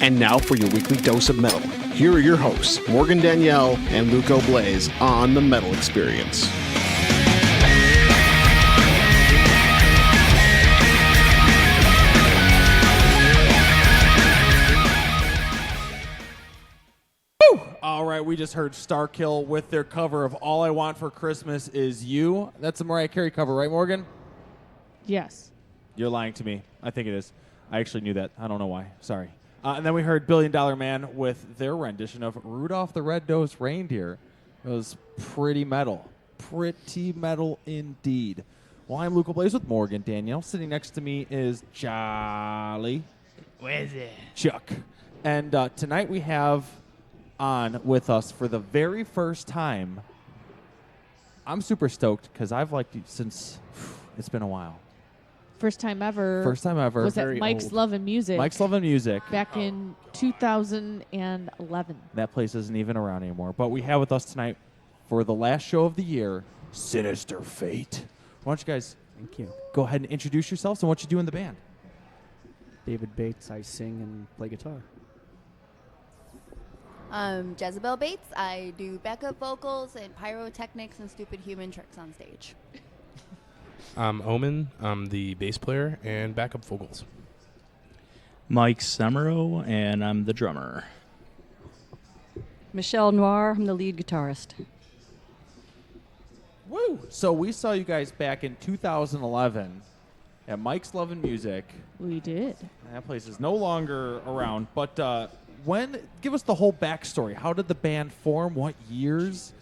And now for your weekly dose of metal. Here are your hosts, Morgan Danielle and Luco Blaze on The Metal Experience. All right, we just heard Starkill with their cover of All I Want for Christmas Is You. That's a Mariah Carey cover, right, Morgan? Yes. You're lying to me. I think it is. I actually knew that. I don't know why. Sorry. And then we heard Billion Dollar Man with their rendition of Rudolph the Red-Nosed Reindeer. It was pretty metal. Pretty metal indeed. Well, I'm Luca Blaze with Morgan Danielle. Sitting next to me is Jolly. Where's it? Chuck. And tonight we have on with us for the very first time. I'm super stoked because I've liked you since it's been a while. First time ever. First time ever. Was at Very Mike's old. Love and Music. Mike's Love and Music. Back in 2011. That place isn't even around anymore. But we have with us tonight for the last show of the year, Sinister Fate. Why don't you guys Thank you. go ahead and introduce yourselves and what you do in the band? David Bates, I sing and play guitar. Jezebel Bates. I do backup vocals and pyrotechnics and stupid human tricks on stage. I'm Omen. I'm the bass player and backup vocals. Mike Semero, and I'm the drummer. Michelle Noir, I'm the lead guitarist. Woo! So we saw you guys back in 2011 at Mike's Love and Music. We did. That place is no longer around. But give us the whole backstory. How did the band form? What years?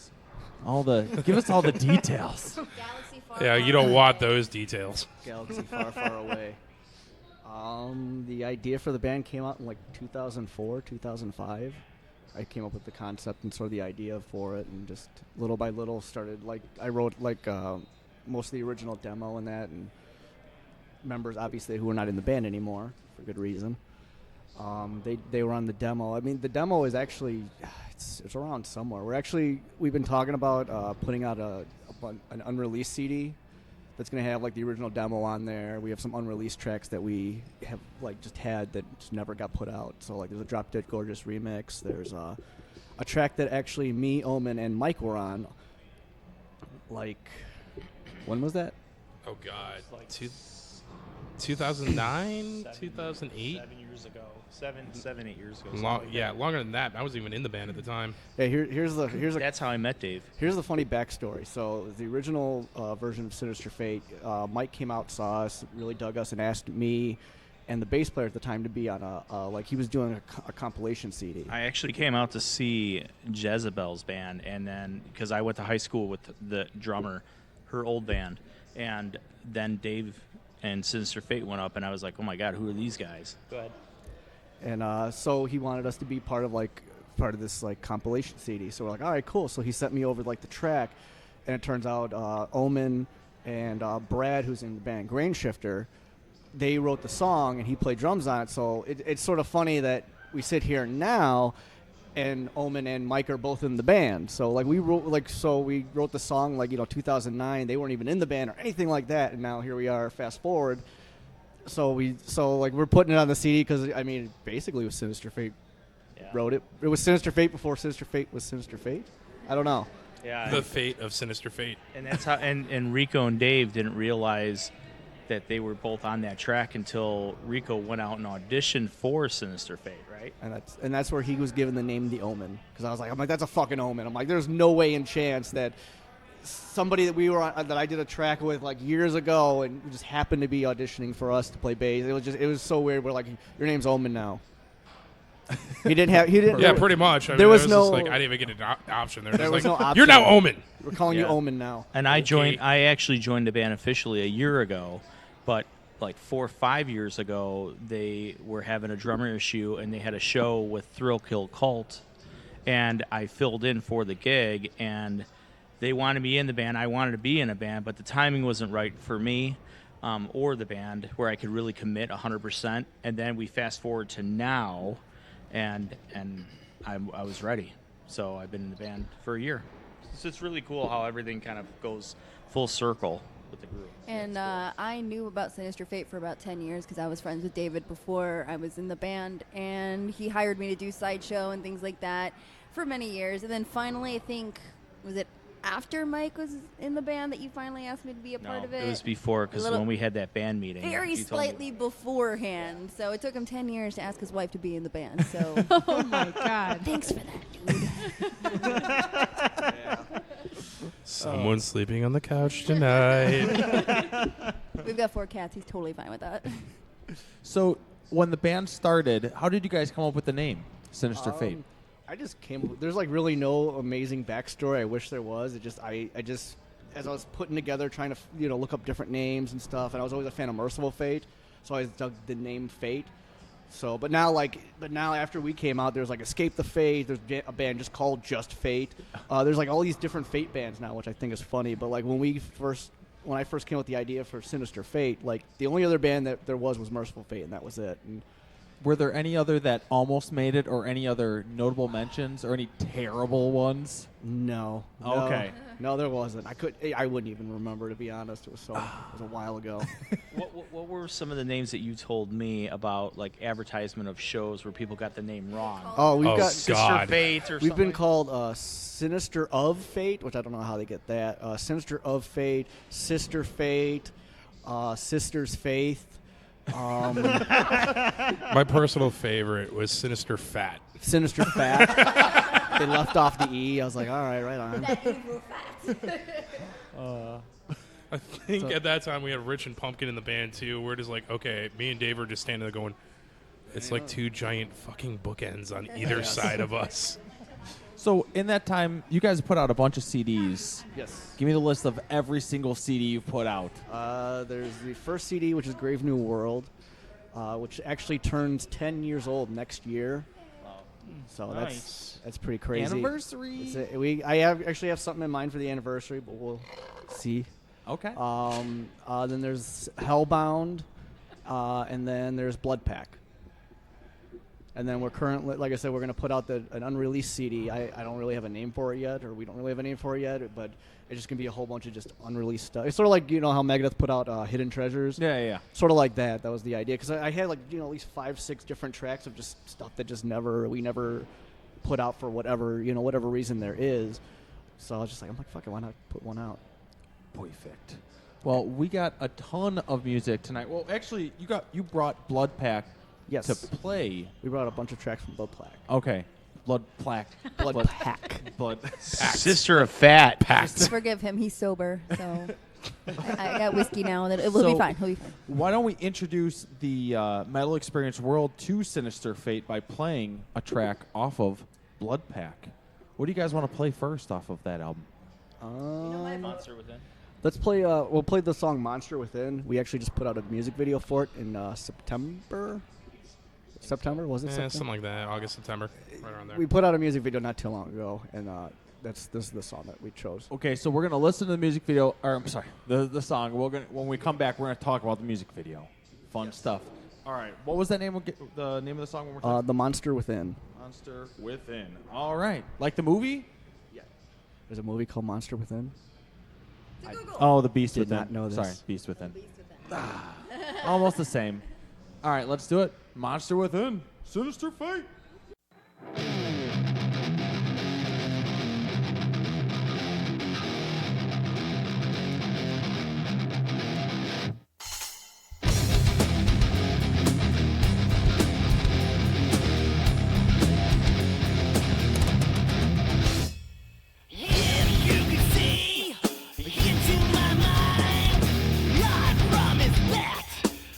Give us all the details. Galaxy far, Yeah, you don't want those details. Galaxy far, far away. The idea for the band came out in like 2004, 2005. I came up with the concept and sort of the idea for it, and just little by little started, I wrote most of the original demo and that, and members obviously who were not in the band anymore for good reason. They were on the demo. I mean, the demo is actually it's around somewhere. We've been talking about putting out an unreleased CD that's going to have like the original demo on there. We have some unreleased tracks that we have just had that just never got put out. So there's a Drop Dead Gorgeous remix. There's a track that actually me, Omen, and Mike were on. When was that? Oh, God. 2009? 2008? 7 years ago. 8 years ago. Longer than that. I wasn't even in the band at the time. Hey, here's That's how I met Dave. Here's the funny backstory. So the original version of Sinister Fate, Mike came out, saw us, really dug us, and asked me and the bass player at the time to be on he was doing a compilation CD. I actually came out to see Jezebel's band, and then because I went to high school with the drummer, her old band, and then Dave and Sinister Fate went up, and I was like, oh my God, who are these guys? Go ahead. And so he wanted us to be part of this compilation CD. So we're like, all right, cool. So he sent me over the track, and it turns out Omen and Brad, who's in the band Grain Shifter, they wrote the song and he played drums on it. So it's sort of funny that we sit here now, and Omen and Mike are both in the band. So we wrote the song 2009. They weren't even in the band or anything like that, and now here we are. Fast forward. So we're putting it on the CD because basically it was Sinister Fate wrote it. It was Sinister Fate before Sinister Fate was Sinister Fate. I don't know. Yeah. The fate of Sinister Fate. And that's how. And Rico and Dave didn't realize that they were both on that track until Rico went out and auditioned for Sinister Fate, right? And that's where he was given the name The Omen, because I'm like, that's a fucking omen. I'm like, there's no way in chance that somebody that we were on, that I did a track with years ago and just happened to be auditioning for us to play bass. It was so weird. We're like, your name's Omen now. He didn't. Yeah, pretty much. There was no. I didn't even get an option there. There was no option. You're now Omen. We're calling you Omen now. And I actually joined the band officially a year ago, but 4 or 5 years ago, they were having a drummer issue, and they had a show with Thrill Kill Cult, and I filled in for the gig, and they wanted me in the band. I wanted to be in a band, but the timing wasn't right for me or the band where I could really commit 100%. And then we fast forward to now, and I was ready. So I've been in the band for a year. So it's really cool how everything kind of goes full circle. with the group. And I knew about Sinister Fate for about 10 years because I was friends with David before I was in the band, and he hired me to do sideshow and things like that for many years. And then finally, I think, was it after Mike was in the band that you finally asked me to be a part of it? It was before, because when we had that band meeting. Very you told me. slightly beforehand. So it took him 10 years to ask his wife to be in the band. So Oh my God. thanks for that, dude. Someone's sleeping on the couch tonight. We've got 4 cats. He's totally fine with that. So when the band started, how did you guys come up with the name Sinister Fate? I just came. There's like really no amazing backstory. I wish there was. I just, as I was putting together, trying to look up different names and stuff, and I was always a fan of Merciful Fate, so I dug the name Fate. So, but now after we came out, there's like Escape the Fate. There's a band just called Just Fate. There's like all these different Fate bands now, which I think is funny. But like when I first came up with the idea for Sinister Fate, like the only other band that there was Merciful Fate, and that was it. And Were there any other that almost made it, or any other notable mentions, or any terrible ones? no. Okay. No, there wasn't. I wouldn't even remember, to be honest. It was a while ago. What were some of the names that you told me about, like advertisement of shows where people got the name wrong? Oh, we've got Sister God. Fate or We've something? been called Sinister of Fate, which I don't know how they get that. Sinister of Fate, Sister Fate, Sister's Faith. My personal favorite was Sinister Fat. Sinister Fat. They left off the E. I was like, all right, right on. I think at that time we had Rich and Pumpkin in the band too. We're just like, okay, me and Dave are just standing there going, it's like two giant fucking bookends on either side of us. So in that time, you guys put out a bunch of CDs. Yes. Give me the list of every single CD you've put out. There's the first CD, which is Grave New World, which actually turns 10 years old next year. So Nice. that's pretty crazy. Anniversary. I actually have something in mind for the anniversary, but we'll see. Okay. Then there's Hellbound, and then there's Blood Pack. And then we're currently, like I said, we're going to put out an unreleased CD. I don't really have a name for it yet, or we don't really have a name for it yet, but it's just going to be a whole bunch of just unreleased stuff. It's sort of like, how Megadeth put out Hidden Treasures? Yeah. Sort of like that. That was the idea. Because I had, like, at least 5-6 different tracks of just stuff that just we never put out for whatever reason there is. So I was just like, fuck it, why not put one out? Perfect. Well, we got a ton of music tonight. Well, actually, you brought Blood Pack Yes. to play. We brought a bunch of tracks from Blood Pack. Okay. Blood Pack. Blood Pack. Blood. Sister of Fat. Forgive him. He's sober. So I got whiskey now, and it will be fine. He'll be fine. Why don't we introduce the Metal Experience world to Sinister Fate by playing a track off of Blood Pack? What do you guys want to play first off of that album? Monster Within. Let's play. We'll play the song "Monster Within." We actually just put out a music video for it in September. September was it? September? Something like that. August, September, right around there. We put out a music video not too long ago, and this is the song that we chose. Okay, so we're gonna listen to the music video. Or I'm sorry, the song. When we come back, we're gonna talk about the music video. Fun stuff. All right. What was that name? The name of the song one more time? The Monster Within. Monster Within. All right. Like the movie? Yeah. There's a movie called Monster Within. Oh, the Beast Did Within. not know this. Sorry, Beast Within. Almost the same. All right, let's do it. Monster Within. Sinister Fate.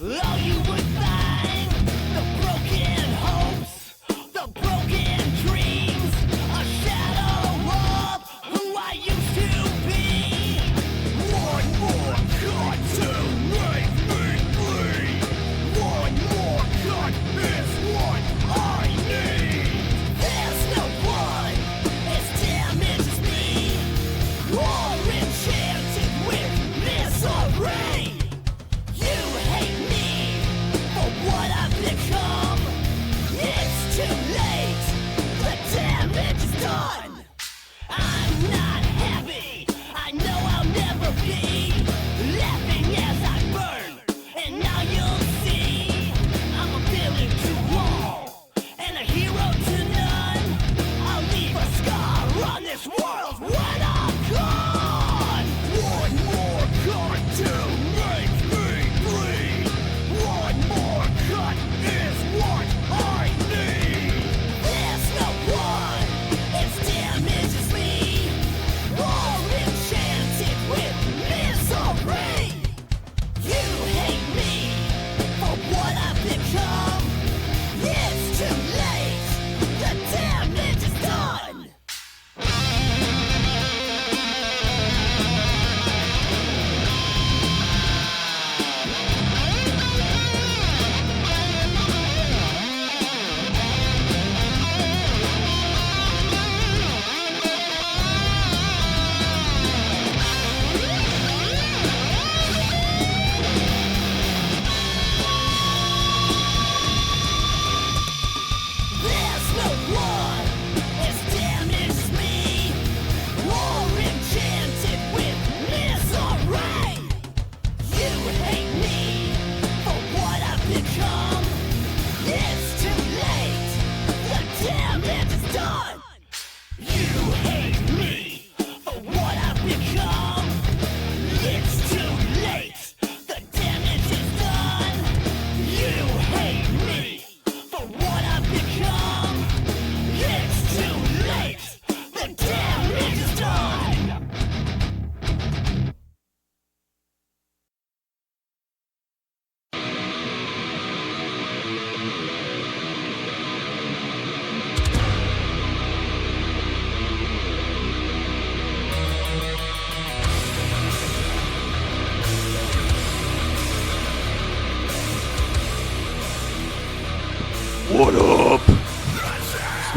All you would find, the broken hopes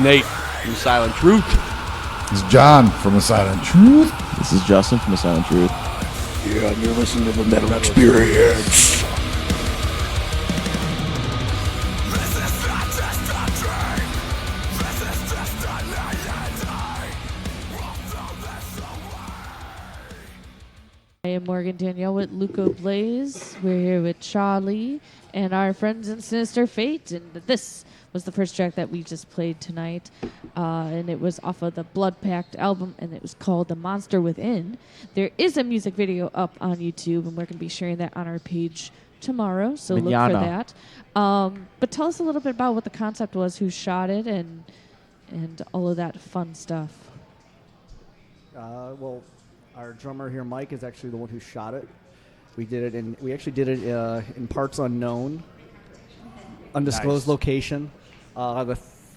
Nate from Silent Truth. This is John from The Silent Truth. This is Justin from The Silent Truth. Yeah, and you're listening to the Metal Experience. I am Morgan Danielle with Luco Blaze. We're here with Charlie and our friends in Sinister Fate, and this was the first track that we just played tonight, and it was off of the Blood Pact album, and it was called The Monster Within. There is a music video up on YouTube, and we're going to be sharing that on our page tomorrow, so look for that. But tell us a little bit about what the concept was, who shot it, and all of that fun stuff. Well, our drummer here, Mike, is actually the one who shot it. We actually did it in parts unknown, undisclosed location. The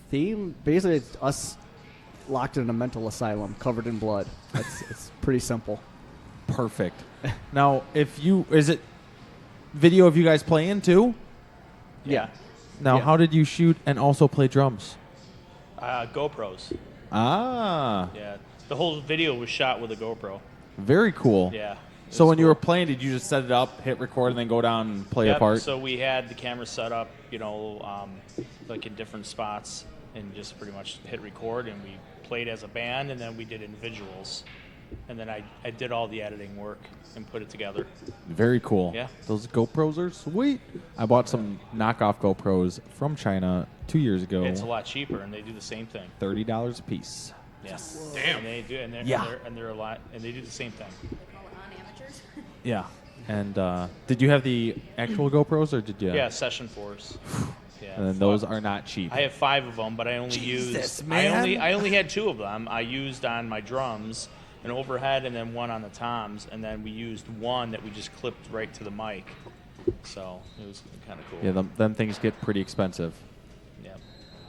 theme, basically, it's us locked in a mental asylum, covered in blood. It's pretty simple. Perfect. Now, is it video of you guys playing too? Yeah. Now, Yeah. how did you shoot and also play drums? GoPros. Ah, Yeah. The whole video was shot with a GoPro. very cool. Yeah. So when you were playing, did you just set it up, hit record, and then go down and play a part? So we had the camera set up, like in different spots, and just pretty much hit record, and we played as a band, and then we did individuals. And then I did all the editing work and put it together. Very cool. Yeah. Those GoPros are sweet. I bought some knockoff GoPros from China 2 years ago. It's a lot cheaper, and they do the same thing. $30 a piece. Yes. Damn. And they do, and they're a lot, and they do the same thing. Yeah. And did you have the actual GoPros, or did you? Yeah, Session 4s. Yeah. And then those are not cheap. I have 5 of them, but I only used. I only had 2 of them. I used on my drums, an overhead, and then one on the toms, and then we used one that we just clipped right to the mic. So it was kind of cool. Yeah, them things get pretty expensive. Yeah.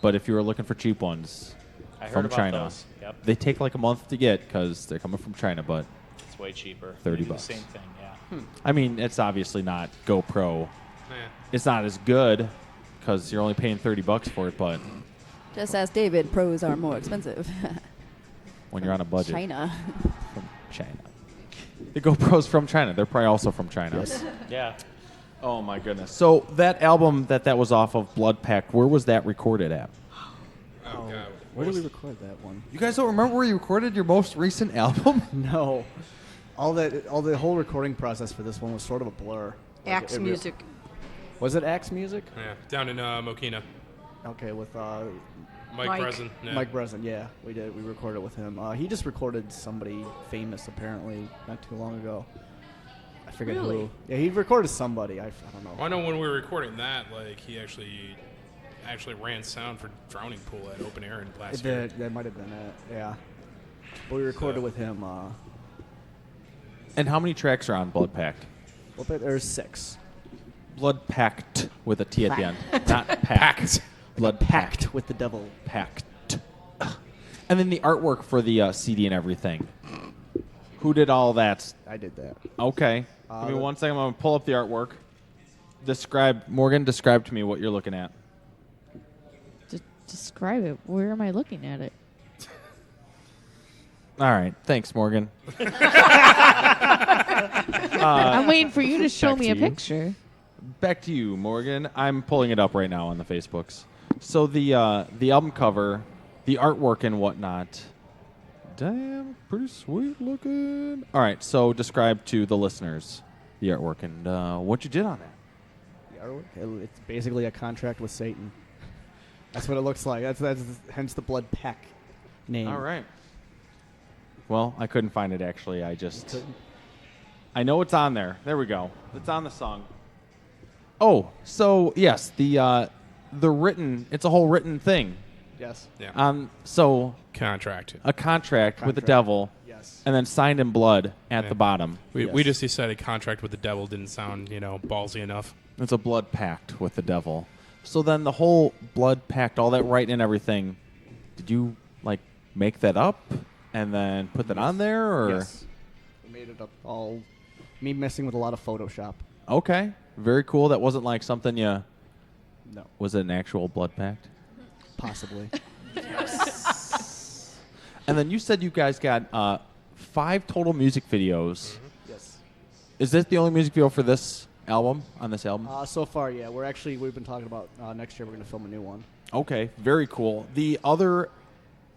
But if you were looking for cheap ones I heard from about China, those. Yep. they take like a month to get because they're coming from China. But It's way cheaper. $30 They do bucks. the same thing. Yeah. I mean, it's obviously not GoPro. Yeah. It's not as good because you're only paying $30 for it. But Just ask David, pros are more expensive. when you're on a budget, China. from China, the GoPros from China. They're probably also from China. Yes. Yeah. Oh my goodness. So that album that was off of Blood Pact, where was that recorded at? Oh, God. Where did we record that one? You guys don't remember where you recorded your most recent album? No. All the whole recording process for this one was sort of a blur. Axe music. Was it Axe Music? Yeah, down in Mokina. Okay, with Mike Mike. Breslin. Yeah. Mike Breslin. Yeah, we did. We recorded with him. He just recorded somebody famous apparently not too long ago. I forget Really? who. Yeah, he recorded somebody. I don't know. Well, I know when we were recording that, like he actually ran sound for Drowning Pool at open air in last year. That might have been it. Yeah. But we recorded with him. And how many tracks are on Blood Pact? There's 6. Blood Pact with a T at the end. Not Pact. Blood Pact. Packed with the devil. Pact. And then the artwork for the CD and everything. Who did all that? I did that. Okay. Give me 1 second. I'm going to pull up the artwork. Morgan, describe to me what you're looking at. Describe it. Where am I looking at it? All right. Thanks, Morgan. I'm waiting for you to show back me to a you. picture. Back to you, Morgan. I'm pulling it up right now on the Facebooks. So the album cover, the artwork and whatnot. Damn, pretty sweet looking. All right, so describe to the listeners the artwork and what you did on it. The artwork? It's basically a contract with Satan. That's what it looks like. That's hence the Blood Pact name. All right. Well, I couldn't find it actually. I know it's on there. There we go. It's on the song. Oh, so yes, the written. It's a whole written thing. Yes. Yeah. So Contract. a contract with the devil. Yes. And then signed in blood at Yeah. the bottom. We just decided contract with the devil didn't sound, ballsy enough. It's a blood pact with the devil. So then the whole blood pact, all that writing and everything, did you make that up and then put that on there, or? Yes. We made it up all. Me messing with a lot of Photoshop. Okay, very cool. That wasn't like something you. No. Was it an actual blood pact? Possibly. And then you said you guys got 5 total music videos. Yes. Is this the only music video for this album, on this album? So far, yeah. We've been talking about next year we're going to film a new one. Okay, very cool. The other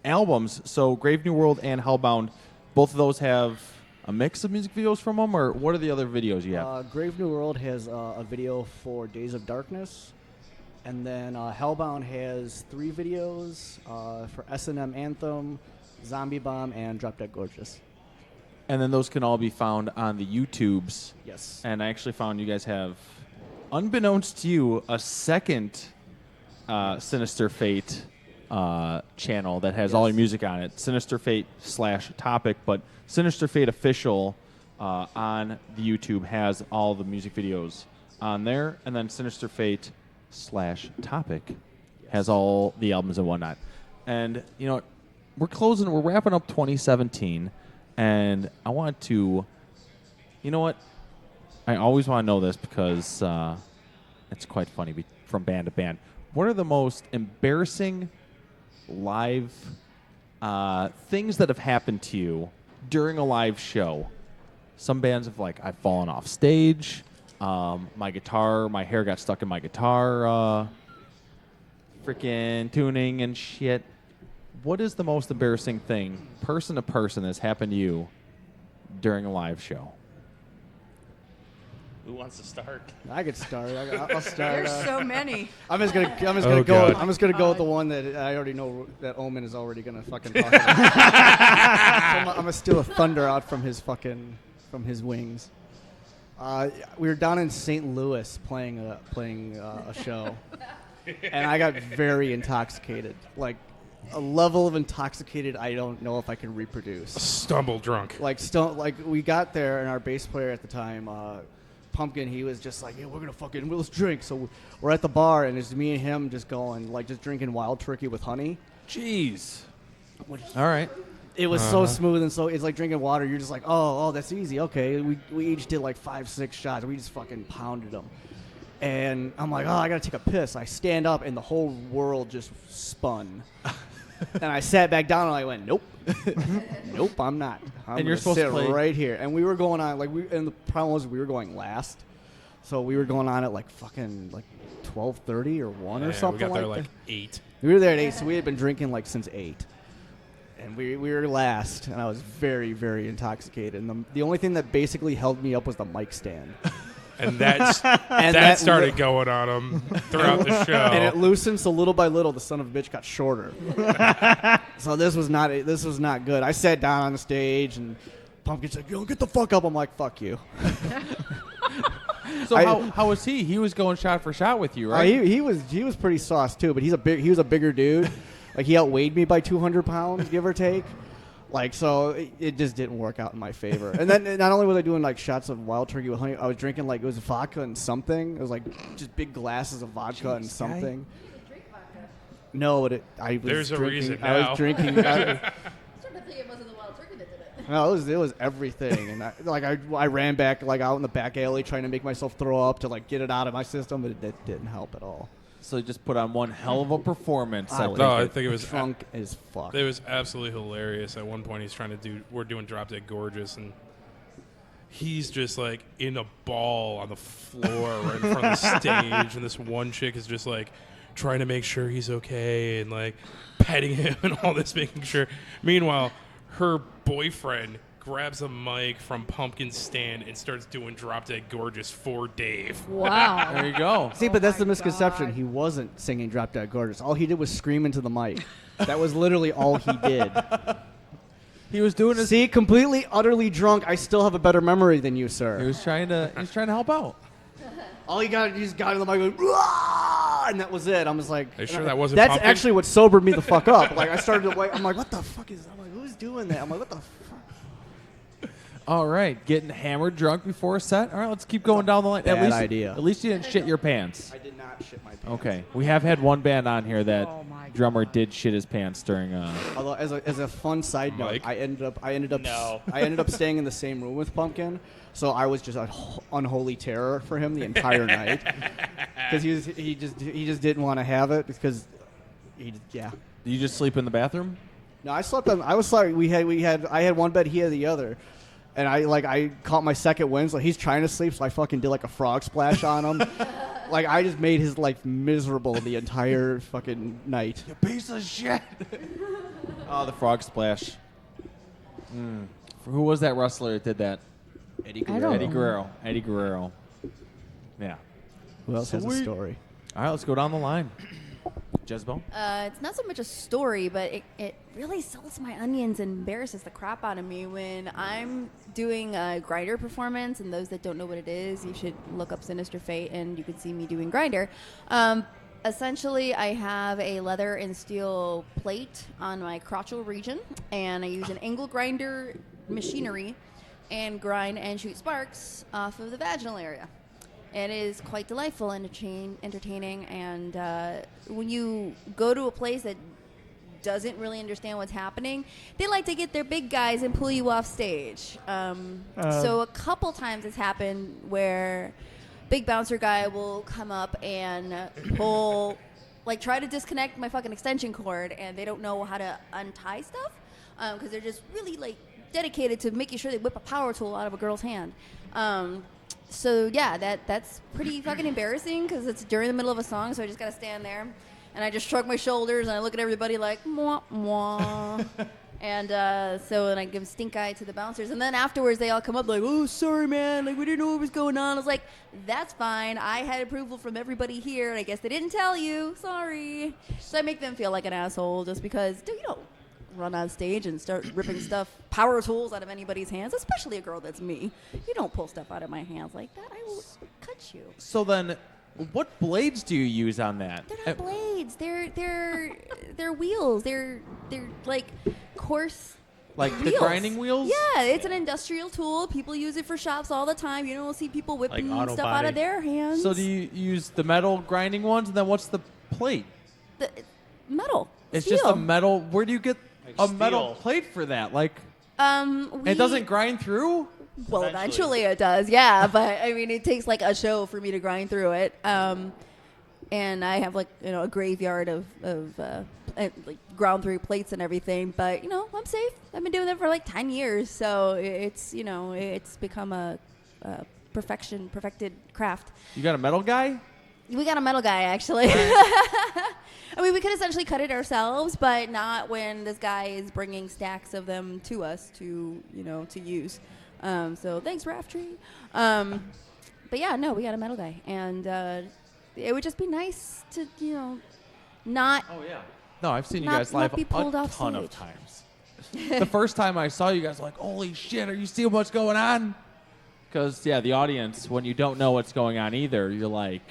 albums, so Grave New World and Hellbound, both of those have a mix of music videos from them, or what are the other videos you have? Grave New World has a video for Days of Darkness, and then Hellbound has 3 videos for S&M Anthem, Zombie Bomb, and Drop Dead Gorgeous. And then those can all be found on the YouTubes. Yes. And I actually found you guys have, unbeknownst to you, a second Sinister Fate channel that has all your music on it. Sinister Fate /topic, but Sinister Fate official on the YouTube has all the music videos on there, and then Sinister Fate /topic has all the albums and whatnot. And you know, we're wrapping up 2017, and I want to, you know what? I always want to know this because it's quite funny from band to band. What are the most embarrassing live things that have happened to you during a live show? Some bands have I've fallen off stage. My hair got stuck in my guitar, freaking tuning and shit. What is the most embarrassing thing, person to person, that's happened to you during a live show? Who wants to start? I could start. I'll start. There's so many. I'm just gonna Oh, go. God. I'm just gonna go with the one that I already know that Omen is already gonna fucking talk about. So I'm gonna steal a thunder out from his wings. We were down in St. Louis playing a show, and I got very intoxicated, like a level of intoxicated I don't know if I can reproduce. Stumble drunk. Like we got there, and our bass player at the time, Pumpkin, he was just like, "Yeah, we're gonna let's drink." So we're at the bar, and it's me and him just going, just drinking wild turkey with honey. Jeez. All right. It was so smooth, and so it's like drinking water. You're just like, oh, that's easy. Okay, we each did 5-6 shots. We just fucking pounded them. And I'm like, I gotta take a piss. I stand up, and the whole world just spun. And I sat back down, and I went, nope. Nope, I'm not. And you're supposed to play right here. And we were going on, and the problem was we were going last. So we were going on at 12:30 or 1 or something. We got there that. 8. We were there at 8, so we had been drinking since 8. And we were last, and I was very, very intoxicated. And the only thing that basically held me up was the mic stand. And that started going on him throughout the show. And it loosened, so little by little, the son of a bitch got shorter. So this was not good. I sat down on the stage, and Pumpkin's like, "Yo, get the fuck up." I'm like, "Fuck you." So how was he? He was going shot for shot with you, right? He was pretty sauce too, but he was a bigger dude. He outweighed me by 200 pounds, give or take. So it just didn't work out in my favor. And then not only was I doing shots of wild turkey with honey, I was drinking it was vodka and something. It was just big glasses of vodka and something. No, but I was There's drinking. a reason I now. was drinking. Starting to think it wasn't the wild turkey that did it. No, it was everything, and I ran back out in the back alley trying to make myself throw up to get it out of my system, but it didn't help at all. So he just put on one hell of a performance. I think it was drunk as fuck. It was absolutely hilarious. At one point, we're doing Drop Dead Gorgeous, and he's just in a ball on the floor right in front of the stage, and this one chick is just trying to make sure he's okay and petting him and all this, making sure. Meanwhile, her boyfriend grabs a mic from Pumpkin's stand and starts doing Drop Dead Gorgeous for Dave. Wow. There you go. See, but that's the misconception. He wasn't singing Drop Dead Gorgeous. All he did was scream into the mic. That was literally all he did. He was doing his. See, completely, utterly drunk. I still have a better memory than you, sir. He was trying to help out. All he just got in the mic, going, "Rah!" And that was it. I'm just like, Are you sure that wasn't That's Pumpkin? actually what sobered me the fuck up. I started to I'm like, what the fuck is? I'm like, who's doing that? I'm like, what the fuck? All right, getting hammered drunk before a set. All right, let's keep going down the line. Bad idea. At least you didn't shit your pants. I did not shit my pants. Okay, we have had one band on here that Oh my drummer God. did shit his pants during. Although, as a fun side note, Mike? I ended up No. I ended up staying in the same room with Pumpkin, so I was just an unholy terror for him the entire night because he just didn't want to have it because Did you just sleep in the bathroom? No, I slept on. I was sorry. I had one bed. He had the other, and I caught my second wind. So he's trying to sleep. So I fucking did like a frog splash on him. Like I just made his life miserable the entire fucking night. You piece of shit. Oh, the frog splash. Who was that wrestler that did that? Eddie I don't Eddie Guerrero. Yeah. Who else has a Sweet. story? All right, let's go down the line. Jezbo? It's not so much a story, but it really salts my onions and embarrasses the crap out of me when I'm doing a grinder performance. And those that don't know what it is, you should look up Sinister Fate, and you can see me doing grinder. Essentially, I have a leather and steel plate on my crotchal region, and I use an angle grinder machinery and grind and shoot sparks off of the vaginal area. It is quite delightful and entertaining, and when you go to a place that doesn't really understand what's happening, they like to get their big guys and pull you off stage. So a couple times it's happened where big bouncer guy will come up and pull, like try to disconnect my fucking extension cord, and they don't know how to untie stuff because they're just really like dedicated to making sure they whip a power tool out of a girl's hand. So yeah, that's pretty fucking embarrassing because it's during the middle of a song, so I just gotta stand there, and I just shrug my shoulders and I look at everybody like mwah mwah, and and I give stink eye to the bouncers, and then afterwards they all come up like, oh sorry man, like we didn't know what was going on. I was like, that's fine, I had approval from everybody here, and I guess they didn't tell you, sorry. So I make them feel like an asshole just because, dude, you don't run on stage and start ripping power tools out of anybody's hands, especially a girl that's me. You don't pull stuff out of my hands like that. I will cut you. So then, what blades do you use on that? They're not blades. They're wheels. They're like coarse. Like wheels. the grinding wheels? Yeah, it's an industrial tool. People use it for shops all the time. You don't see people whipping Like stuff out of their hands. So do you use the metal grinding ones, and then what's the plate? The metal. It's steel. just a metal. Where do you get a metal steel. plate for that? Like, it it doesn't grind through? Well, eventually it does, yeah. But I mean, it takes like a show for me to grind through it. And I have like a graveyard of like ground through plates and everything. But I'm safe. I've been doing that for like 10 years, so it's it's become a perfected craft. You got a metal guy? We got a metal guy actually. I mean, we could essentially cut it ourselves, but not when this guy is bringing stacks of them to us to use. So thanks, Raftree. But yeah, no, we got a metal guy, and it would just be nice to not. Oh yeah. No, I've seen you Not- guys not live be pulled a off ton of stage. times. The first time I saw you guys, like, holy shit, are you seeing what's going on? Because yeah, the audience, when you don't know what's going on either, you're like,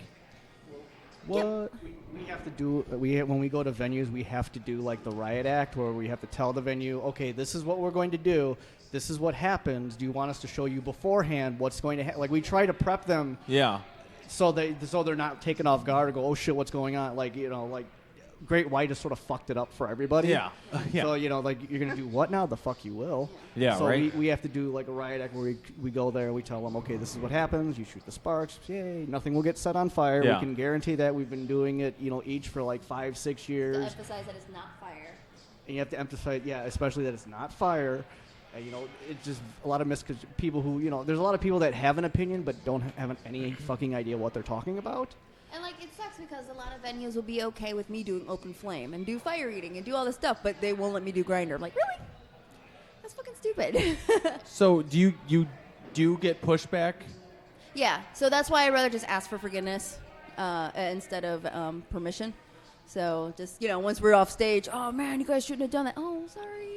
what? We have to do when we go to venues, we have to do like the riot act where we have to tell the venue, okay, this is what we're going to do. This is what happens. Do you want us to show you beforehand what's going to happen? Like we try to prep them Yeah. so they're not taken off guard or go, oh shit, what's going on? Like like Great White has sort of fucked it up for everybody. Yeah. Yeah. So like you're gonna do what now? The fuck you will. Yeah, So right. we have to do like a riot act where we go there, we tell them, okay, this is what happens. You shoot the sparks, yay, nothing will get set on fire. Yeah. We can guarantee that. We've been doing it, each for like 5-6 To years. emphasize that it's not fire. And you have to emphasize, especially that it's not fire. And, it's just a lot of people who, there's a lot of people that have an opinion but don't have any fucking idea what they're talking about. And like it sucks because a lot of venues will be okay with me doing open flame and do fire eating and do all this stuff, but they won't let me do grinder. I'm like, really? That's fucking stupid. So do you do get pushback? Yeah, so that's why I'd rather just ask for forgiveness instead of permission. So just once we're off stage, oh man, you guys shouldn't have done that. Oh, sorry.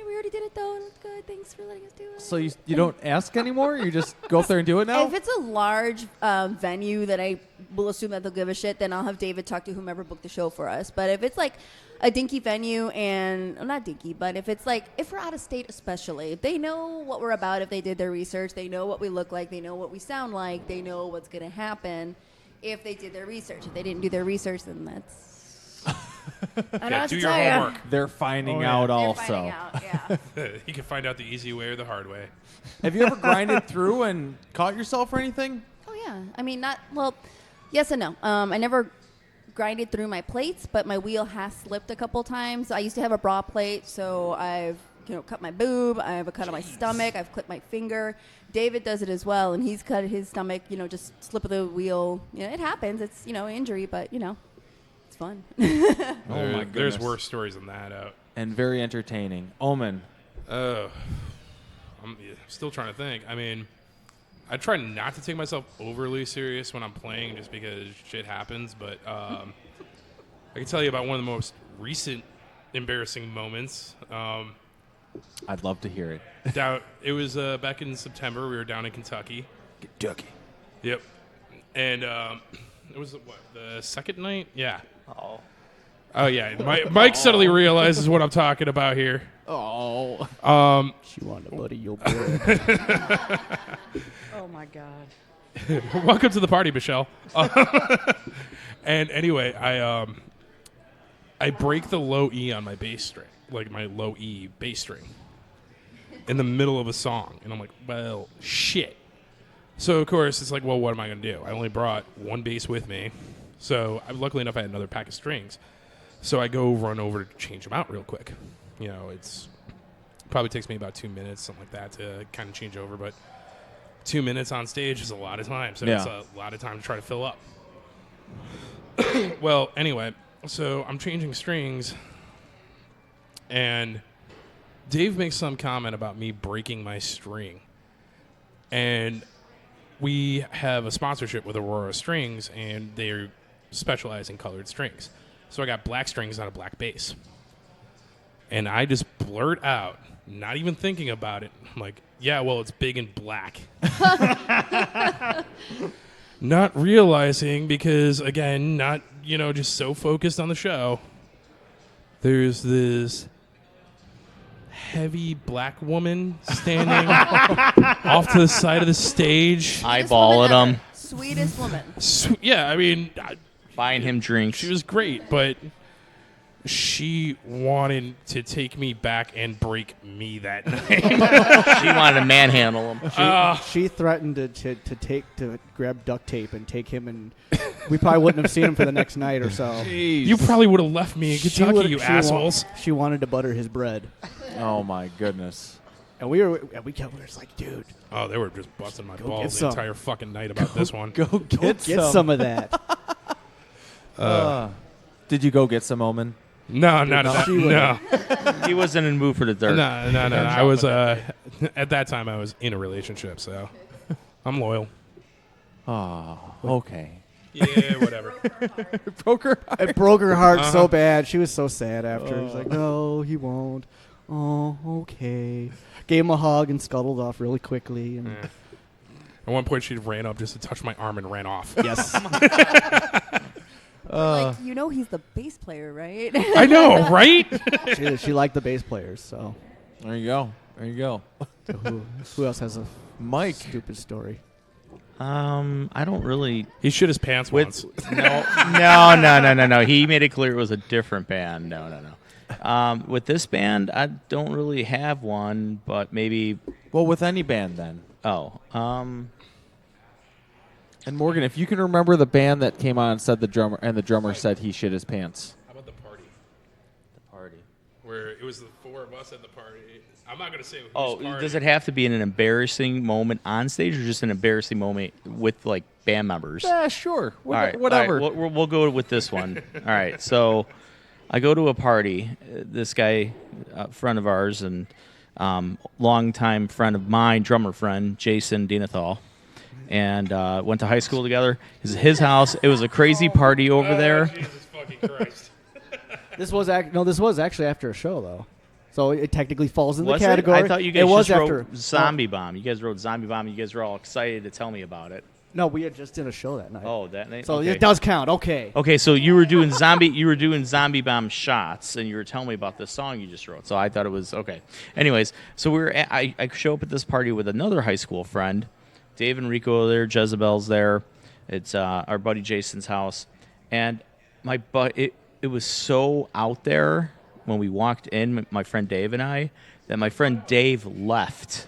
We already did it though. That's good. Thanks for letting us do it. So you don't ask anymore? You just go up there and do it now? If it's a large venue that I will assume that they'll give a shit, then I'll have David talk to whomever booked the show for us. But if it's like a dinky venue and not dinky, but if it's like if we're out of state, especially, they know what we're about. If they did their research, they know what we look like, they know what we sound like, they know what's gonna happen. If they did their research, if they didn't do their research, then that's. I don't have do to your tell ya. homework. They're finding yeah. out They're also. finding out, yeah. You can find out the easy way or the hard way. Have you ever grinded through and caught yourself or anything? Oh yeah. I mean, not well. Yes and no. I never grinded through my plates, but my wheel has slipped a couple times. I used to have a bra plate, so I've cut my boob, I have a cut on my stomach, I've clipped my finger. David does it as well, and he's cut his stomach, just slip of the wheel. It happens. It's, injury, but, it's fun. Oh, my goodness. There's worse stories than that out. And very entertaining. Omen. I'm still trying to think. I mean, I try not to take myself overly serious when I'm playing just because shit happens, but I can tell you about one of the most recent embarrassing moments. I'd love to hear it. It was back in September. We were down in Kentucky. Kentucky. Yep. And it was, the second night? Yeah. Oh, yeah. Mike suddenly realizes what I'm talking about here. Oh. She wanted to buddy your boy. Oh, my God. Welcome to the party, Michelle. And anyway, I break the low E on my bass string, like my low E bass string, in the middle of a song. And I'm like, well, shit. So, of course, it's like, well, what am I going to do? I only brought one bass with me. So, luckily enough, I had another pack of strings. So, I go run over to change them out real quick. It's probably takes me about 2 minutes, something like that, to kind of change over. But 2 minutes on stage is a lot of time. So, it's a lot of time to try to fill up. Well, anyway, so I'm changing strings. And Dave makes some comment about me breaking my string. And we have a sponsorship with Aurora Strings, and they specialize in colored strings. So I got black strings on a black bass. And I just blurt out, not even thinking about it, I'm like, yeah, well, it's big and black. Not realizing, because, again, not, just so focused on the show, there's this heavy black woman standing off to the side of the stage. Eyeballing him. Sweetest woman. Yeah, I mean, buying him drinks. She was great, but she wanted to take me back and break me that night. She wanted to manhandle him. She threatened to grab duct tape and take him, and we probably wouldn't have seen him for the next night or so. Jeez. You probably would have left me in Kentucky, you assholes. She wanted to butter his bread. Oh, my goodness. And we were just like, dude. Oh, they were just busting my Go balls get the some. entire fucking night about this one. Go get some of that. Did you go get some, Omen? No, not at that. No. He wasn't in the mood for the dirt. No. I was, at that time, I was in a relationship, so I'm loyal. Oh, okay. Yeah, whatever. It broke her heart so bad. She was so sad after. He's like, no, he won't. Oh, okay. Gave him a hug and scuttled off really quickly. And At one point, she ran up just to touch my arm and ran off. Yes. He's the bass player, right? I know, right? she liked the bass players, so. There you go. So who else has a Mike stupid story? I don't really. He shit his pants once. No. He made it clear it was a different band. No. With this band, I don't really have one, but maybe. Well, with any band then. And Morgan, if you can remember the band that came on and said the drummer said he shit his pants. How about the party? The party. Where it was the four of us at the party. I'm not going to say whose party. Does it have to be an embarrassing moment on stage or just an embarrassing moment with, like, band members? Yeah, sure. Whatever. All right. We'll go with this one. All right. So I go to a party. This guy, a friend of ours and longtime friend of mine, drummer friend, Jason Dienethal, and went to high school together. This is his house. It was a crazy party over there. Jesus fucking Christ. This was actually after a show, though. So it technically falls in the Was category. it? I thought you guys just wrote Zombie Bomb. You guys wrote Zombie Bomb. You guys were all excited to tell me about it. No, we had just did a show that night. Oh, that night. So okay. it does count. Okay. Okay, so you were doing Zombie Bomb shots, and you were telling me about this song you just wrote. So I thought it was okay. Anyways, so I show up at this party with another high school friend, Dave and Rico are there, Jezebel's there. It's our buddy Jason's house, and it was so out there when we walked in, my friend Dave and I, that my friend Dave left,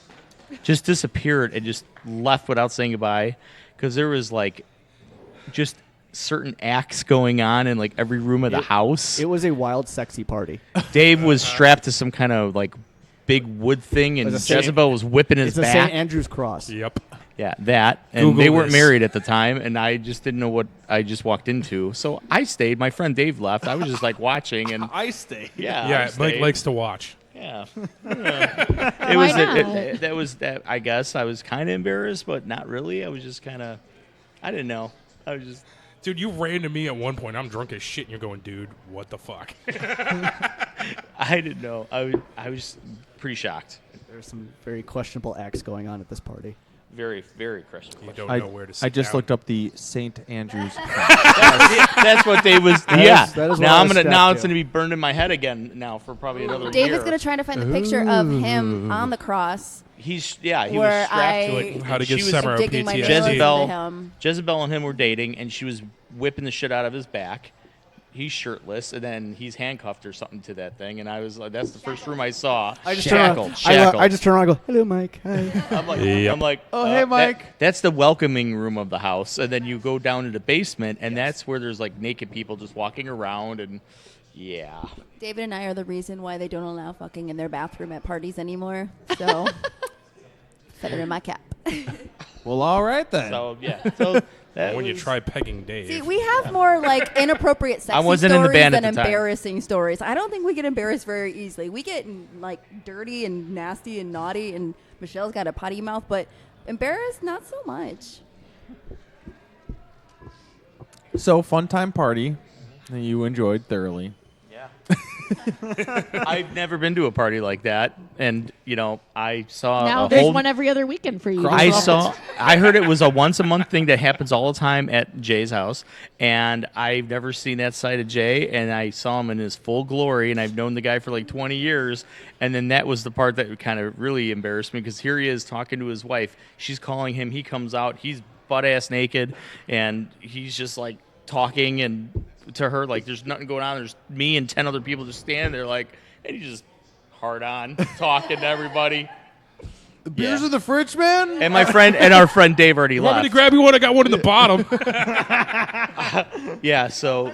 just disappeared and just left without saying goodbye, because there was like just certain acts going on in like every room of the house. It was a wild, sexy party. Dave was strapped to some kind of like big wood thing, and Jezebel was whipping his It's a back. St. Andrew's cross. Yep. Yeah, that. And Google they weren't this. married at the time, and I just didn't know what I just walked into. So I stayed. My friend Dave left. I was just like watching, and I stay. yeah, I Yeah, Mike stayed. likes to watch. Yeah. Why It was not? that was that. I guess I was kind of embarrassed, but not really. I was just kind of. I didn't know. I was just. Dude, you ran to me at one point. I'm drunk as shit, and you're going, dude, what the fuck? I didn't know. I was pretty shocked. There's some very questionable acts going on at this party. Very, very questionable. You don't know where to sit I just down. looked up the St. Andrew's. That's what Dave was. That Yeah. is what Now I I'm was gonna. Now strapped it's to. gonna be burned in my head again. Now for probably another David's year. gonna try to find the picture of him on the cross. He was Where strapped to it. How to and get she was summer digging my PTSD. nails into Jezebel. him. Jezebel and him were dating, and she was whipping the shit out of his back. He's shirtless, and then he's handcuffed or something to that thing. And I was like, "That's the first room I saw." I just shackled. I just turn around and go, "Hello, Mike." Hi. I'm like, Oh, hey, Mike. That's the welcoming room of the house, and then you go down to the basement, and that's where there's like naked people just walking around, and yeah. David and I are the reason why they don't allow fucking in their bathroom at parties anymore. So, feather in my cap. Well, all right then. So yeah. So that When you was- try pegging Dave. See, we have more like inappropriate sexy wasn't in the stories band at than the time. embarrassing stories. I don't think we get embarrassed very easily. We get like dirty and nasty and naughty, and Michelle's got a potty mouth, but embarrassed, not so much. So, fun time party that you enjoyed thoroughly. Yeah. I've never been to a party like that, and I saw Now a there's whole. one every other weekend for you. to I go. saw. I heard it was a once a month thing that happens all the time at Jay's house, and I've never seen that side of Jay. And I saw him in his full glory, and I've known the guy for like 20 years. And then that was the part that kind of really embarrassed me, because here he is talking to his wife. She's calling him. He comes out. He's butt ass naked, and he's just like talking and to her like there's nothing going on. There's me and 10 other people just standing there like, and he just hard on talking to everybody. The beers Yeah. in the fridge, man. And my friend and our friend Dave already Want me to left. grab you one? I got one in the bottom. Yeah, so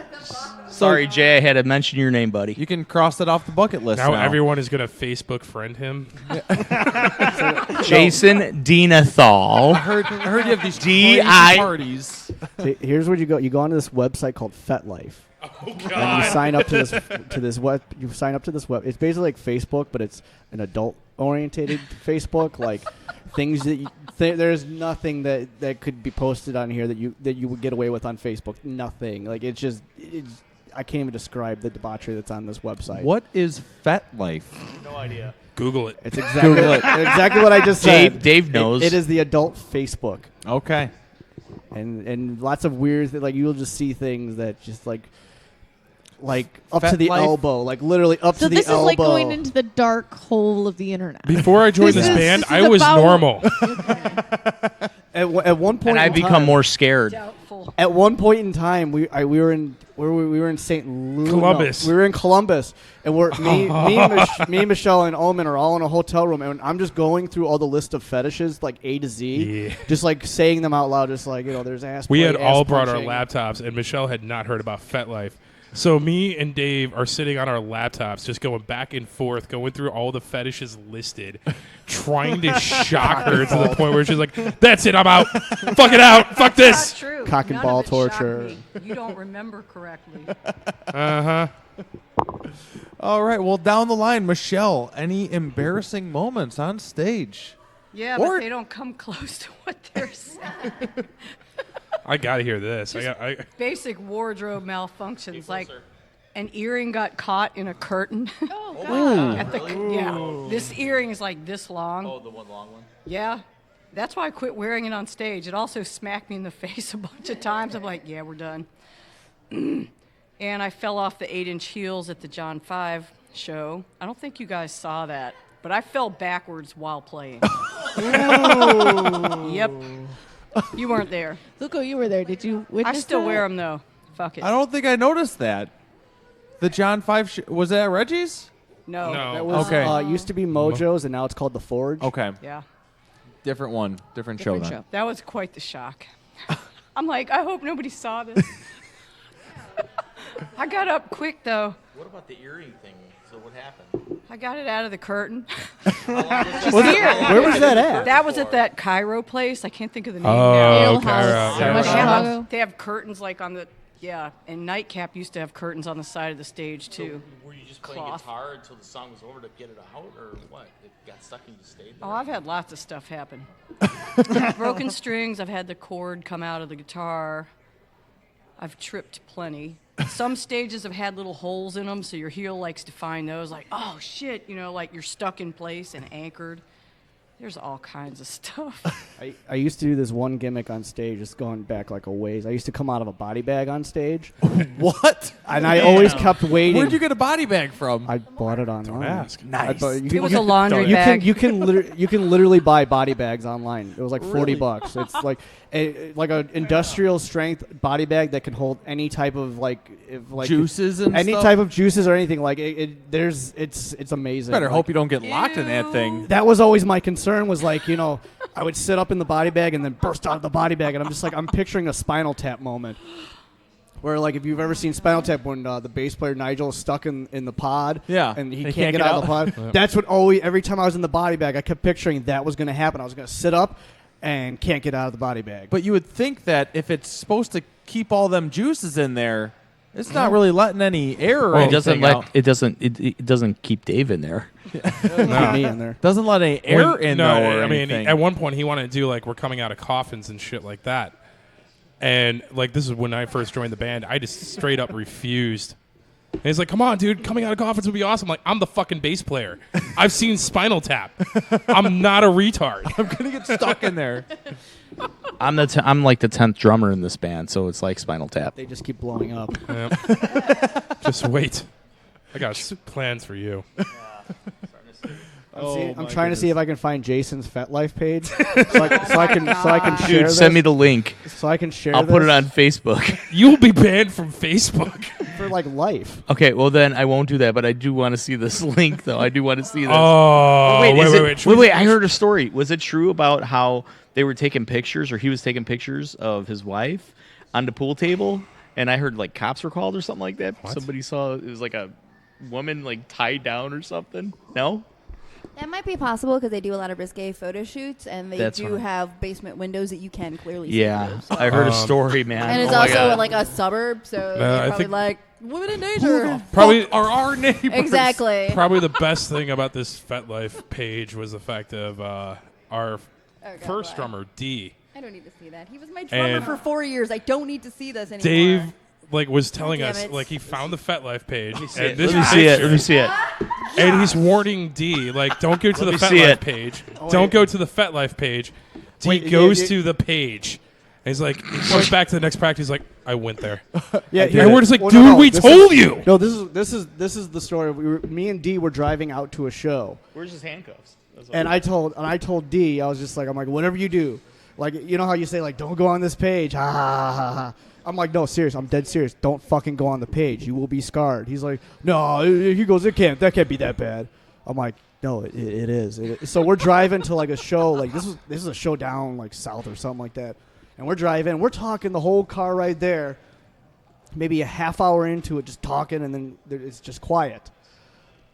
sorry, Jay, I had to mention your name, buddy. You can cross that off the bucket list now. Now everyone is going to Facebook friend him. Jason Dienathal. I heard you have these D.I. crazy parties. See, here's where you go. You go onto this website called FetLife. Oh And you God! sign up to this web. You sign up to this web. It's basically like Facebook, but it's an adult-orientated Facebook. Like things that there's nothing that could be posted on here that you would get away with on Facebook. Nothing. Like it's I can't even describe the debauchery that's on this website. What is FetLife? No idea. Google it. It's exactly what I just said. Dave knows. It is the adult Facebook, Okay. and lots of weird like you'll just see things that just like up to the FetLife? elbow, like literally up So to the this is elbow. like going into the dark hole of the internet. Before I joined This this is- band, this is I was about- normal. At one point, And I in become time, more scared. Doubtful. At one point in time, we were in St. Louis. Columbus. No, we were in Columbus, and me, Michelle, and Omen are all in a hotel room, and I'm just going through all the list of fetishes, like A to Z, Yeah. just like saying them out loud, just like there's ass. We play, had ass all brought our punching. laptops, and Michelle had not heard about FetLife. So me and Dave are sitting on our laptops, just going back and forth, going through all the fetishes listed, trying to shock her to the point where she's like, "That's it, I'm out. Fuck it out. Fuck this." Not true. Cock and None ball of it shocked torture. me. You don't remember correctly. Uh huh. All right. Well, down the line, Michelle, any embarrassing moments on stage? Yeah, Or- but they don't come close to what they're saying. I gotta hear this. I Basic wardrobe malfunctions, like an earring got caught in a curtain. Oh, God. At the, yeah, this earring is like this long. Oh, the one long one. Yeah, that's why I quit wearing it on stage. It also smacked me in the face a bunch of times. I'm like, yeah, we're done. And I fell off the 8-inch heels at the John 5 show. I don't think you guys saw that, but I fell backwards while playing. Yep. You weren't there. Luco, you were there. Did you I witness still that? wear them though. Fuck it. I don't think I noticed that. The John 5 was that at Reggie's? No. No. That was Okay. Used to be Mojo's, and now it's called the Forge. Okay. Yeah. Different one. Different show Different then. show. That was quite the shock. I'm like, I hope nobody saw this. I got up quick, though. What about the earring thing? So what happened? I got it out of the curtain. Where was that at? That was at that Cairo place. I can't think of the name Oh, now. Ale Cairo. House. Yeah. in West Chicago. They have curtains like on the, and Nightcap used to have curtains on the side of the stage, too. Were you just playing Cloth. guitar until the song was over to get it out, or what? It got stuck and you just stayed there? Oh, I've had lots of stuff happen. Broken strings. I've had the cord come out of the guitar. I've tripped plenty. Some stages have had little holes in them, so your heel likes to find those. Like, oh, shit, like you're stuck in place and anchored. There's all kinds of stuff. I used to do this one gimmick on stage, just going back like a ways. I used to come out of a body bag on stage. What? And I always kept waiting. Where'd you get a body bag from? I bought it online. Don't ask. Nice. It was a laundry bag. You can literally buy body bags online. It was like $40. It's like an industrial strength body bag that can hold any type of juices and any stuff? type of juices or anything. Like it's amazing. Better Like, hope you don't get locked in that thing. that was always my concern. Was like, I would sit up in the body bag and then burst out of the body bag, and I'm just like, I'm picturing a Spinal Tap moment. Where, like, if you've ever seen Spinal Tap when the bass player Nigel is stuck in the pod, and he can't get out of the pod. Yep. That's what every time I was in the body bag, I kept picturing that was going to happen. I was going to sit up and can't get out of the body bag. But you would think that if it's supposed to keep all them juices in there, it's not really letting any air or anything out. It doesn't keep Dave in there. Keep me in there. Doesn't let any air in there or I mean, anything. at one point he wanted to do like we're coming out of coffins and shit like that. And like this is when I first joined the band. I just straight up refused. And he's like, "Come on, dude, coming out of coffins would be awesome." I'm like, I'm the fucking bass player. I've seen Spinal Tap. I'm not a retard. I'm gonna get stuck in there. I'm like the 10th drummer in this band, so it's like Spinal Tap. They just keep blowing up. Yep. Just wait. I got plans for you. I'm trying to see if I can find Jason's FetLife page, so I can share Dude, this. send me the link. So I can share. I'll put it this on Facebook. You'll be banned from Facebook. for like life. Okay, well then I won't do that, but I do want to see this link, though. I do want to see this. Oh, wait. I heard a story. Was it true about how they were taking pictures, or he was taking pictures of his wife on the pool table, and I heard like cops were called or something like that? What? Somebody saw it was like a woman like tied down or something. No? That might be possible because they do a lot of risque photo shoots, and they That's do right. have basement windows that you can clearly see. Yeah, through, so. I heard a story, man. And it's Oh my also God. like a suburb, so I they're probably think- like women in danger. Probably are our neighbors. Exactly. Probably the best thing about this FetLife page was the fact of our God, first why? drummer, D. I don't need to see that. He was my drummer And for 4 years. I don't need to see this anymore. Dave was telling damn us it. he found the FetLife page Let me see and it. this Let me see it. picture- Let me see it. and he's warning D don't go to the me see FetLife it. page. Oh, Don't wait. go to the FetLife page. D Wait, goes yeah. to the page. And he's like, he comes back to the next practice. He's like, I went there. Yeah, And we're just like, well, dude, we this told is- you. No, this is the story. Me and D were driving out to a show, Where's his handcuffs? and I told D, I'm like, whatever you do, like, you know how you say like, don't go on this page, ha ha ha ha. I'm like, no, serious. I'm dead serious. Don't fucking go on the page. You will be scarred. He's like, no. He goes, that can't be that bad. I'm like, no, it is. So we're driving to like a show. Like this is a show down like south or something like that. And we're driving. We're talking the whole car ride there. Maybe a half hour into it, just talking, and then it's just quiet.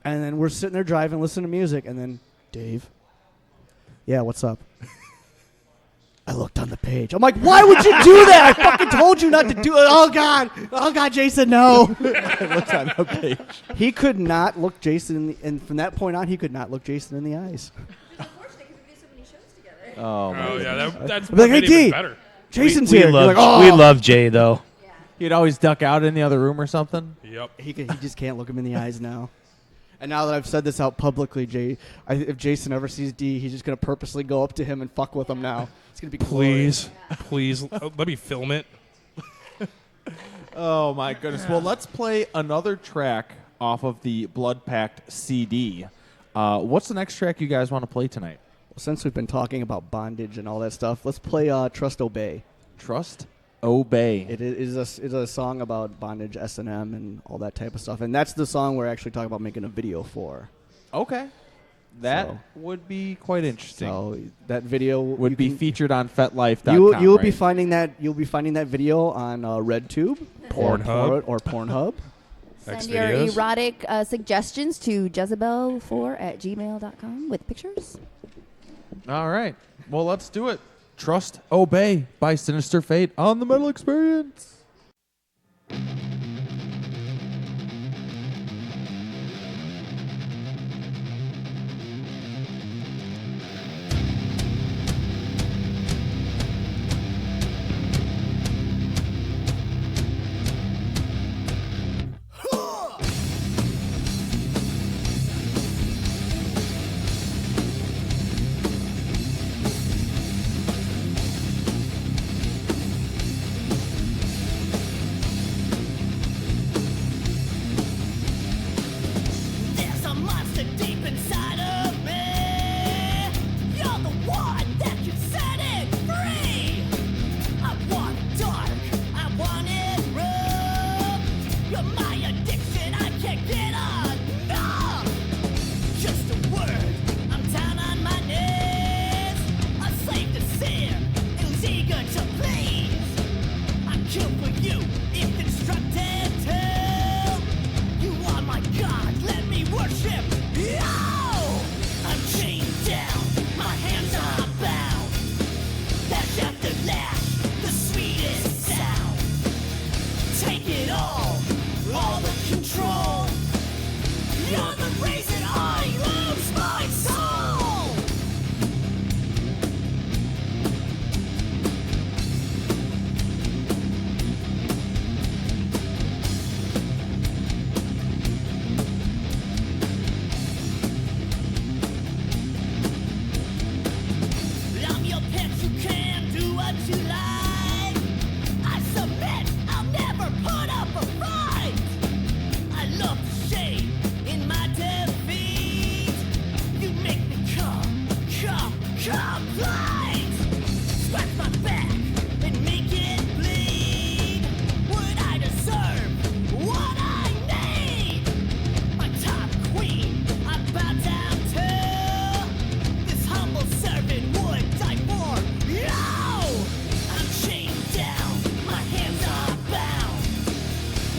And then we're sitting there driving, listening to music, and then Dave. Yeah, what's up? I looked on the page. I'm like, why would you do that? I fucking told you not to do it. Oh God, Jason, no. I looked on the page. He could not look Jason, and from that point on, he could not look Jason in the eyes. Oh, Oh, yeah, that's I'm like, hey, made it even D. better. Jason's We here. You're love like, oh. we love Jay though. he'd always duck out in the other room or something. Yep. He just can't look him in the eyes now. And now that I've said this out publicly, if Jason ever sees D, he's just gonna purposely go up to him and fuck with him now. It's gonna be glorious. Please, let me film it. Oh my goodness. Well, let's play another track off of the Blood Pact CD. What's the next track you guys want to play tonight? Well, since we've been talking about bondage and all that stuff, let's play Trust Obey. Trust, Obey. It is a song about bondage, S&M, and all that type of stuff. And that's the song we're actually talking about making a video for. Okay. That So- would be quite interesting. So that video would you be can- featured on FetLife.com. You will be right? finding that video on RedTube, Pornhub. or Pornhub. Send your Xvideos. erotic suggestions to Jezebel4@gmail.com with pictures. All right. Well, let's do it. Trust, Obey by Sinister Fate on the Metal Experience. There's a monster deep inside of me. You're the one that can set it free. I want it dark, I want it rough. You're my addiction, I can't get enough. Just a word, I'm down on my knees. A slave to sin, who's eager to please. I kill for you, if instructed to. You are my God, let me worship you. I'm chained down, my hands are bound. Lash after lash, the sweetest sound. Take it all the control. You're the reason I lose my soul. I'm your pet, you can do what you like. I submit, I'll never put up a fight. I love the shame in my defeat. You make me come blind. Scratch my back and make it bleed. What I deserve, what I need. My top queen, I bow down to. This humble servant would die for you. I'm chained down, my hands are bound.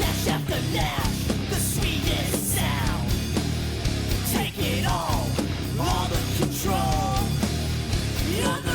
Lash after lash, the sweetest sound. Take it all the control. You're the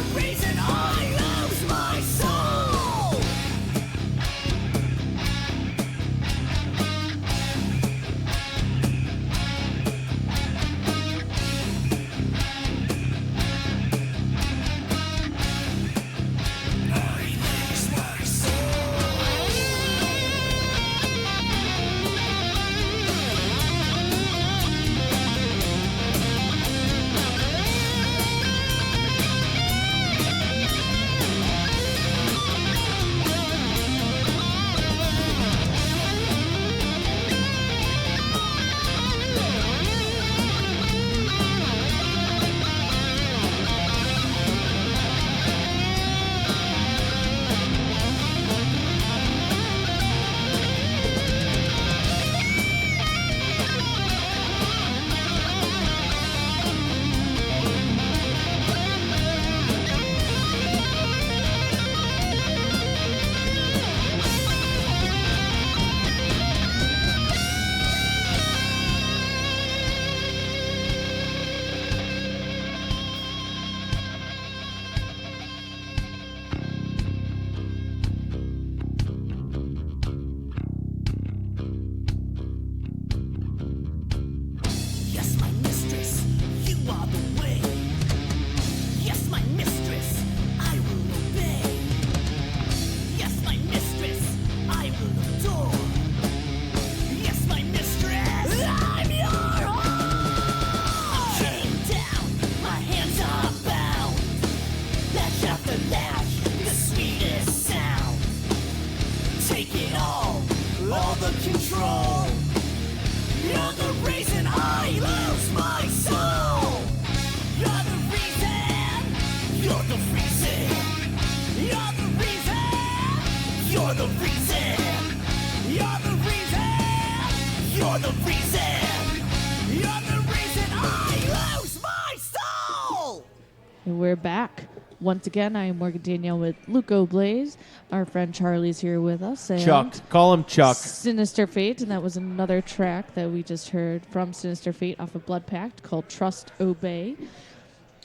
And we're back. Once again, I am Morgan Danielle with Luco Blaze. Our friend Charlie's here with us. And Chuck. Call him Chuck. Sinister Fate, and that was another track that we just heard from Sinister Fate off of Blood Pact called Trust Obey.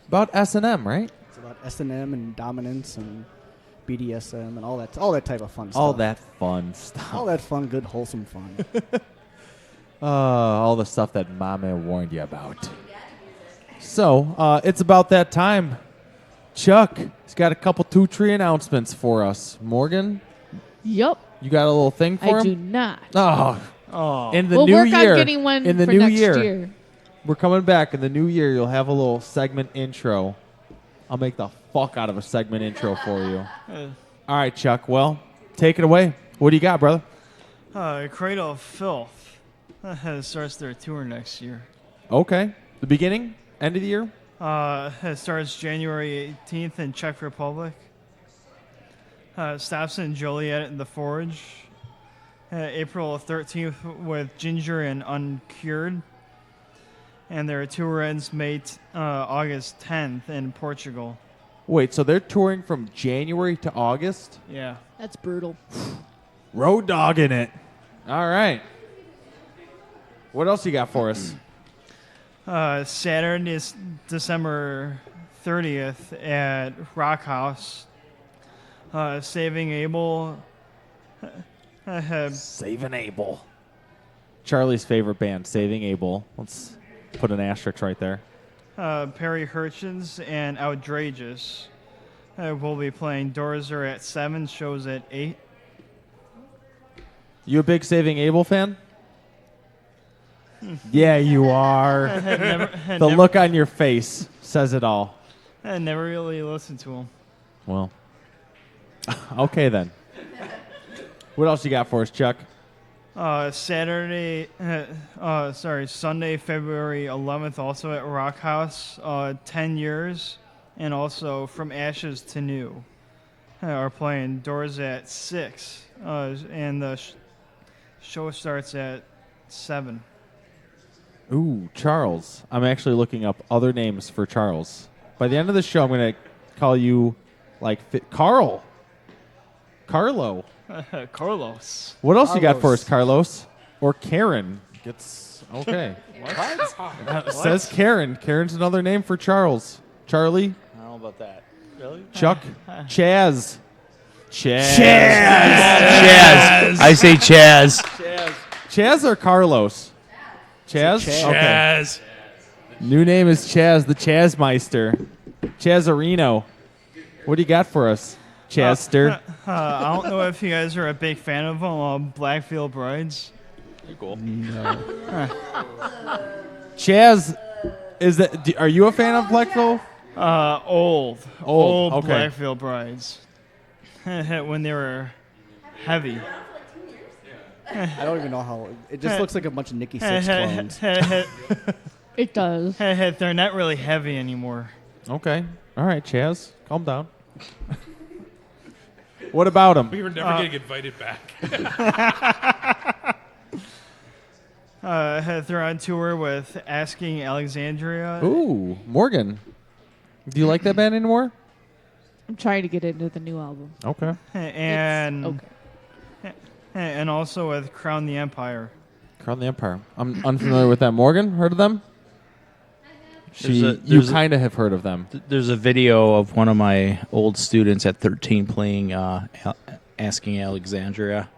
About S&M, right? It's about S&M and dominance and BDSM and all that type of fun stuff. All that fun stuff. All that fun, good, wholesome fun. All the stuff that Mama warned you about. So, it's about that time. Chuck, he's got a couple 2-tree announcements for us. Morgan, Yup. you got a little thing for I him? do not. Oh. In the We'll new work year. on getting one in the for new next year. year. We're coming back in the new year. You'll have a little segment intro. I'll make the fuck out of a segment intro for you. All right, Chuck. Well, take it away. What do you got, brother? Cradle of Filth starts their tour next year. Okay. The beginning? End of the year? It starts January 18th in Czech Republic. Stops in Joliet in the Forge. April 13th with Ginger and Uncured. And their tour ends August 10th in Portugal. Wait, so they're touring from January to August? Yeah. That's brutal. Road dogging it. All right. What else you got for us? Saturday is December 30th at Rock House. Saving Abel. Saving Abel. Charlie's favorite band, Saving Abel. Let's put an asterisk right there. Perry Hurchins and Outrageous will be playing. Doors are at 7, shows at 8. You a big Saving Abel fan? Yeah, you are. The look on your face says it all. I never really listened to them. Well, okay then. What else you got for us, Chuck? Sunday, February 11th, also at Rock House, 10 years, and also From Ashes to New are playing. Doors at 6, and the show starts at 7. Ooh, Charles. I'm actually looking up other names for Charles. By the end of the show, I'm going to call you, Carl. Carlo. Carlos. What else you got for us, Carlos? Or Karen. Okay. What? Says Karen. Karen's another name for Charles. Charlie. I don't know about that. Really? Chuck. Chaz. Chaz. Chaz. I say Chaz. Chaz or Carlos? Chaz? Chaz. Okay. New name is Chaz, the Chazmeister. Chazarino. What do you got for us, Chazster? I don't know if you guys are a big fan of them, Blackfield Brides. You're cool. No. Chaz, are you a fan of Blackfield? Old. Okay. Blackfield Brides. When they were heavy. I don't even know how. It just looks like a bunch of Nikki Sixx clones. It does. They're not really heavy anymore. Okay. All right, Chaz. Calm down. What about them? We were never getting invited back. They're on tour with Asking Alexandria. Ooh, Morgan. Do you like that band anymore? I'm trying to get into the new album. Okay. And and also with Crown the Empire. Crown the Empire. I'm unfamiliar with them. Morgan, heard of them? You kind of have heard of them. There's a video of one of my old students at 13 playing Asking Alexandria,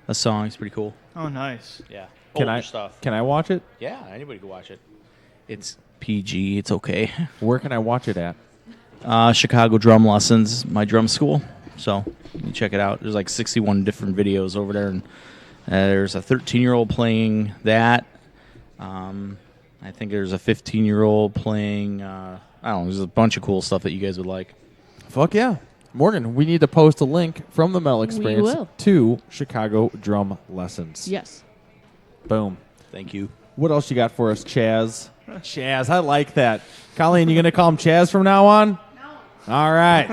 a song. It's pretty cool. Oh, nice. Yeah. Can I watch it? Yeah, anybody can watch it. It's PG. It's okay. Where can I watch it at? Chicago Drum Lessons, my drum school. So you check it out. There's like 61 different videos over there, and there's a 13-year-old playing that. I think there's a 15-year-old playing. I don't know. There's a bunch of cool stuff that you guys would like. Fuck yeah. Morgan, we need to post a link from the Metal Experience will. to Chicago Drum Lessons. Yes. Boom. Thank you. What else you got for us, Chaz? Chaz, I like that. Colleen, you going to call him Chaz from now on? No. All right.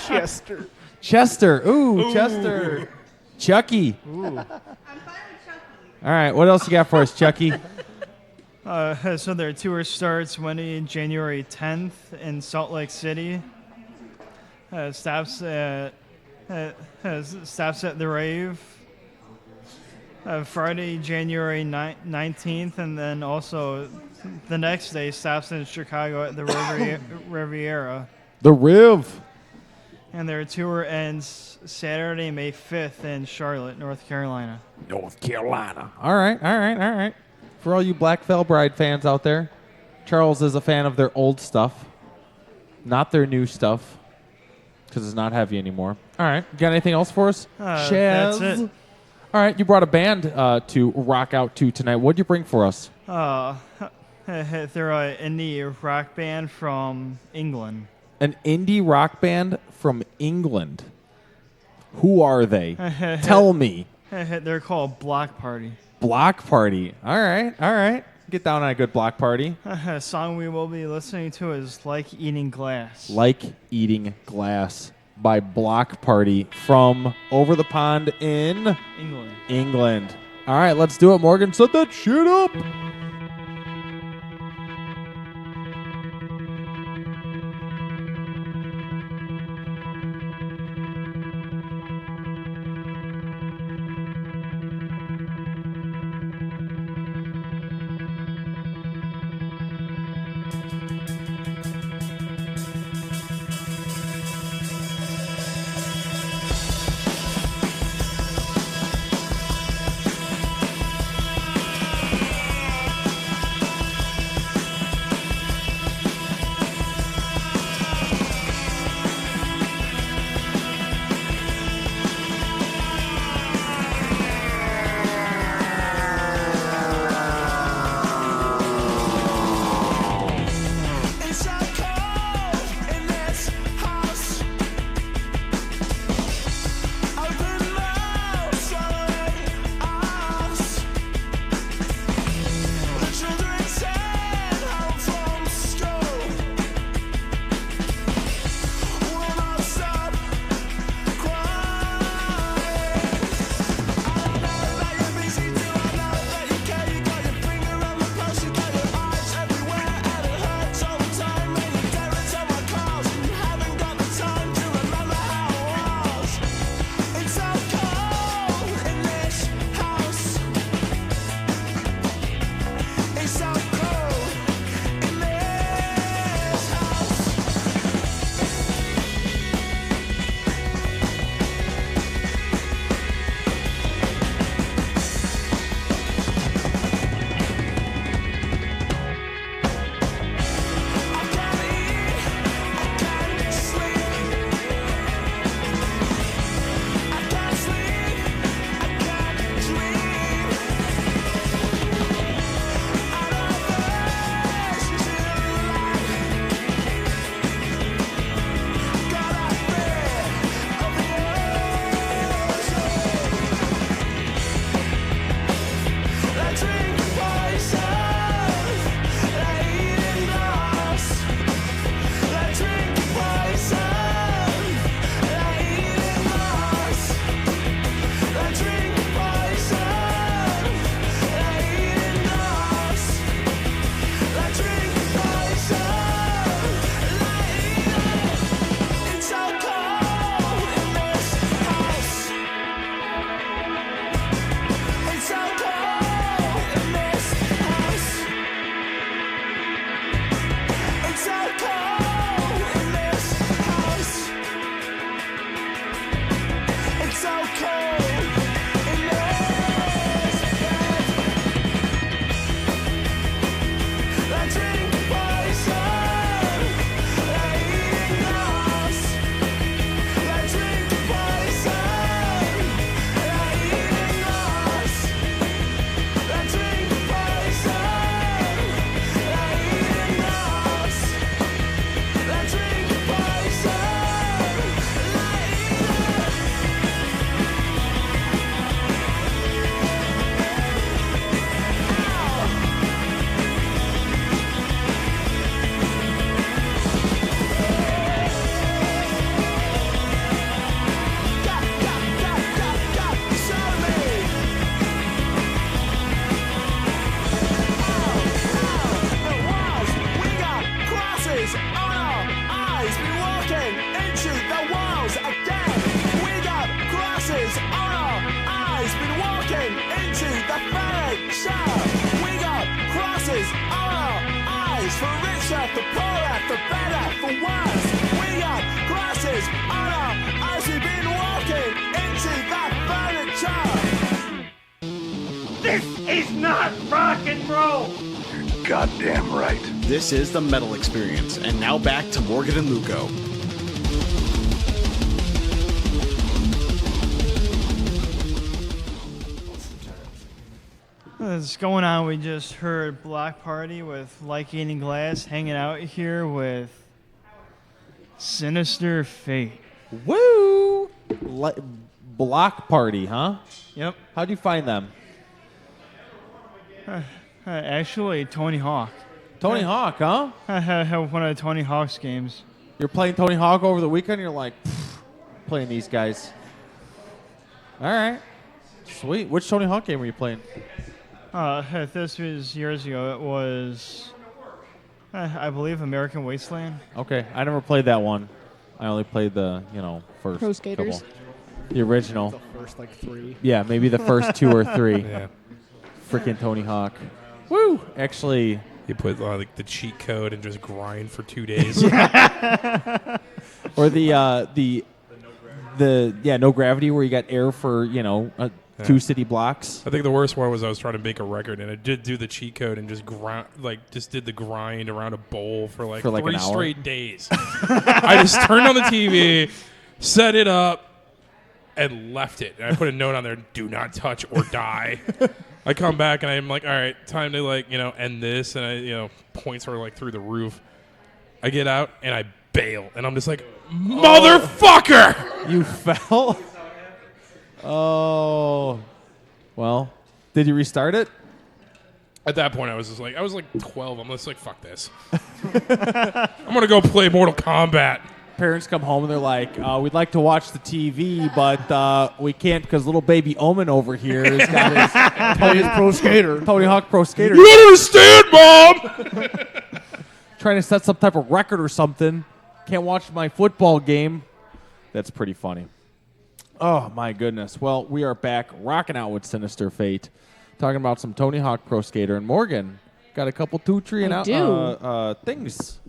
Chester. Chester. Ooh, Chester. Chucky. Ooh. All right. What else you got for us, Chucky? So their tour starts Wednesday, January 10th in Salt Lake City. Stops at the Rave. Friday, January 19th, and then also the next day stops in Chicago at the Riviera. The Riv. And their tour ends Saturday, May 5th in Charlotte, North Carolina. North Carolina. All right. For all you Black Veil Bride fans out there, Charles is a fan of their old stuff, not their new stuff, because it's not heavy anymore. All right. Got anything else for us? That's it. All right. You brought a band to rock out to tonight. What'd you bring for us? They're an indie rock band from England. An indie rock band from England. Who are they? Tell me. They're called Block Party. Block Party. All right. Get down on a good block party. A song we will be listening to is Like Eating Glass. Like Eating Glass by Block Party from over the pond in England. All right, let's do it, Morgan. Set that shit up. the poorer, for better, for worse. We got glasses on our eyes. We've been walking into that furniture. This is not rock and roll! You're goddamn right. This is the Metal Experience, and now back to Morgan and Luco. What's going on? We just heard Block Party with Like Eating Glass, hanging out here with Sinister Fate. Woo! Block Party, huh? Yep. How'd you find them? Actually, Tony Hawk. Tony Hawk, huh? I had one of Tony Hawk's games. You're playing Tony Hawk over the weekend, you're like, playing these guys. All right. Sweet. Which Tony Hawk game were you playing? This was years ago. It was, I believe, American Wasteland. Okay. I never played that one. I only played the, first Pro Skaters. couple. The original. The first, 3. Yeah, maybe the first 2 or 3. Yeah. Freaking Tony Hawk. Woo! Actually, You put the cheat code and just grind for 2 days. or the no gravity where you got air for 2 city blocks. I think the worst one was I was trying to make a record and I did do the cheat code and just did the grind around a bowl for like 3 an hour? straight days. I just turned on the TV, set it up, and left it. And I put a note on there: "Do not touch or die." I come back and I'm like, "All right, time to end this." And points are through the roof. I get out and I bail, and I'm just like, "Motherfucker!" You fell? Oh. Well, did you restart it? At that point, I was 12. I'm just like, fuck this. I'm gonna go play Mortal Kombat. Parents come home and they're like, we'd like to watch the TV, but we can't because little baby Omen over here has got his Pro Skater. Tony Hawk Pro Skater. You don't understand, Mom! Trying to set some type of record or something. Can't watch my football game. That's pretty funny. Oh, my goodness. Well, we are back rocking out with Sinister Fate, talking about some Tony Hawk Pro Skater. And Morgan got a couple 2, 3 and out things.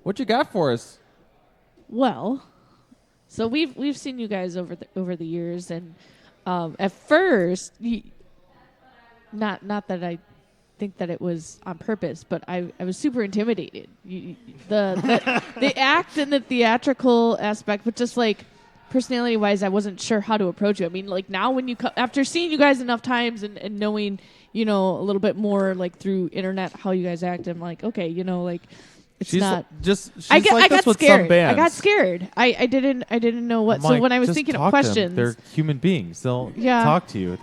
What you got for us? Well, so we've seen you guys over the years, and at first, not that I think that it was on purpose, but I was super intimidated. The act and the theatrical aspect, but just personality wise, I wasn't sure how to approach you. I mean, now when you after seeing you guys enough times and knowing a little bit more through internet how you guys act, I'm like, okay, it's She's not just. She's I like got this with scared. some bands. I got scared. I didn't know what. So Mike, when I was just thinking talk of to them. questions, They're human beings. They'll Yeah. talk to you.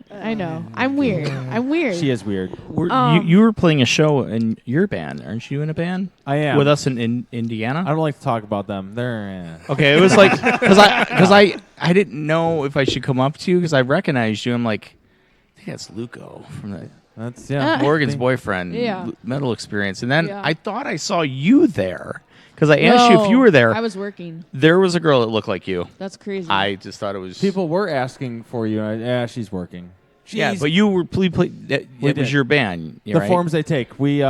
I know I'm weird. I'm weird. She is weird. You were playing a show in your band, aren't you? In a band? I am. With us in Indiana. I don't like to talk about them. They're Okay, it was because I didn't know if I should come up to you because I recognized you. I'm like, I think that's Luco from the That's Morgan's boyfriend. Yeah. Metal Experience, and then Yeah. I thought I saw you there because I asked you if you were there. I was working. There was a girl that looked like you. That's crazy. I just thought it was People were asking for you. She's working. Yeah, but you were it did. was your band. The right? forms they take. We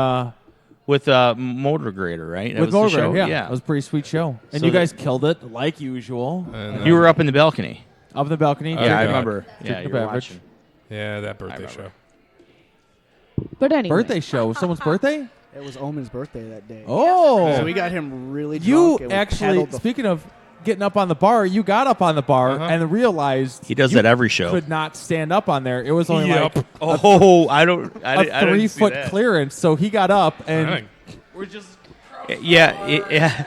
with Motor Grader, right? That with was the Motor show? yeah. It was a pretty sweet show. And So you guys killed it like usual. And, You were up in the balcony. Up in the balcony. Oh, Yeah, I God. remember. Drinking Yeah, a you were beverage. watching. Yeah, that birthday show. But anyway, Birthday show. Someone's birthday? It was Omen's birthday that day. Oh. So we got him really You drunk. and we actually, paddled the speaking of getting up on the bar, you got up on the bar and realized He does you that every show. could not stand up on there. It was only Yep. like Oh, I don't. I a didn't see 3-foot that. clearance. So he got up and Dang. we're just Yeah.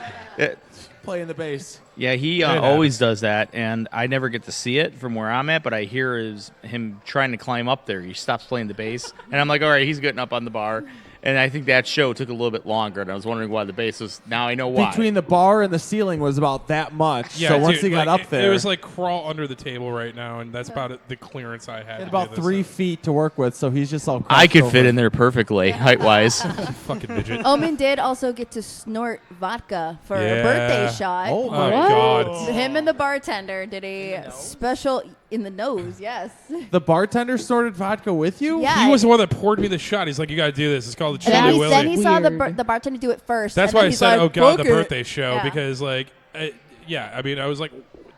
playing the bass. Yeah, he It always does that, and I never get to see it from where I'm at, but I hear him trying to climb up there. He stops playing the bass, and I'm like, all right, he's getting up on the bar. And I think that show took a little bit longer, and I was wondering why the bass was. Now I know why. Between the bar and the ceiling was about that much. Yeah, so once dude, he got like, up there, it was like crawl under the table right now, and that's about the clearance I had. he had to about do this 3 stuff. feet to work with. So he's just all. I crouched could over. fit in there perfectly, height-wise. Fucking midget. Omen did also get to snort vodka for a Yeah. birthday shot. Oh my What? God. Him and the bartender did a special. in the nose. Yes. The bartender snorted vodka with you? Yeah. He was the one that poured me the shot. He's like, "You got to do this. It's called the And Chili then Willy." he saw Weird. the bartender do it first. That's and why then I he's said, like, "Oh God, the "Fuck it." birthday show," Yeah. because like, I mean, I was like,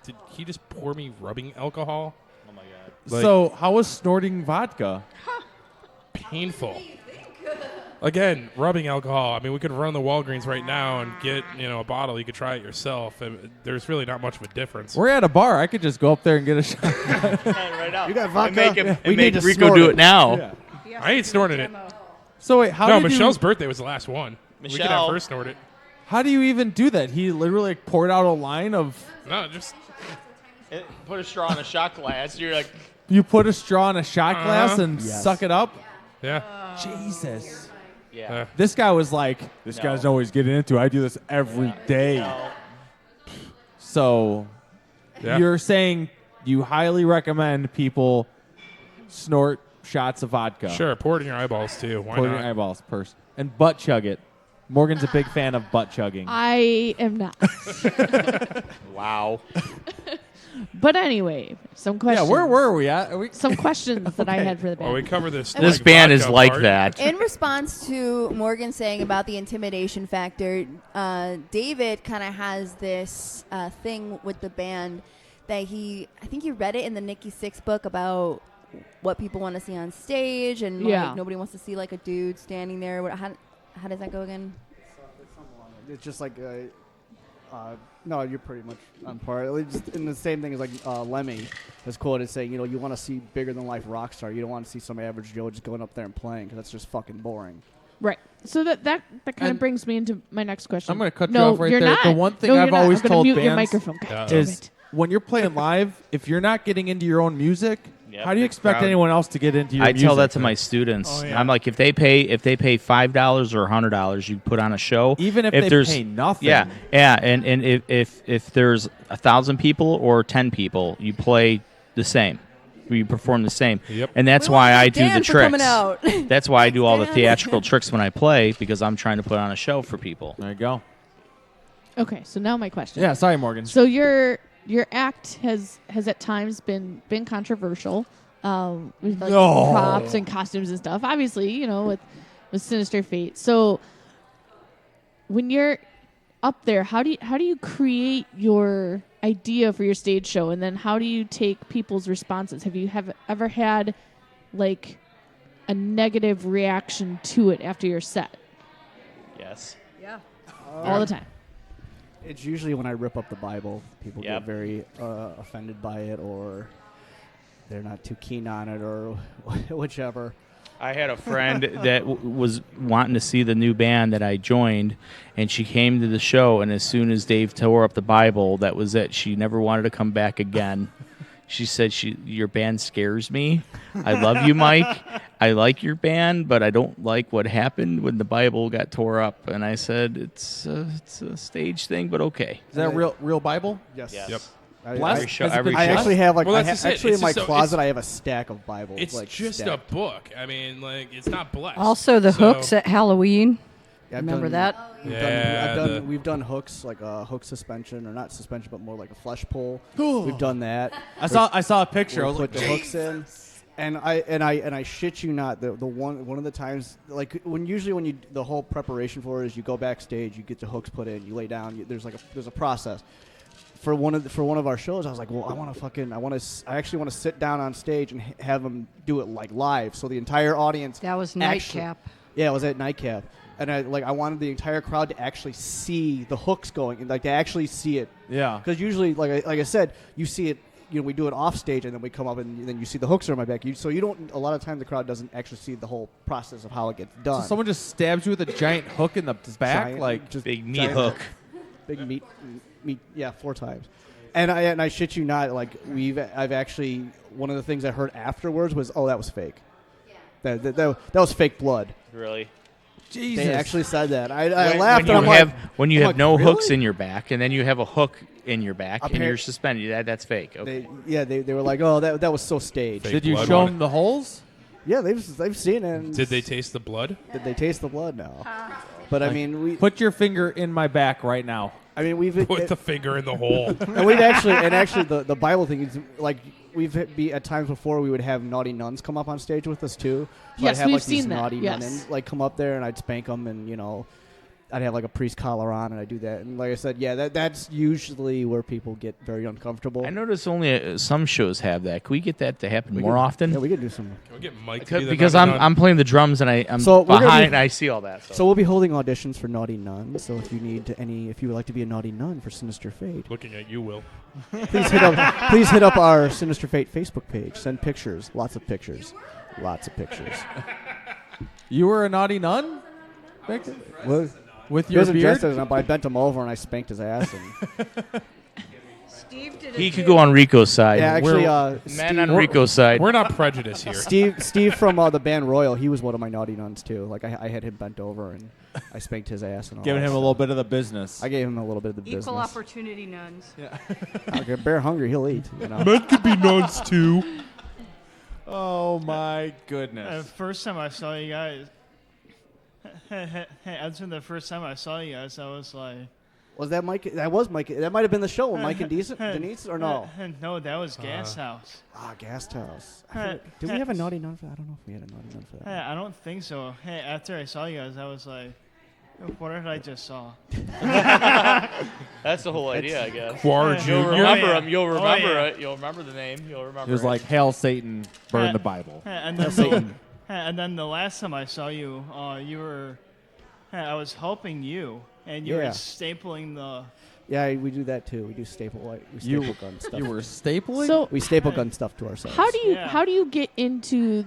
did he just pour me rubbing alcohol? Oh my god. Like, So how was snorting vodka? painful. Again, rubbing alcohol. I mean, we could run the Walgreens right now and get a bottle. You could try it yourself. There's really not much of a difference. We're at a bar. I could just go up there and get a shot. Right now. You got And vodka? make, him, We and need make to Rico snort do it. it now. Yeah. I ain't snorting it. So wait, how No, did Michelle's you, birthday was the last one. We could have Michelle. her snort it. how do you even do that? He literally like, poured out a line of. No, just Put a straw in a shot glass. You're like, You put a straw in a shot glass and Yes. suck it up. yeah. Jesus. yeah. This guy was like, this No. guy's always getting into it. I do this every day. No. So Yeah. you're saying you highly recommend people snort shots of vodka. Sure, pour it in your eyeballs too. Why Pour it in not? your eyeballs first. And butt chug it. Morgan's a big fan of butt chugging. I am not. Wow. But anyway, some Yeah, questions. where were we at? Are we, Some questions that I had for the band. Well, we cover this. This like, band is vodka like part. that. In response to Morgan saying about the intimidation factor, David kind of has this thing with the band that I think he read it in the Nikki Sixx book about what people want to see on stage, and Yeah. like, nobody wants to see like a dude standing there. How does that go again? It's just like, no, you're pretty much on par. It's just, and the same thing is like Lemmy is quoted saying, you want to see bigger than life rock star. You don't want to see some average Joe just going up there and playing because that's just fucking boring. Right. So that kind And of brings me into my next question. I'm going to cut no, you off right you're there. Not. The one thing No, I've you're not. always I'm gonna told mute your bands microphone. God Yeah. damn is it. when you're playing live, if you're not getting into your own music, Yep, how do you the expect crowd- anyone else to get into your I music? tell that to my students. Oh, yeah. I'm like, if they pay $5 or $100, you put on a show. Even if they there's, pay nothing. Yeah, and if there's 1,000 people or 10 people, you play the same. You perform the same. Yep. And that's We why wanna I thank do the Dan for tricks. coming out. That's why I do all the Dan. theatrical tricks when I play, because I'm trying to put on a show for people. There you go. Okay, so now my question. Yeah, sorry, Morgan. So your act has at times been controversial, with like No. props and costumes and stuff. Obviously, with Sinister Fate. So when you're up there, how do you create your idea for your stage show, and then how do you take people's responses? Have you ever had like a negative reaction to it after your set? Yes. Yeah. All the time. It's usually when I rip up the Bible, people Yep. get very offended by it, or they're not too keen on it, or whichever. I had a friend that was wanting to see the new band that I joined, and she came to the show, and as soon as Dave tore up the Bible, that was it. She never wanted to come back again. She said, "Your band scares me. I love you, Mike. I like your band, but I don't like what happened when the Bible got tore up." And I said, "It's a stage thing, but okay." Is that real Bible? Yes. Yes. Yep. Every show, Has it every been I show. actually have Well, that's just it. actually It's in my just closet I have a stack of Bibles. It's like, just stacked. a book. I mean, like, it's not blessed. Also, the So- hooks at Halloween. Yeah, I've Remember done- that? Yeah, We've done hooks, like a hook suspension, or not suspension, but more like a flesh pull. We've done that. I saw a picture. I We'll was put like, the hooks in, and I shit you not, the one of the times, like when you the whole preparation for it is you go backstage, you get the hooks put in, you lay down, there's a process. For one of our shows, I was like, well, I actually want to sit down on stage and have them do it like live, so the entire audience. That was actually- Nightcap. Yeah, it was at Nightcap, and I wanted the entire crowd to actually see the hooks going, and like to actually see it. yeah. Because usually, like I said, you see it. We do it off stage, and then we come up, and then you see the hooks are on my back. So you don't. A lot of time, the crowd doesn't actually see the whole process of how it gets done. So someone just stabs you with a giant hook in the back, Giant- like just Big meat giant hook. big meat. Yeah, 4 times. And I shit you not, like I've actually, one of the things I heard afterwards was, oh, that was fake. That was fake blood. Really? Jesus. They actually said that. I When- laughed. when and you I'm have like, when you I'm have like, no really? hooks in your back, and then you have a hook in your back, and Appar- you're suspended. That's fake. Okay. They were like, oh, that was so staged. Fake Did you blood show on them the holes? Yeah, they've seen it. And Did they taste the blood? Did they taste the blood? No. But I mean, Put your finger in my back right now. we've Put the finger in the hole. and actually the Bible thing is like at times before we would have naughty nuns come up on stage with us too. So Yes, I'd have we've like these seen that, naughty yes. nun like come up there and I'd spank them and I'd have like a priest collar on and I'd do that. And like I said, yeah, that's usually where people get very uncomfortable. I notice only some shows have that. Can we get that to happen more often? Yeah, we could do some. Can we get Mike to be the Because naughty nun? I'm playing the drums and I'm So we're gonna behind be- and I see all that. So we'll be holding auditions for naughty nuns. So if you would like to be a naughty nun for Sinister Fate, Looking at you, Will. please hit up our Sinister Fate Facebook page. Send pictures, lots of pictures. You were a naughty nun? Well, With he your wasn't beard? dressed as a nun, but I bent him over and I spanked his ass. And Steve did He could go on Rico's side. yeah, actually, Man Steve, on Rico's side. We're not prejudiced here. Steve from the band Royal, he was one of my naughty nuns too. Like I had him bent over and I spanked his ass and all. Giving that him a little bit of the business. I gave him a little bit of the Equal business. opportunity nuns. Yeah. Okay, bear hungry, he'll eat. Men could be nuns too. Oh my goodness. First time I saw you guys, that's been the first time I saw you guys. I was like, Was that Mike? That was Mike. That might have been the show, Mike and Denise, or no? No, that was Gas House. Guest House. Did we have a naughty nun for that? I don't know if we had a naughty nun for that. I don't think so. Hey, after I saw you guys, I was like, what did I just saw? That's the whole idea, I guess. Quar You'll Junior. remember him. You'll remember yeah. it. You'll remember the name. You'll remember It was it. like, Hail Satan, burn the Bible. And Hail then, Satan. and then the last time I saw you, you were, I was helping you, and you were Yeah. stapling the. Yeah, we do that too. We do staple gun stuff. You were stapling? So We staple gun stuff to ourselves. Yeah. how do you get into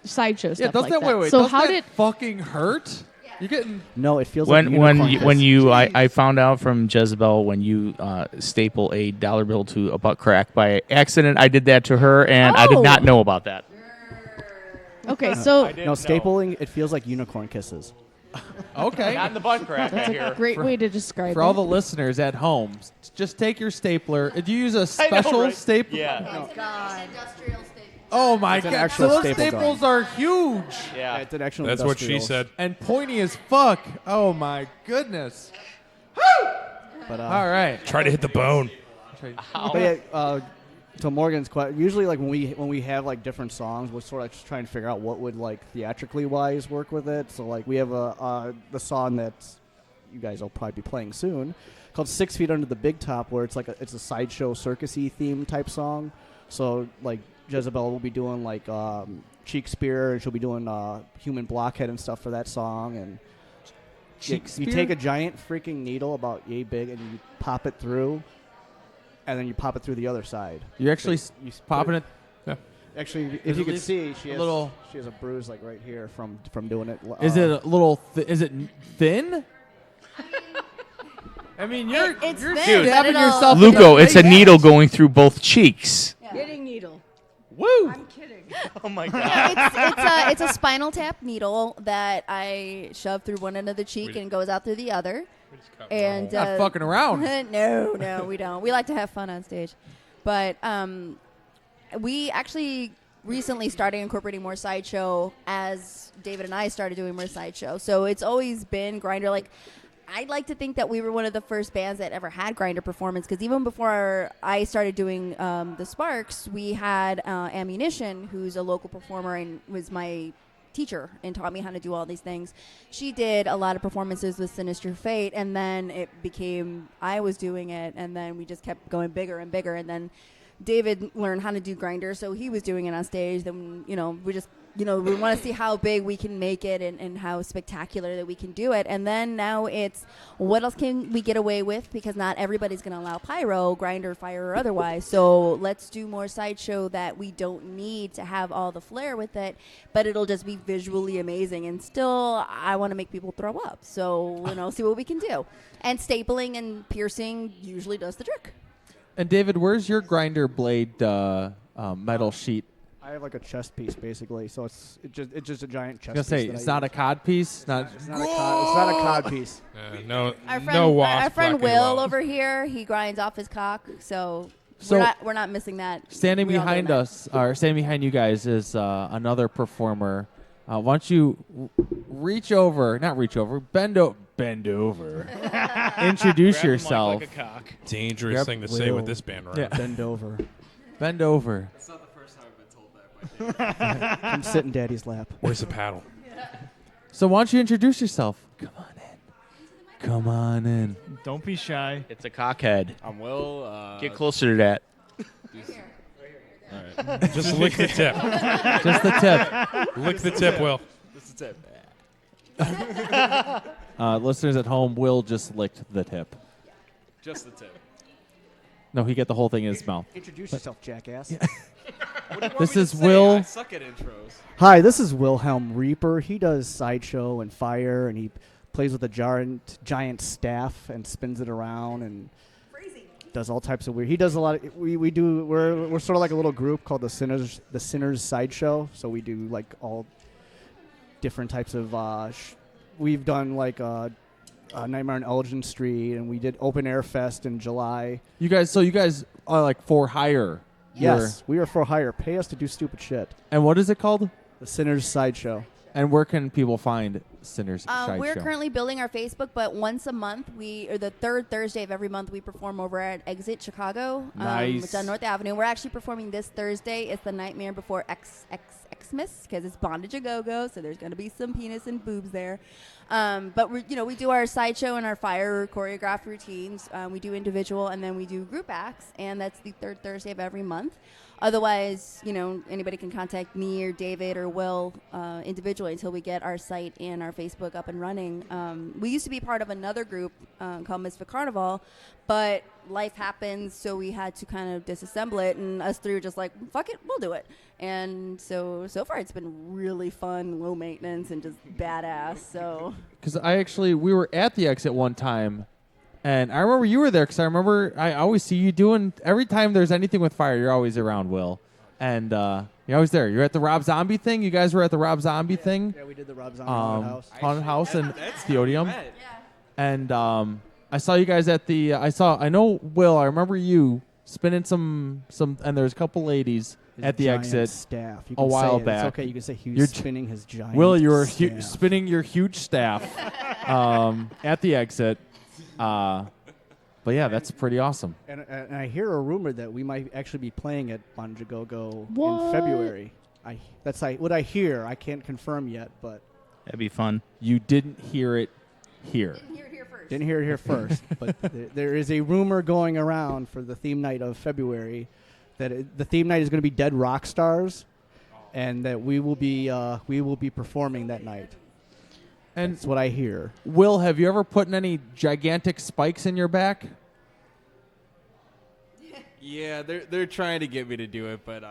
sideshow yeah, stuff does like that, that? wait, So does how that did fucking hurt? You're getting... No, it feels like when you I found out from Jezebel when you staple a dollar bill to a butt crack by accident. I did that to her, and I did not know about that. Okay, so No, stapling. It feels like unicorn kisses. Okay. Not in the butt crack. that's I a hear. great way to describe For all it. the listeners at home, just take your stapler. Do you use a I know, special right? stapler? Yeah. Industrial staple. Oh my It's an god! actual So those staple gun. staples are huge Yeah. It's an actual. That's what she industrial. said. and pointy as fuck. Oh my goodness! But All right. Try to hit the bone. But yeah, to Morgan's question, usually like when we have like different songs, we're sort of just trying to figure out what would like theatrically wise work with it. So like we have the song that you guys will probably be playing soon, called 6 Feet Under the Big Top, where it's like it's a sideshow circusy theme type song. So like Jezebel will be doing like Cheek Spear, and she'll be doing Human Blockhead and stuff for that song. And you take a giant freaking needle about yay big and you pop it through. And then you pop it through the other side. You're actually You popping it. Actually, Is if you it could least see, she a has little- she has a bruise like right here from doing it. Is it a little? Is it thin? I mean, you're It's you're thin, but stabbing it'll- yourself. in the Lugo, it's a face. needle going through both cheeks. Knitting needle. Woo! I'm kidding. Oh my god. Yeah, it's a spinal tap needle that I shove through one end of the cheek and goes out through the other. And Not fucking around. no, we don't. We like to have fun on stage, but we actually recently started incorporating more sideshow as David and I started doing more sideshow. So it's always been Grinder. Like I'd like to think that we were one of the first bands that ever had Grinder performance, because even before I started doing the Sparks, we had Ammunition, who's a local performer and was my teacher and taught me how to do all these things. She did a lot of performances with Sinister Fate, and then it became I was doing it, and then we just kept going bigger and bigger, and then David learned how to do Grinder, so he was doing it on stage. Then we just we want to see how big we can make it and how spectacular that we can do it. And then now it's what else can we get away with, because not everybody's going to allow pyro, Grinder, fire, or otherwise. So let's do more sideshow that we don't need to have all the flair with it, but it'll just be visually amazing. And still, I want to make people throw up. So, see what we can do. And stapling and piercing usually does the trick. And David, where's your Grinder blade metal sheet? I have like a chest piece basically, so it's just a giant chest. I was gonna say piece it's that I not a use. cod piece. Not. It's not a cod piece. No, Our friend, no wasp. our friend black and Will wild. over here, he grinds off his cock, so So- we're not missing that. Standing We all know behind that. us, or standing behind you guys, is another performer. Why don't you reach over? Not reach over. Bend over. Introduce yourself. Dangerous Grab thing to say Will. with this band, right? Yeah. Bend over. Bend over. That's not the first time I've been told that. Come sit in Daddy's lap. Where's the paddle? So why don't you introduce yourself? Come on in. Come on in. Don't be shy. It's a cockhead. I'm Will. Get closer to that. All right. Just lick the tip. Just the tip. Lick the tip, Will. Just the tip. Listeners at home, Will just licked the tip. Just the tip. No, he got the whole thing in his mouth. Introduce yourself, jackass. This is Will. I suck at intros. Hi, this is Wilhelm Reaper. He does sideshow and fire, and he plays with a giant staff and spins it around and does all types of weird. He does a lot. We're sort of like a little group called the Sinners Sideshow. So we do like all different types of. We've done like Nightmare on Elgin Street, and we did Open Air Fest in July. You guys are like for hire. Yes, we are for hire. Pay us to do stupid shit. And what is it called? The Sinners Sideshow. And where can people find Sinners Sideshow? We're currently building our Facebook, but once a month, the third Thursday of every month, we perform over at Exit Chicago. Nice. It's on North Avenue. We're actually performing this Thursday. It's the Nightmare Before Xmas, because it's Bondage a Go-Go, so there's going to be some penis and boobs there. But we do our sideshow and our fire choreographed routines. We do individual, and then we do group acts, and that's the third Thursday of every month. Otherwise, anybody can contact me or David or Will individually until we get our site and our Facebook up and running. We used to be part of another group called Misfit Carnival, but life happens, so we had to kind of disassemble it, and us three were just like, fuck it, we'll do it. And so far it's been really fun, low maintenance, and just badass. So Because we were at the Exit one time, and I remember you were there because I always see you doing, every time there's anything with fire, you're always around, Will. And you're always there. You're at the Rob Zombie thing. You guys were at the Rob Zombie thing. Yeah, we did the Rob Zombie Haunted House and That's Theodium. Yeah. And I saw you guys at the. I know Will. I remember you spinning some, and there's a couple ladies at the giant Exit staff. You a can while say it. back. It's okay. You can say he was You're spinning his giant. Will, you were staff. spinning your huge staff at the Exit. But yeah, that's pretty awesome. And I hear a rumor that we might actually be playing at Bondage Go What? in February. That's what I hear. I can't confirm yet, but That'd be fun. You didn't hear it here. didn't hear it here first. But there is a rumor going around for the theme night of February that the theme night is going to be Dead Rock Stars, and that we will be performing that night. And that's what I hear. Will, have you ever put any gigantic spikes in your back? Yeah, they're trying to get me to do it, but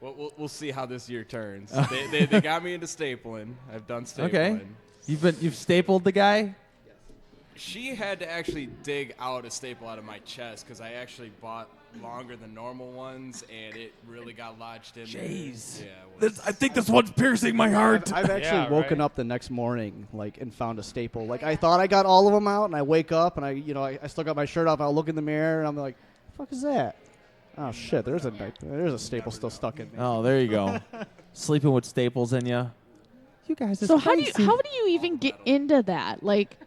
we'll see how this year turns. They got me into stapling. I've done stapling. Okay. You've stapled the guy? She had to actually dig out a staple out of my chest because I actually bought longer than normal ones, and it really got lodged in Jeez. there. Yeah, I think this one's piercing my heart. I've actually woken up the next morning and found a staple. Like I thought I got all of them out, and I wake up and I still got my shirt off. And I'll look in the mirror and I'm like, "The fuck is that?" Oh shit! There's a staple still stuck in me. Oh, there you go. Sleeping with staples in you. You guys. So how do you even get into that? Like,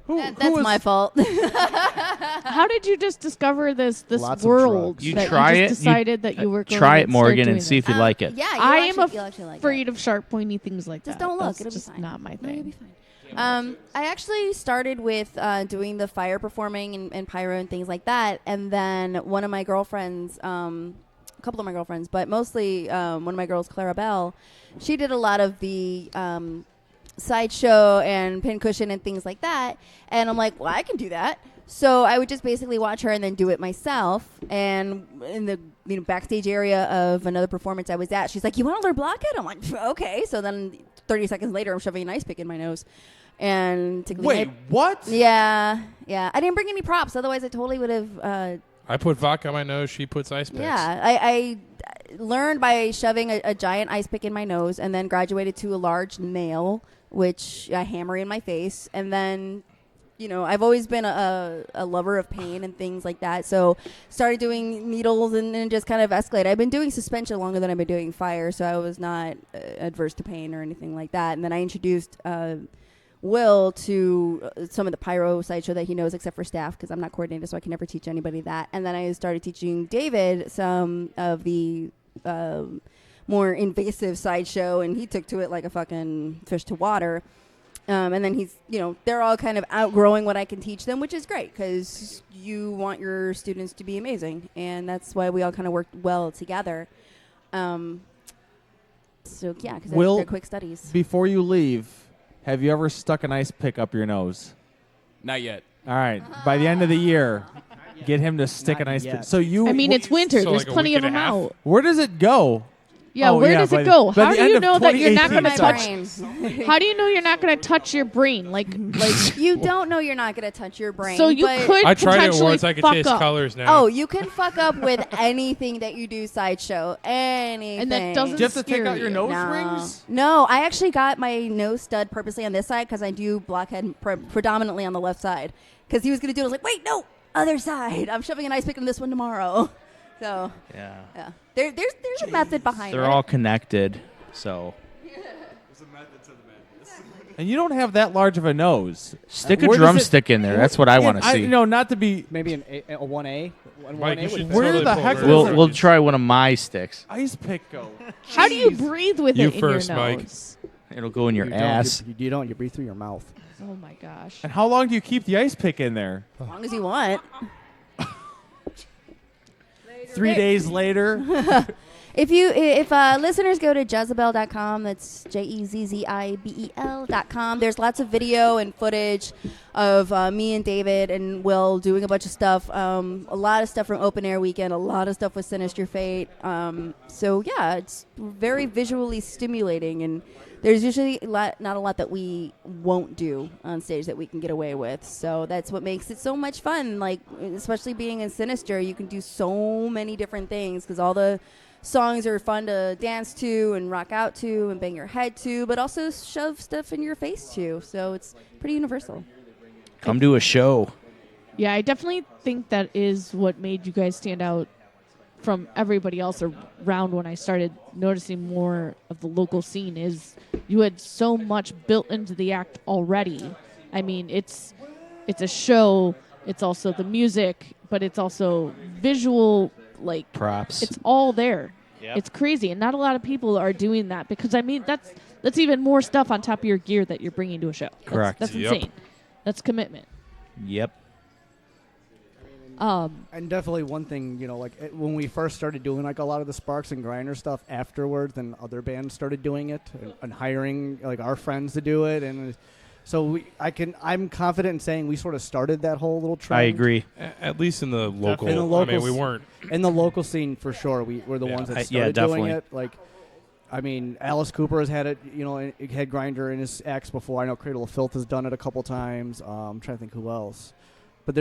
that's my fault. how did you just discover this Lots of world? drugs. You that try you it. just decided that you were going Try to it, Morgan, start and doing see if you this? like it. Yeah, I am you'll actually like afraid it. of sharp, pointy things like Just that. don't look. That's It'll be just fine. not my No, you'll thing. be fine. I actually started with doing the fire performing and pyro and things like that, and then one of my girlfriends, a couple of my girlfriends, but mostly one of my girls, Clara Bell, she did a lot of the sideshow and pincushion and things like that, and I'm like, well, I can do that. So I would just basically watch her and then do it myself. And in the backstage area of another performance I was at, she's like, "You want to learn blockhead?" I'm like, "Okay." So then 30 seconds later, I'm shoving an ice pick in my nose. And Wait, what? Yeah. I didn't bring any props. Otherwise, I totally would have. I put vodka on my nose. She puts ice picks. Yeah, I learned by shoving a giant ice pick in my nose, and then graduated to a large nail, which I hammer in my face, and then. I've always been a lover of pain and things like that. So started doing needles and just kind of escalated. I've been doing suspension longer than I've been doing fire, so I was not adverse to pain or anything like that. And then I introduced Will to some of the pyro sideshow that he knows, except for staff, because I'm not coordinated, so I can never teach anybody that. And then I started teaching David some of the more invasive sideshow, and he took to it like a fucking fish to water. And then he's, they're all kind of outgrowing what I can teach them, which is great because you want your students to be amazing. And that's why we all kind of worked well together. So, yeah, because they're quick studies. Before you leave, have you ever stuck an ice pick up your nose? Not yet. All right. By the end of the year, get him to stick an ice pick. So I mean, it's winter. So There's like a plenty week of and a them half? out. Where does it go? Yeah, Oh, where yeah, does by it the- go? by How the do end you of know that you're not 2018. going to My touch? brain. How do you know you're not going to touch your brain? Like You don't know you're not going to touch your brain. so you but could I tried it potentially once. I could fuck chase up. colors now. Oh, you can fuck up with anything that you do sideshow. Anything. And that doesn't Do you have to take scare out your you. nose No. rings? No, I actually got my nose stud purposely on this side because I do blockhead predominantly on the left side. Because he was going to do it. I was like, wait, no, other side. I'm shoving an ice pick in this one tomorrow. So, Yeah. there's a method behind They're it. all connected, so. And you don't have that large of a nose. Stick a Where does drumstick in there. That's what I want to see. Not to be. Maybe a 1A. Mike, you should Where totally the pull heck it does over. We'll try one of my sticks. Ice pick go? How do you breathe with You it in first, your Mike. nose? It'll go in your ass. You don't. You breathe through your mouth. Oh my gosh. And how long do you keep the ice pick in there? As long as you want. 3 days later. If listeners go to Jezebel.com, that's JEZZIBEL.com, there's lots of video and footage of me and David and Will doing a bunch of stuff. A lot of stuff from Open Air Weekend, a lot of stuff with Sinister Fate. So yeah, it's very visually stimulating, and there's usually not a lot that we won't do on stage that we can get away with. So that's what makes it so much fun. Like, especially being in Sinister, you can do so many different things because all the songs are fun to dance to and rock out to and bang your head to, but also shove stuff in your face to. So it's pretty universal. Come to a show. Yeah, I definitely think that is what made you guys stand out from everybody else around when I started noticing more of the local scene is you had so much built into the act already. I mean, it's a show, it's also the music, but it's also visual, like props. It's all there. Yep. It's crazy, and not a lot of people are doing that because I mean that's even more stuff on top of your gear that you're bringing to a show. Correct. That's Yep. insane. That's commitment. Yep. And definitely one thing, when we first started doing like a lot of the Sparks and Grinder stuff afterwards, then other bands started doing it and hiring like our friends to do it, and so I'm confident in saying we sort of started that whole little trend. I agree. At least in the local. In the local, I mean, we weren't. in the local scene for sure. We were the Yeah. ones that Yeah, started doing definitely. it. Like, I mean, Alice Cooper has had it. It had Grinder in his acts before. I know Cradle of Filth has done it a couple times. I'm trying to think who else, but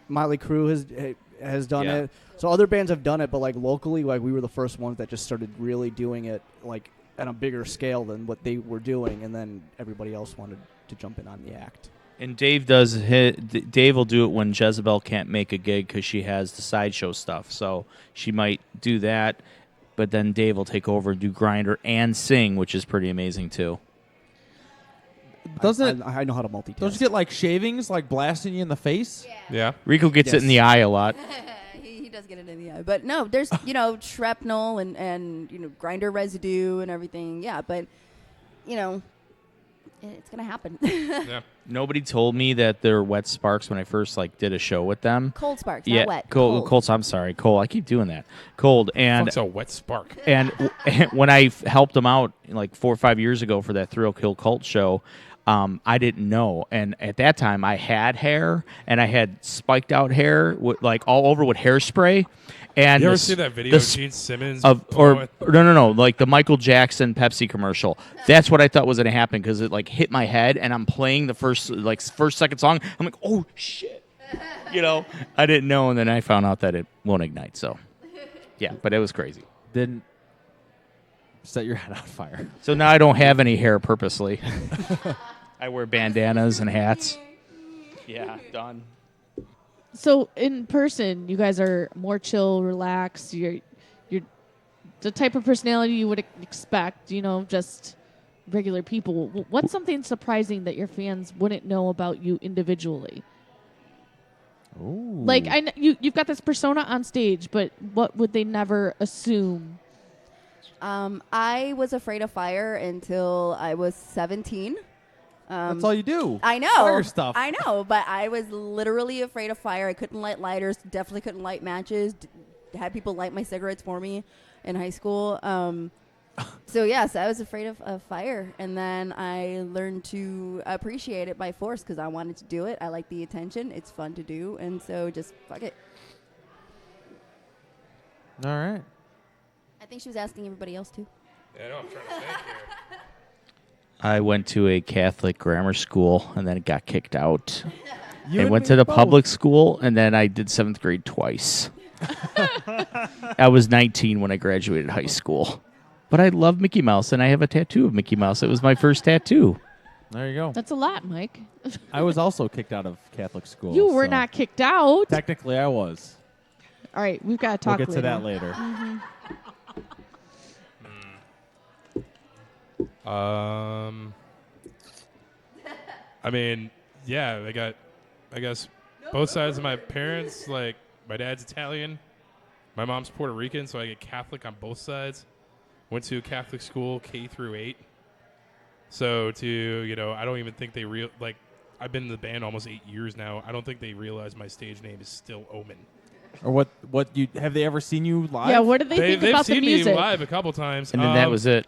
Motley Crue has done Yeah. it. So other bands have done it, but like locally, like we were the first ones that just started really doing it like on a bigger scale than what they were doing, and then everybody else wanted to jump in on the act. And Dave will do it when Jezebel can't make a gig because she has the sideshow stuff. So she might do that, but then Dave will take over and do Grinder and sing, which is pretty amazing too. Doesn't I know how to multitask. Don't you get like shavings, like blasting you in the face? Yeah. Rico gets it in the eye a lot. he does get it in the eye, but no, there's shrapnel and Grinder residue and everything. Yeah, but it's gonna happen. Yeah. Nobody told me that they're wet sparks when I first did a show with them. Cold sparks, Yeah, not wet. cold. I'm sorry, cold. I keep doing that. Cold and Fuck's a wet spark. And when I helped them out like 4 or 5 years ago for that Thrill Kill Cult show, I didn't know. And at that time, I had hair and I had spiked out hair like all over with hairspray. And You ever see that video of Gene Simmons? No, like the Michael Jackson Pepsi commercial. That's what I thought was going to happen because it like hit my head, and I'm playing the first second song. I'm like, oh shit, I didn't know, and then I found out that it won't ignite. So, yeah, but it was crazy. Didn't set your head on fire. So now I don't have any hair purposely. I wear bandanas and hats. Yeah, done. So in person, you guys are more chill, relaxed. You're the type of personality you would expect. Just regular people. What's something surprising that your fans wouldn't know about you individually? Ooh. Like you've got this persona on stage, but what would they never assume? I was afraid of fire until I was 17. That's all you do. I know. Fire stuff. I know, but I was literally afraid of fire. I couldn't light lighters. Definitely couldn't light matches. Had people light my cigarettes for me in high school. So yes, I was afraid of fire, and then I learned to appreciate it by force because I wanted to do it. I like the attention. It's fun to do, and so just fuck it. All right. I think she was asking everybody else too. Yeah, no, I'm trying to think here. I went to a Catholic grammar school and then got kicked out. You I and went me to the both. public school and then I did 7th grade twice. I was 19 when I graduated high school. But I love Mickey Mouse and I have a tattoo of Mickey Mouse. It was my first tattoo. There you go. That's a lot, Mike. I was also kicked out of Catholic school. You were so not kicked out. Technically, I was. All right, we've got to talk We'll get to that later. later. I mean, yeah, I guess, both sides of my parents. Like, my dad's Italian, my mom's Puerto Rican, so I get Catholic on both sides. Went to a Catholic school, K through 8. So I don't even think they I've been in the band almost 8 years now. I don't think they realize my stage name is still Omen. Or what you have they ever seen you live? Yeah, what do they think They've about the seen music? me live a couple times. And then that was it.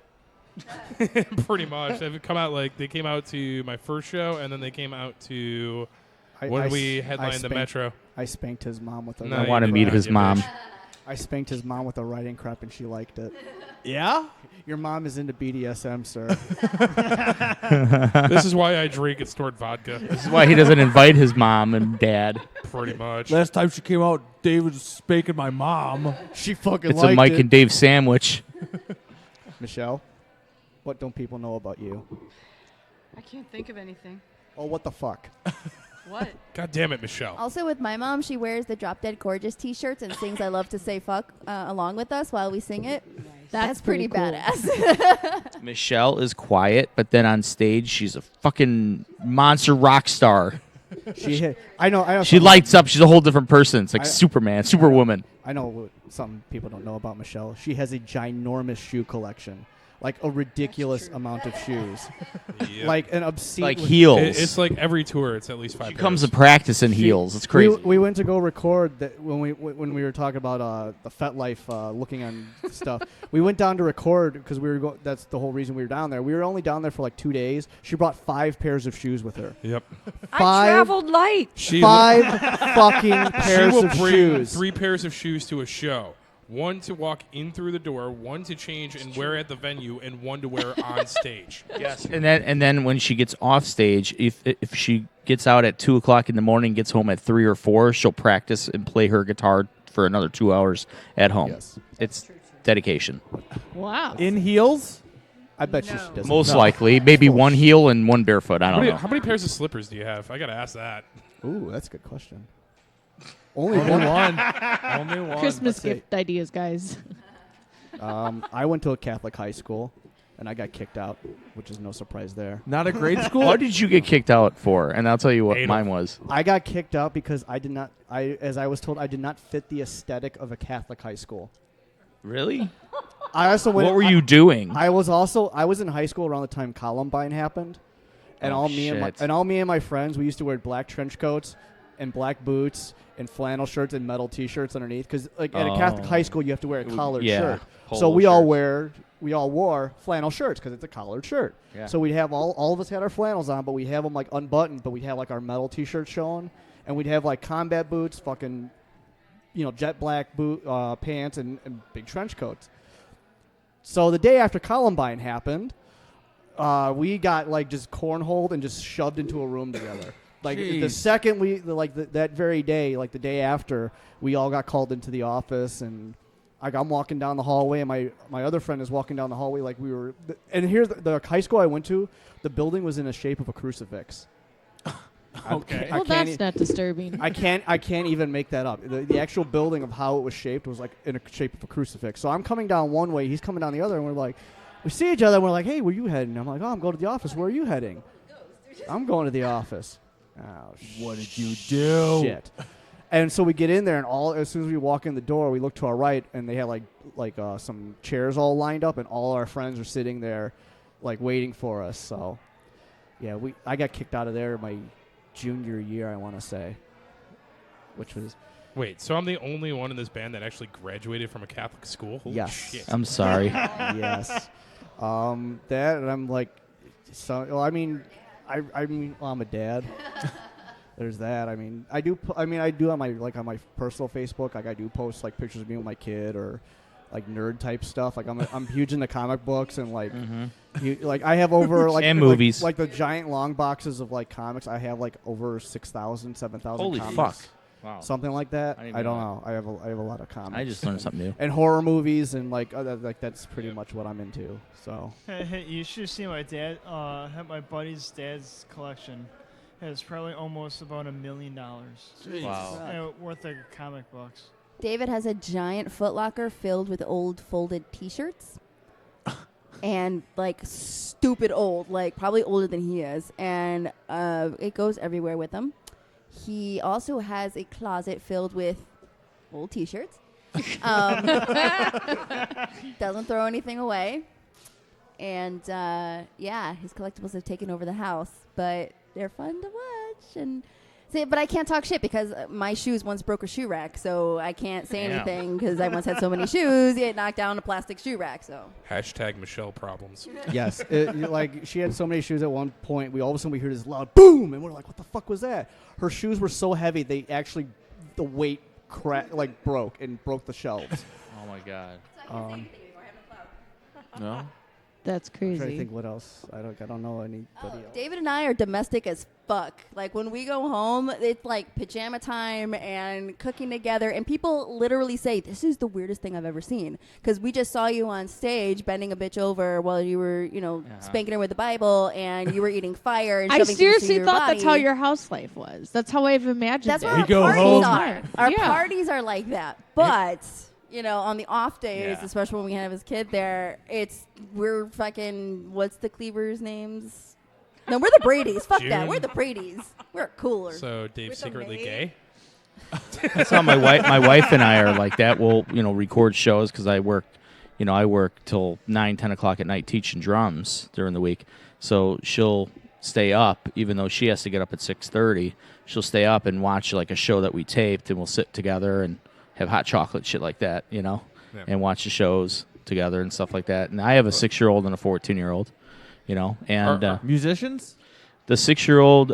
Pretty much. They've come out they came out to my first show, and then they came out to when we headlined the Metro. I spanked his mom with a. No, I you want to did meet not, his you mom. bitch. I spanked his mom with a riding crop, and she liked it. Yeah? Your mom is into BDSM, sir. This is why I drink and snort vodka. This is why he doesn't invite his mom and dad. Pretty much. Last time she came out, David was spanking my mom. She fucking It's liked a Mike it. and Dave sandwich. Michelle, what don't people know about you? I can't think of anything. Oh, what the fuck? What? God damn it, Michelle. Also, with my mom, she wears the Drop Dead Gorgeous T-shirts and sings "I Love to Say Fuck" along with us while we sing it. That's pretty pretty cool. badass. Michelle is quiet, but then on stage, she's a fucking monster rock star. I know. She lights up. She's a whole different person. It's like Superman, Superwoman. I know what some people don't know about Michelle. She has a ginormous shoe collection. Like a ridiculous amount of shoes. Yep. Like an obscene. Like heels. It's like every tour, it's at least 5 She pairs. comes to practice in heels. It's crazy. We went to go record that when we were talking about the FetLife looking on stuff. We went down to record because we were that's the whole reason we were down there. We were only down there for like 2 days. She brought 5 pairs of shoes with her. Yep. I traveled light. 5 fucking pairs she will of bring shoes. 3 pairs of shoes to a show. 1 to walk in through the door, 1 to change and wear at the venue, and 1 to wear on stage. Yes. And then when she gets off stage, if she gets out at 2:00 in the morning, gets home at 3 or 4, she'll practice and play her guitar for another 2 hours at home. Yes. It's dedication. Wow. In heels? I bet you she doesn't. Most likely, maybe 1 heel and 1 barefoot. I don't know. How many pairs of slippers do you have? I gotta ask that. Ooh, that's a good question. Only Only one. one. Only one. Christmas Let's see. gift ideas, guys. I went to a Catholic high school, and I got kicked out, which is no surprise there. Not a grade school? What did you get kicked out for? And I'll tell you what Anal. mine was. I got kicked out because as I was told, I did not fit the aesthetic of a Catholic high school. Really? I also went. What were you doing? I was in high school around the time Columbine happened, and Oh, all me shit. and my friends, we used to wear black trench coats and black boots and flannel shirts and metal T-shirts underneath. Because like at a Catholic high school, you have to wear a collared shirt. So polo we shirts. all wore flannel shirts because it's a collared shirt. Yeah. So we'd have all of us had our flannels on, but we have them like unbuttoned, but we'd have like our metal T-shirts showing, and we'd have like combat boots, fucking, jet black boot pants and big trench coats. So the day after Columbine happened, we got like just cornholed and just shoved into a room together. Like the second that very day, like the day after, we all got called into the office, and I'm walking down the hallway, and my other friend is walking down the hallway like we were. And here's the high school I went to. The building was in the shape of a crucifix. Okay. Well, that's not disturbing. I can't even make that up. The actual building of how it was shaped was like in a shape of a crucifix. So I'm coming down one way, he's coming down the other, and we're like, we see each other and we're like, hey, where you heading? I'm like, oh, I'm going to the office. Where are you heading? I'm going to the office. Oh, what did you do? Shit. And so we get in there, and as soon as we walk in the door, we look to our right, and they had like some chairs all lined up, and all our friends are sitting there, like waiting for us. So, yeah, I got kicked out of there my junior year, I want to say, which was. Wait, so I'm the only one in this band that actually graduated from a Catholic school? Holy Yes. shit. I'm sorry. Yes. That, and I'm like, so. Well, I mean, well, I'm a dad. There's that. I mean, I do on my personal Facebook. Like, I do post like pictures of me with my kid or like nerd type stuff. Like, I'm huge into comic books and like, like I have over like and movies, like the giant long boxes of like comics. I have like over 6,000, 7,000. Holy comics. fuck! Wow. Something like that. I don't know. I have a lot of comics. I just learned something new. And horror movies and like that's pretty much what I'm into. So. Hey, you should see my dad. My buddy's dad's collection. It's probably almost about $1 million. Wow. Worth of comic books. David has a giant Foot Locker filled with old folded T-shirts. And like stupid old, like probably older than he is. And it goes everywhere with him. He also has a closet filled with old T-shirts. Doesn't throw anything away. And yeah, his collectibles have taken over the house. But they're fun to watch. And but I can't talk shit because my shoes once broke a shoe rack, so I can't say anything because I once had so many shoes, it knocked down a plastic shoe rack. So #Michelle problems. Yes, like she had so many shoes at one point. All of a sudden we heard this loud boom, and we're like, "What the fuck was that?" Her shoes were so heavy they actually the weight broke the shelves. Oh my god. No. That's crazy. I'm trying to think what else. I don't know anybody else. David and I are domestic as fuck. Like when we go home, it's like pajama time and cooking together. And people literally say, "This is the weirdest thing I've ever seen." Because we just saw you on stage bending a bitch over while you were, spanking her with the Bible, and you were eating fire. And I shoving things seriously through your thought that's how body. your house life was. That's how I've imagined That's it. what our parties are. Our parties are like that. But on the off days, especially when we have his kid there, we're fucking, what's the Cleavers' names? No, we're the Brady's. Fuck that. We're the Brady's. We're cooler. So Dave's secretly gay? That's how my wife and I are like that. We'll, record shows because I work till 9, 10 o'clock at night teaching drums during the week. So she'll stay up, even though she has to get up at 6:30. She'll stay up and watch like a show that we taped, and we'll sit together and have hot chocolate, shit like that, and watch the shows together and stuff like that. And I have a 6-year-old and a 14-year-old, and Are musicians? The 6-year-old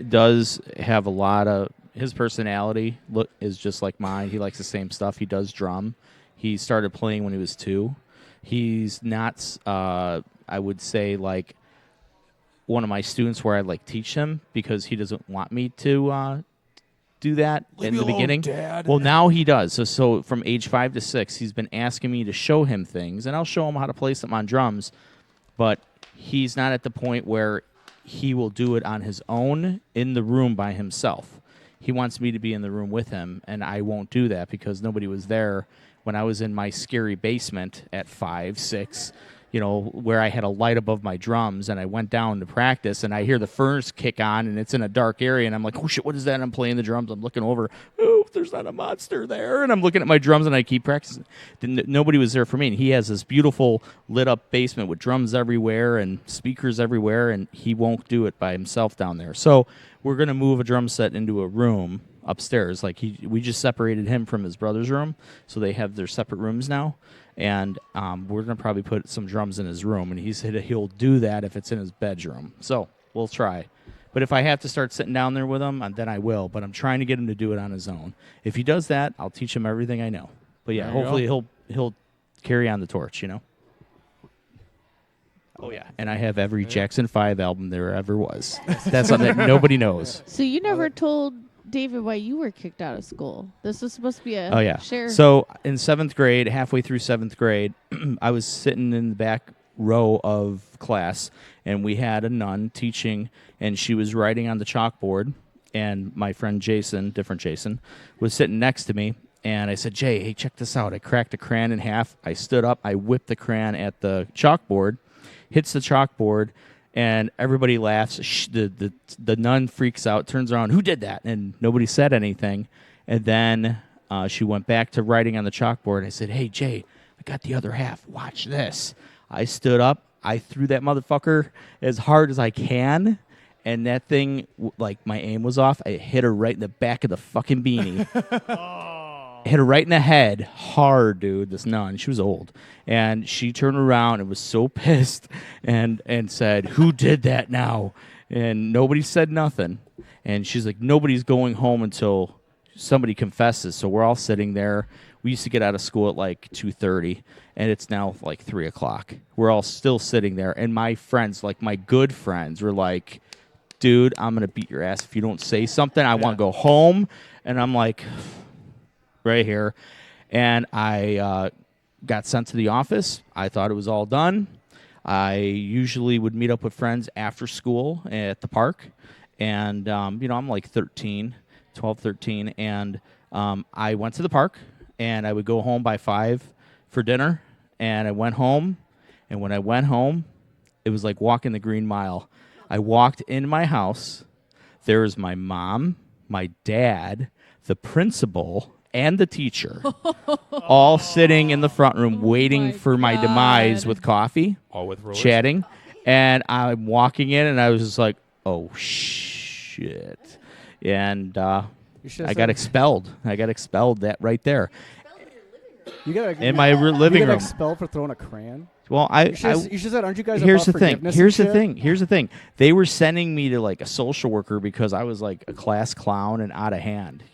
does have a lot of his personality is just like mine. He likes the same stuff. He does drum. He started playing when he was 2. He's not, I would say, like one of my students where I like teach him because he doesn't want me to do that in the beginning. Dad. Well, now he does. So from age 5 to 6, he's been asking me to show him things, and I'll show him how to play something on drums. But he's not at the point where he will do it on his own in the room by himself. He wants me to be in the room with him, and I won't do that because nobody was there when I was in my scary basement at 5, 6. Where I had a light above my drums, and I went down to practice, and I hear the furnace kick on, and it's in a dark area, and I'm like, oh, shit, what is that? And I'm playing the drums. I'm looking over. Oh, there's not a monster there. And I'm looking at my drums, and I keep practicing. Nobody was there for me, and he has this beautiful lit-up basement with drums everywhere and speakers everywhere, and he won't do it by himself down there. So we're going to move a drum set into a room upstairs. We just separated him from his brother's room, so they have their separate rooms now. And we're going to probably put some drums in his room, and he said he'll do that if it's in his bedroom. So we'll try. But if I have to start sitting down there with him, then I will. But I'm trying to get him to do it on his own. If he does that, I'll teach him everything I know. But yeah, hopefully he'll carry on the torch, Oh, yeah. And I have every Jackson 5 album there ever was. That's something that nobody knows. So you never told David why you were kicked out of school. This was supposed to be a share. So in 7th grade, halfway through 7th grade, I was sitting in the back row of class, and we had a nun teaching, and she was writing on the chalkboard, and my friend Jason, different Jason, was sitting next to me, And I said, Jay, hey, check this out. I cracked a crayon in half. I stood up. I whipped the crayon at the chalkboard, hits the chalkboard, and everybody laughs. The nun freaks out, turns around, who did that? And nobody said anything. And then she went back to writing on the chalkboard. I said, hey, Jay, I got the other half. Watch this. I stood up. I threw that motherfucker as hard as I can. And that thing, like, my aim was off. I hit her right in the back of the fucking beanie. Hit her right in the head, hard, dude. This nun, she was old, and she turned around and was so pissed, and said, "Who did that now?" And nobody said nothing. And she's like, "Nobody's going home until somebody confesses." So we're all sitting there. We used to get out of school at like 2:30, and it's now like 3 o'clock. We're all still sitting there, and my friends, like my good friends, were like, "Dude, I'm gonna beat your ass if you don't say something. I want to go home." And I'm like, right here. And I got sent to the office. I thought it was all done. I usually would meet up with friends after school at the park. And, I'm like 12, 13. And I went to the park, and I would go home by 5 for dinner. And I went home. And when I went home, it was like walking the Green Mile. I walked in my house. There was my mom, my dad, the principal, and the teacher, all sitting in the front room waiting for my demise with coffee, all with rollers, chatting. And I'm walking in, and I was just like, oh, shit. And I got expelled. I got expelled that right there. You got in my living room. Expelled for throwing a crayon? Well, you should said, aren't you guys here's the about thing. forgiveness Here's and the shit? thing. Here's the thing. They were sending me to like a social worker because I was like a class clown and out of hand.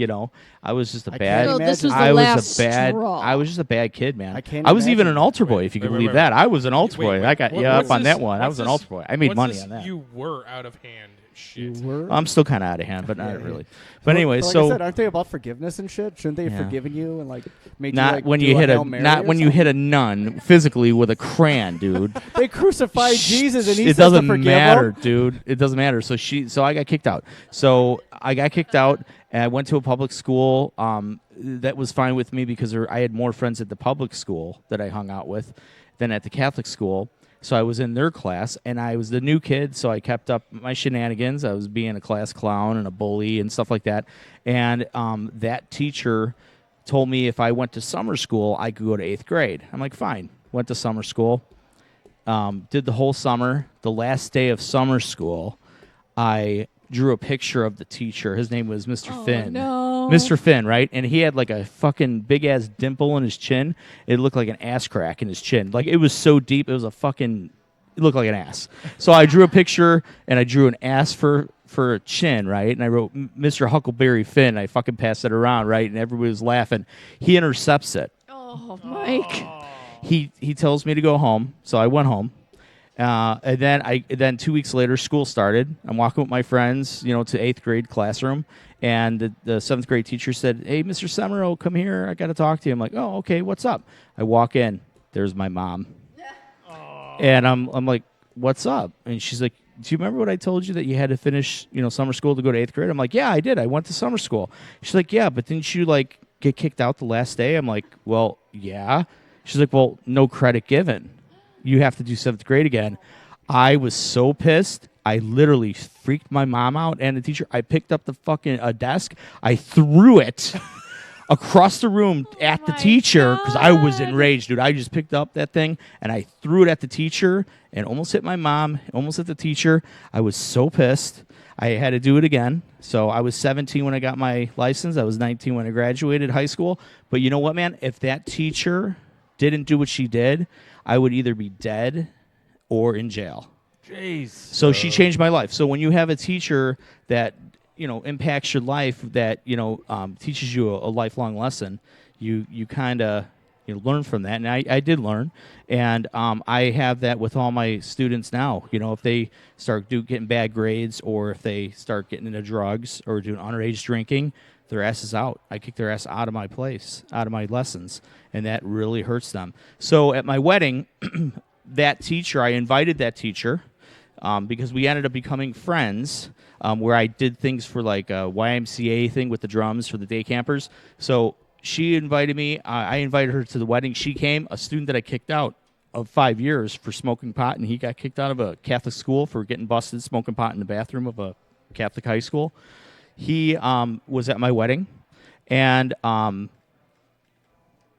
I was just a bad. So this was the I last was a bad. straw. I was just a bad kid, man. can't I was even imagine. an altar boy, if you can believe that. I was an altar boy. I got up on that one. I was an altar boy. I made money on that. You were out of hand. Shit. I'm still kind of out of hand, but not really. But anyway, like so I said, aren't they about forgiveness and shit? Shouldn't they have forgiven you and like made not you like when do you hit Hail Mary not or when you something? hit a nun physically with a crayon, dude. They crucified Jesus and he It says doesn't to forgive matter, them? dude. It doesn't matter. So I got kicked out. So I got kicked out, and I went to a public school. That was fine with me because I had more friends at the public school that I hung out with than at the Catholic school. So I was in their class, and I was the new kid, so I kept up my shenanigans. I was being a class clown and a bully and stuff like that. And that teacher told me if I went to summer school, I could go to 8th grade. I'm like, fine. Went to summer school. Did the whole summer. The last day of summer school, I drew a picture of the teacher. His name was Mr. Finn. No. Mr. Finn, right? And he had like a fucking big-ass dimple in his chin. It looked like an ass crack in his chin. Like, it was so deep, it looked like an ass. So I drew a picture, and I drew an ass for a chin, right? And I wrote Mr. Huckleberry Finn. I fucking passed it around, right? And everybody was laughing. He intercepts it. Oh, Mike. He tells me to go home, so I went home. And then 2 weeks later, school started. I'm walking with my friends, to 8th grade classroom, and the 7th grade teacher said, "Hey, Mr. Summerall, come here. I got to talk to you." I'm like, "Oh, okay. What's up?" I walk in. There's my mom, and I'm like, "What's up?" And she's like, "Do you remember what I told you that you had to finish, summer school to go to 8th grade?" I'm like, "Yeah, I did. I went to summer school." She's like, "Yeah, but didn't you like get kicked out the last day?" I'm like, "Well, yeah." She's like, "Well, no credit given. You have to do 7th grade again." I was so pissed. I literally freaked my mom out and the teacher. I picked up the fucking desk. I threw it across the room at the teacher because I was enraged, dude. I just picked up that thing and I threw it at the teacher and almost hit my mom, almost hit the teacher. I was so pissed. I had to do it again. So I was 17 when I got my license. I was 19 when I graduated high school. But you know what, man? If that teacher didn't do what she did, I would either be dead or in jail. Jeez. So she changed my life. So when you have a teacher that impacts your life, that teaches you a lifelong lesson, you kind of learn from that. And I did learn, and I have that with all my students now. If they start getting bad grades, or if they start getting into drugs or doing underage drinking, their ass is out. I kick their ass out of my place, out of my lessons, and that really hurts them. So at my wedding, that teacher, I invited that teacher because we ended up becoming friends, where I did things for like a YMCA thing with the drums for the day campers. So she invited me. I invited her to the wedding. She came. A student that I kicked out of 5 years for smoking pot, and he got kicked out of a Catholic school for getting busted smoking pot in the bathroom of a Catholic high school. He was at my wedding, and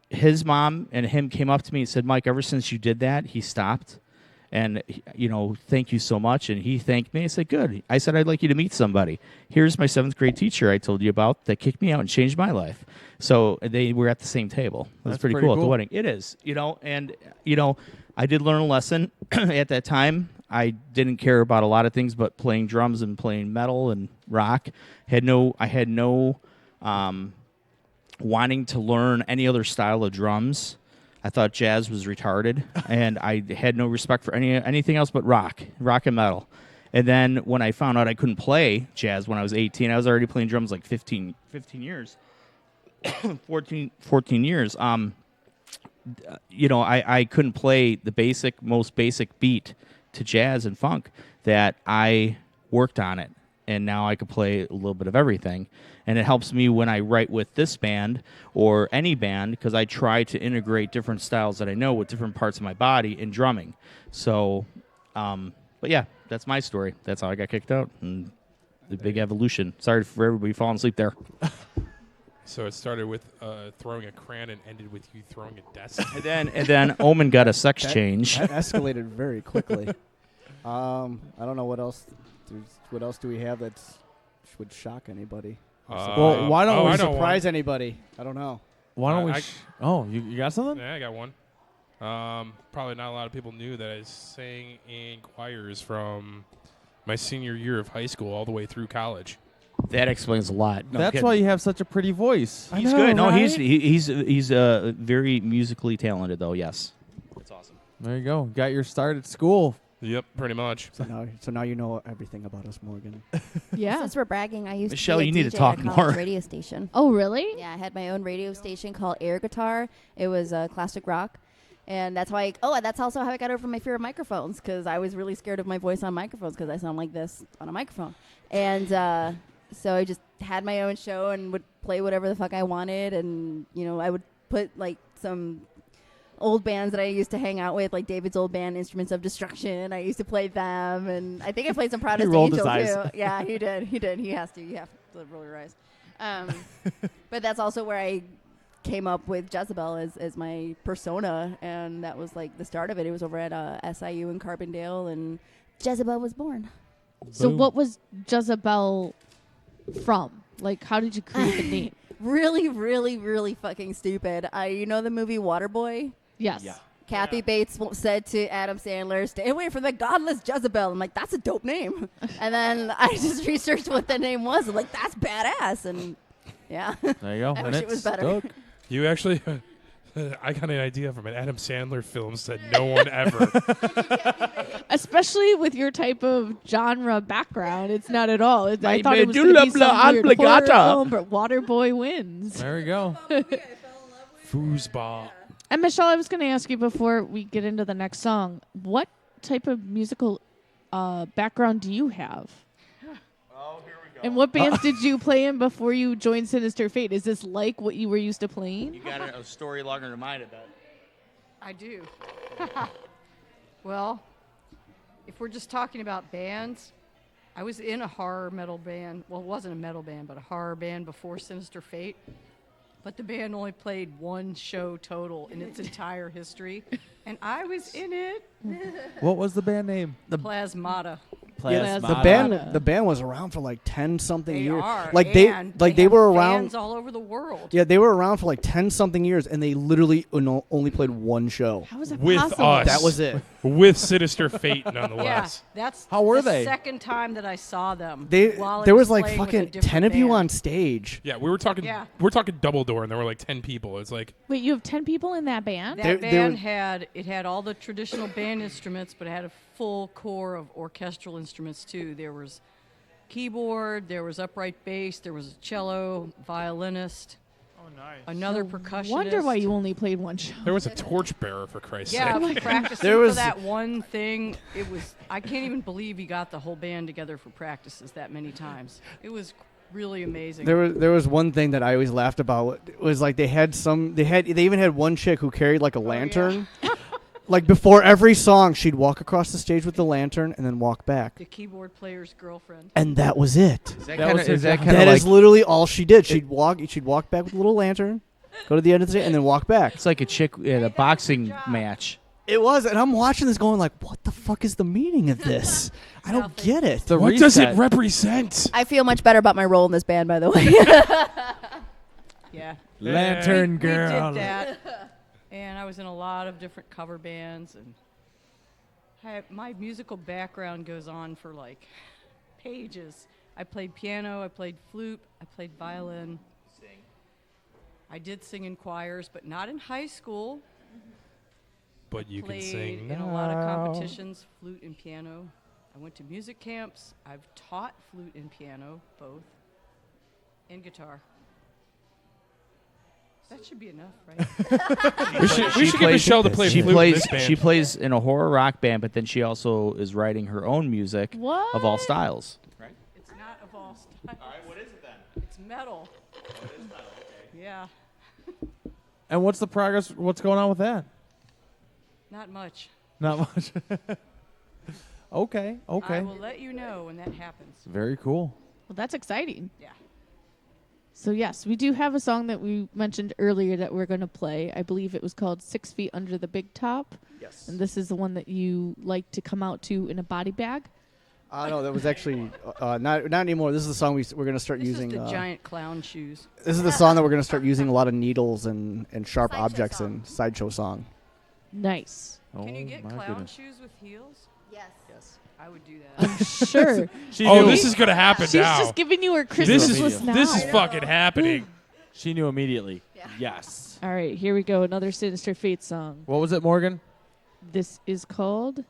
his mom and him came up to me and said, "Mike, ever since you did that, he stopped. And, thank you so much." And he thanked me. I said, "Good." I said, "I'd like you to meet somebody. Here's my 7th grade teacher I told you about that kicked me out and changed my life." So they were at the same table. That's pretty cool at the wedding. It is, and, I did learn a lesson at that time. I didn't care about a lot of things but playing drums and playing metal and rock. I had no wanting to learn any other style of drums. I thought jazz was retarded, and I had no respect for anything else but rock and metal. And then when I found out I couldn't play jazz when I was 18, I was already playing drums like 15 years, 14 years. I couldn't play the most basic beat to jazz and funk that I worked on it. And now I can play a little bit of everything. And it helps me when I write with this band or any band because I try to integrate different styles that I know with different parts of my body in drumming. So, but yeah, that's my story. That's how I got kicked out and the big evolution. Sorry for everybody falling asleep there. So it started with throwing a crayon and ended with you throwing a desk. and then Omen got a sex change. That escalated very quickly. I don't know what else. What else do we have that would shock anybody? Well, why don't we surprise anybody? I don't know. Why don't we? You got something? Yeah, I got one. Probably not a lot of people knew that I sang in choirs from my senior year of high school all the way through college. That explains a lot. No, that's why you have such a pretty voice. He's good. No, right? he's very musically talented, though. Yes, that's awesome. There you go. Got your start at school. Yep, pretty much. So now you know everything about us, Morgan. Yeah. Since we're bragging, I used Michelle, to be a you need DJ to talk at a more. college radio station. Oh, really? Yeah, I had my own radio station called Air Guitar. It was classic rock. And that's why, that's also how I got over my fear of microphones, because I was really scared of my voice on microphones because I sound like this on a microphone. And so I just had my own show and would play whatever the fuck I wanted. And, I would put, like, some old bands that I used to hang out with, like David's old band, Instruments of Destruction. I used to play them. And I think I played some Protestant Angel, too. Yeah, he did. He has to. You have to roll your eyes. But that's also where I came up with Jezebel as my persona, and that was like the start of it. It was over at SIU in Carbondale, and Jezebel was born. So what was Jezebel from? Like, how did you create the name? Really, really, really fucking stupid. You know the movie Waterboy? Yes. Yeah. Kathy Bates said to Adam Sandler, "Stay away from the godless Jezebel." I'm like, that's a dope name. And then I just researched what the name was. I'm like, that's badass. And yeah. There you go. I wish it was better. You actually, I got an idea from an Adam Sandler film said no one ever. Especially with your type of genre background, it's not at all. I My thought it was going to be some weird horror obligata. film, but Waterboy wins. There we go. Foosball. And Michelle, I was going to ask you before we get into the next song, what type of musical background do you have? Oh, here we go. And what bands did you play in before you joined Sinister Fate? Is this like what you were used to playing? You got a story longer than mine, I bet. I do. Well, if we're just talking about bands, I was in a horror metal band. Well, it wasn't a metal band, but a horror band before Sinister Fate. But the band only played one show total in its entire history, and I was in it. What was the band name? The Plasmata. Yeah, the band was around for like 10-something years. They were around fans all over the world. Yeah, they were around for like 10-something years, and they literally only played one show. How was it with possible? us. That was it. With Sinister Fate, nonetheless. Yeah, that's how were the they? second time that I saw them. There was like playing with a fucking different 10 of you band. on stage. Yeah, we were talking. Yeah. We're talking double door, and there were like 10 people. It's like Wait, you have 10 people in that band? That band had all the traditional band instruments, but it had a full core of orchestral instruments too. There was keyboard, there was upright bass, there was a cello, violinist. Oh, nice. Another percussionist. Wonder why you only played one show. there was a torchbearer for Christ's Yeah, sake. we practicing for that one thing. It was. I can't even believe he got the whole band together for practices that many times. It was really amazing. There was one thing that I always laughed about. It was like they even had one chick who carried like a lantern. Like before every song, she'd walk across the stage with the lantern and then walk back. The keyboard player's girlfriend. And that was it. That is literally all she did. She'd walk back with a little lantern, go to the end of the stage, and then walk back. It's like a chick at a boxing match. It was, and I'm watching this going like, what the fuck is the meaning of this? I don't get it. What does it represent? I feel much better about my role in this band, by the way. Yeah. Lantern We Girl. did that. And I was in a lot of different cover bands, and my musical background goes on for like pages. I played piano, I played flute, I played violin. I did sing in choirs, but not in high school. But you can Played sing in a lot of competitions, flute and piano. I went to music camps. I've taught flute and piano, both, and guitar. That should be enough, right? We should get Michelle to play flute in this band. She plays in a horror rock band, but then she also is writing her own music of all styles. Right? It's not of all styles. All right, what is it then? It's metal. Oh, it is metal, okay. Yeah, And what's the progress? What's going on with that? not much. Not much. Okay. I will let you know when that happens. Very cool. Well, that's exciting. Yeah. So yes, we do have a song that we mentioned earlier that we're going to play. I believe it was called 6 Feet Under the Big Top. Yes. And this is the one that you like to come out to in a body bag. No, that was actually not anymore. This is the song we're going to start This using. is the giant clown shoes. This is the song that we're going to start using a lot of needles and sharp objects in. Sideshow song. Nice. Can you get my clown goodness. shoes with heels? Yes. I would do that. I'm sure. This is gonna happen She's now. just giving you her Christmas list now. This is fucking happening. She knew immediately. Yes. All right, here we go. Another Sinister Fate song. What was it, Morgan? This is called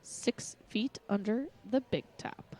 6 Feet Under the Big Top.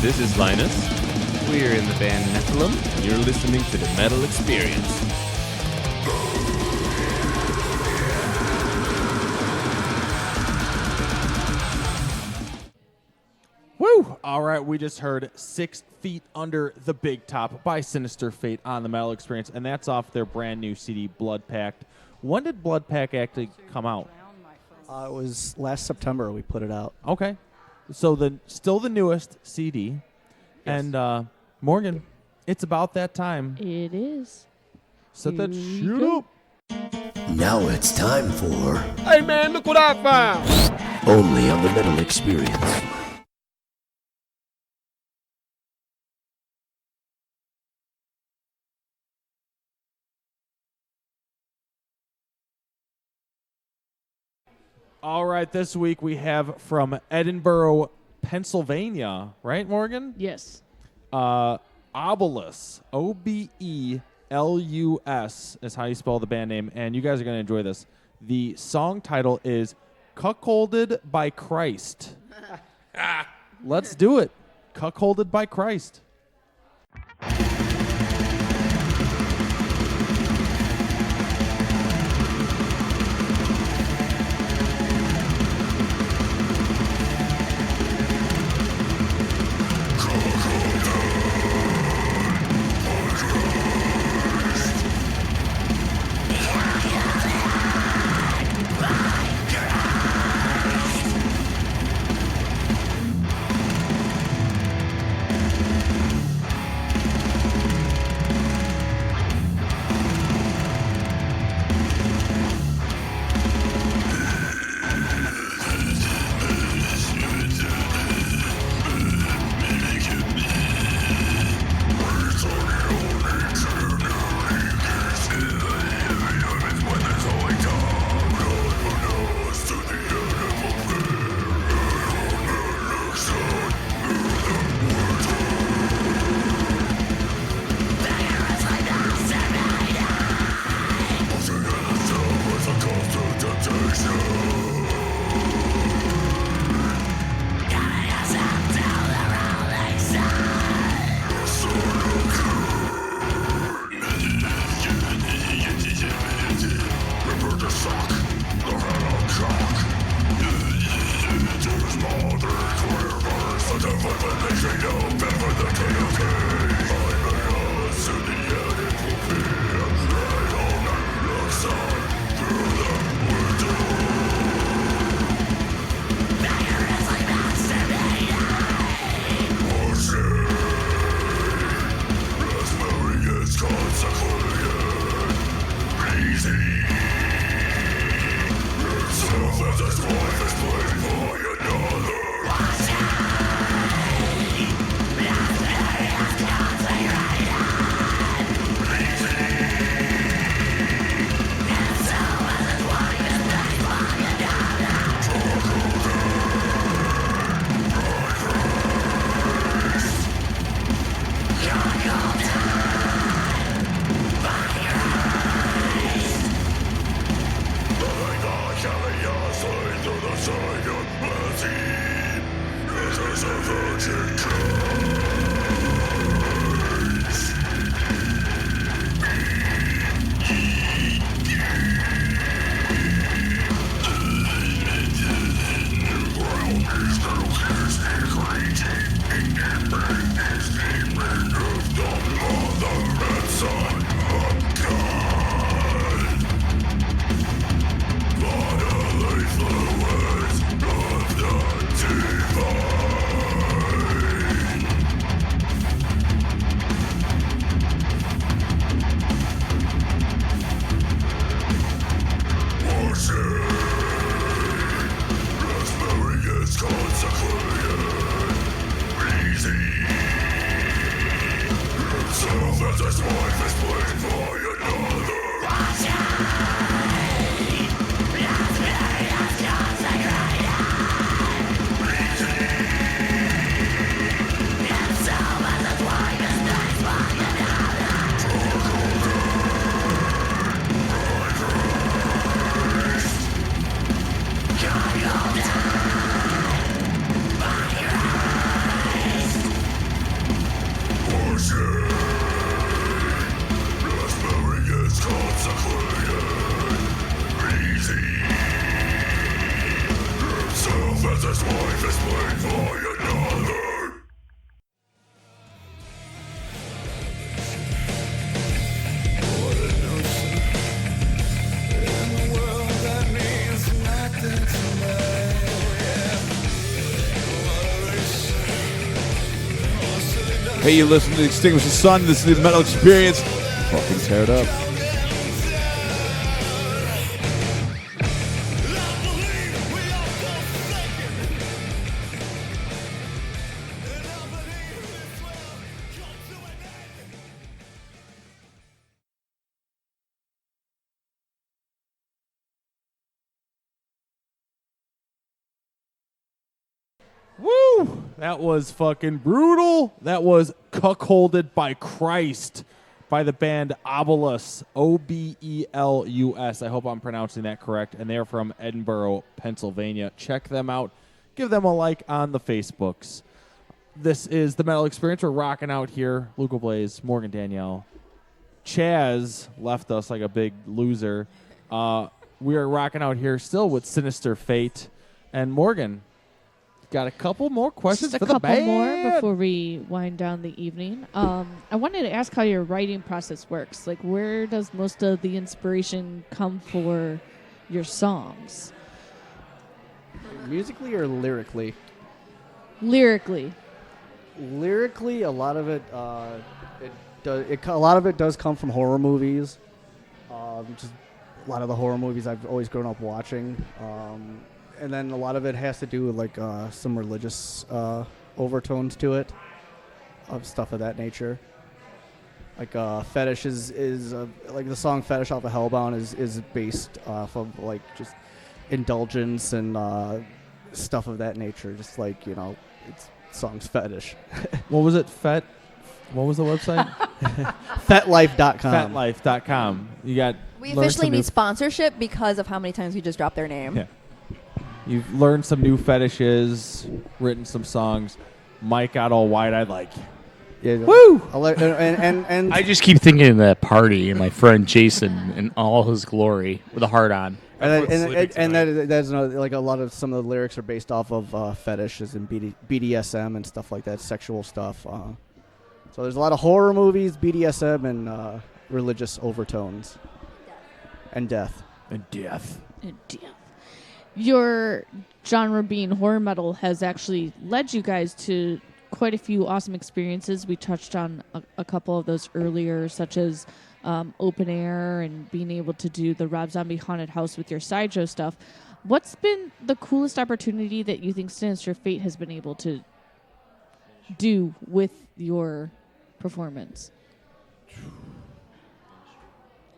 This is Linus. We're in the band Nephilim. You're listening to the Metal Experience. Woo! All right, we just heard 6 Feet Under the Big Top by Sinister Fate on the Metal Experience, and that's off their brand new CD, Blood Pact. When did Blood Pact actually come out? It was last September we put it out. Okay. So still the newest CD. Yes. And Morgan, it's about that time. It is. Set that Here we shit go. up. Now it's time for Hey man, look what I found! Only on the Metal Experience. All right, this week we have from Edinburgh, Pennsylvania, right, Morgan? Yes. Obelus, Obelus is how you spell the band name, and you guys are going to enjoy this. The song title is Cuckolded by Christ. Let's do it. Cuckolded by Christ. Hey, you listen to Extinguish the Sun. This is the Metal Experience. Fucking tear it up. Woo! That was fucking brutal. That was Cuckolded by Christ by the band Obelus, Obelus. I hope I'm pronouncing that correct. And they're from Edinburgh, Pennsylvania. Check them out. Give them a like on the Facebooks. This is the Metal Experience. We're rocking out here. Luca Blaze, Morgan Danielle. Chaz left us like a big loser. We are rocking out here still with Sinister Fate. And Morgan, got a couple more questions Just a for the couple band. more before we wind down the evening. I wanted to ask how your writing process works. Like, where does most of the inspiration come for your songs? Musically or lyrically? Lyrically. Lyrically, a lot of it, a lot of it does come from horror movies. Just a lot of the horror movies I've always grown up watching. And then a lot of it has to do with like some religious overtones to it, of stuff of that nature. Like Fetish is like the song Fetish off of Hellbound is based off of like just indulgence and stuff of that nature. Just like, you know, it's song's Fetish. What was it? What was the website? Fetlife.com. Fetlife.com. You got. We officially need sponsorship because of how many times we just dropped their name. Yeah. You've learned some new fetishes, written some songs. Mike got all wide-eyed like, yeah, woo! And I just keep thinking of that party and my friend Jason in all his glory with a heart on. That's like a lot of some of the lyrics are based off of fetishes and BDSM and stuff like that, sexual stuff. So there's a lot of horror movies, BDSM, and religious overtones, and death. And death. Your genre being horror metal has actually led you guys to quite a few awesome experiences. We touched on a couple of those earlier, such as open air and being able to do the Rob Zombie Haunted House with your sideshow stuff. What's been the coolest opportunity that you think Sinister Fate has been able to do with your performance?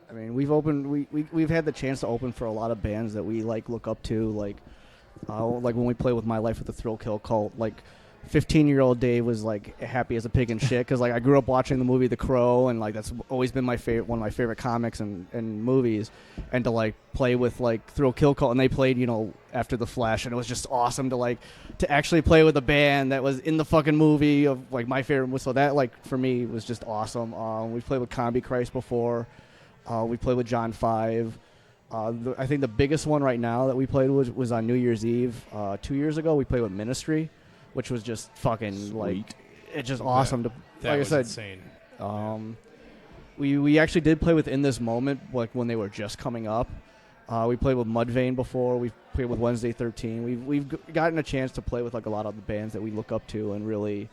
I mean, we've had the chance to open for a lot of bands that we like look up to, like when we play with My Life with the Thrill Kill Cult. Like 15-year-old Dave was like happy as a pig in shit because like I grew up watching the movie The Crow, and like that's always been one of my favorite comics and movies, and to like play with like Thrill Kill Cult, and they played, you know, after The Flash, and it was just awesome to actually play with a band that was in the fucking movie of like my favorite. So that like for me was just awesome. We've played with Combi Christ before. We played with John 5. I think the biggest one right now that we played was on New Year's Eve. 2 years ago, we played with Ministry, which was just fucking Sweet. like, it's just awesome. That like was I said, insane. We actually did play with In This Moment, like when they were just coming up. We played with Mudvayne before. We've played with Wednesday 13. We've gotten a chance to play with like a lot of the bands that we look up to and really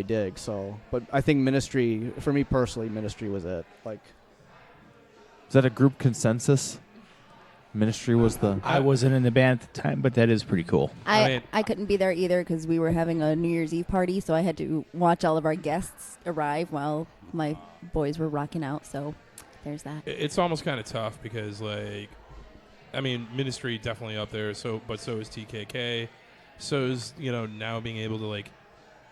dig. So, but I think Ministry, for me personally, Ministry was it. Like. Is that a group consensus? Ministry was the... I wasn't in the band at the time, but that is pretty cool. I couldn't be there either because we were having a New Year's Eve party, so I had to watch all of our guests arrive while my boys were rocking out, so there's that. It's almost kind of tough because, like, I mean, Ministry definitely up there, but so is TKK. So is, you know, now being able to, like,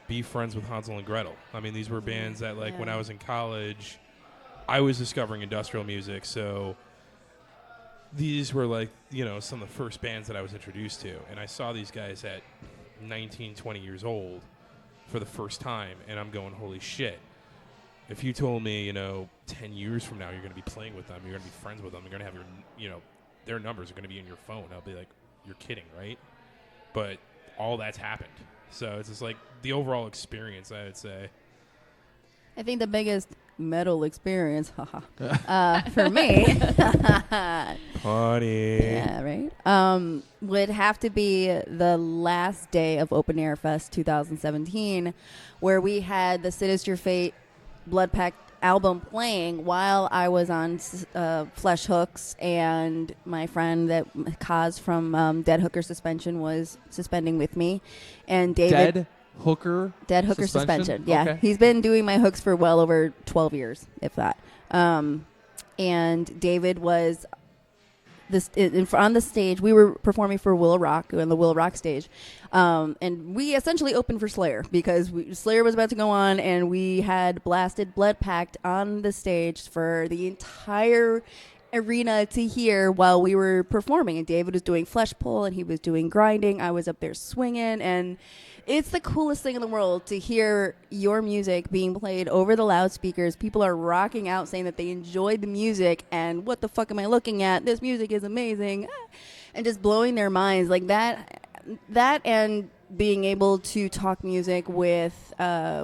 be friends with Hansel and Gretel. I mean, these were bands that, like, when I was in college, I was discovering industrial music, so these were like, you know, some of the first bands that I was introduced to. And I saw these guys at 19, 20 years old for the first time, and I'm going, holy shit. If you told me, 10 years from now you're going to be playing with them, you're going to be friends with them, you're going to have their numbers are going to be in your phone, I'll be like, you're kidding, right? But all that's happened. So it's just like the overall experience, I would say. I think the biggest metal experience for me Party. Yeah, right. Would have to be the last day of Open Air Fest 2017, where we had the Sinister Fate Blood Pact album playing while I was on Flesh Hooks, and my friend Kaz from Dead Hooker Suspension was suspending with me, and David. Dead Hooker Suspension. Yeah, okay. He's been doing my hooks for well over 12 years, if that. And David was on the stage. We were performing for Willow Rock on the Willow Rock stage, and we essentially opened for Slayer because Slayer was about to go on, and we had blasted Blood Pact on the stage for the entire arena to hear while we were performing. And David was doing Flesh Pull, and he was doing Grinding. I was up there swinging, and it's the coolest thing in the world to hear your music being played over the loudspeakers. People are rocking out saying that they enjoyed the music, and what the fuck am I looking at? This music is amazing. And just blowing their minds like that, and being able to talk music with,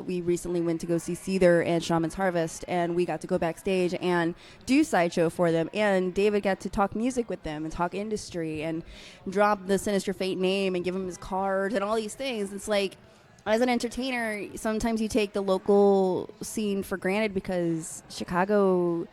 we recently went to go see Seether and Shaman's Harvest, and we got to go backstage and do Sideshow for them, and David got to talk music with them and talk industry and drop the Sinister Fate name and give him his card and all these things. It's like, as an entertainer, sometimes you take the local scene for granted because Chicago,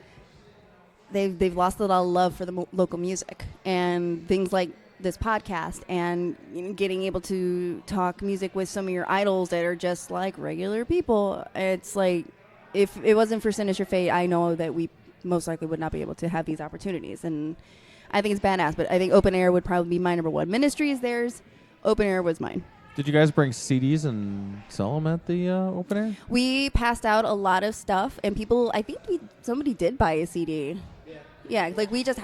they've lost a lot of love for the local music, and things like this podcast and getting able to talk music with some of your idols that are just like regular people. It's like, if it wasn't for Sinister Fate, I know that we most likely would not be able to have these opportunities. And I think it's badass, but I think Open Air would probably be my number one. Ministry is theirs. Open Air was mine. Did you guys bring CDs and sell them at the Open Air? We passed out a lot of stuff, and somebody did buy a CD. Yeah, like we just,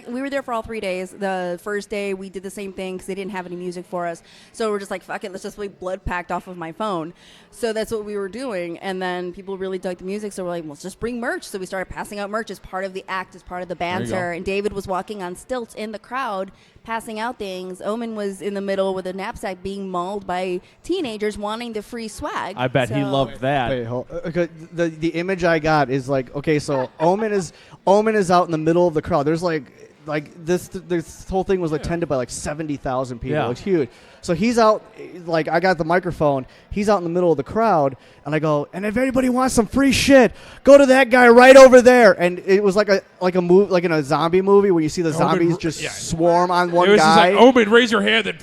we were there for all 3 days. The first day we did the same thing because they didn't have any music for us. So we're just like, fuck it, let's just play Blood Pact off of my phone. So that's what we were doing. And then people really dug the music. So we're like, well, let's just bring merch. So we started passing out merch as part of the act, as part of the banter. And David was walking on stilts in the crowd, passing out things. Omen was in the middle with a knapsack being mauled by teenagers wanting the free swag. I bet he loved that. Wait, the image I got is like, okay, so Omen is out in the middle of the crowd. There's this whole thing was attended by like 70,000 people. Yeah. It's huge. So he's out, like, I got the microphone. He's out in the middle of the crowd, and I go, and if anybody wants some free shit, go to that guy right over there. And it was like a movie, like in a zombie movie where you see the zombies swarm on one guy. It was just like, Omen, raise your hand.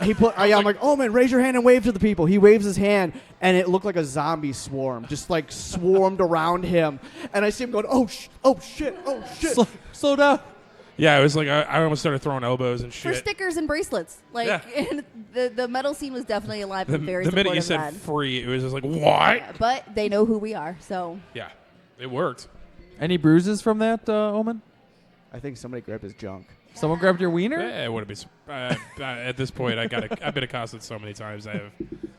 I'm like, Omen, raise your hand and wave to the people. He waves his hand, and it looked like a zombie swarm, just like swarmed around him. And I see him going, oh shit. Slow down. Yeah, it was like I almost started throwing elbows and shit. For stickers and bracelets. And the metal scene was definitely alive and very the supportive minute you of said that. free, it was just like, what? Yeah, but they know who we are, so. Yeah, it worked. Any bruises from that, Omen? I think somebody grabbed his junk. Someone grabbed your wiener? Yeah, it wouldn't be. At this point, I've been accosted so many times.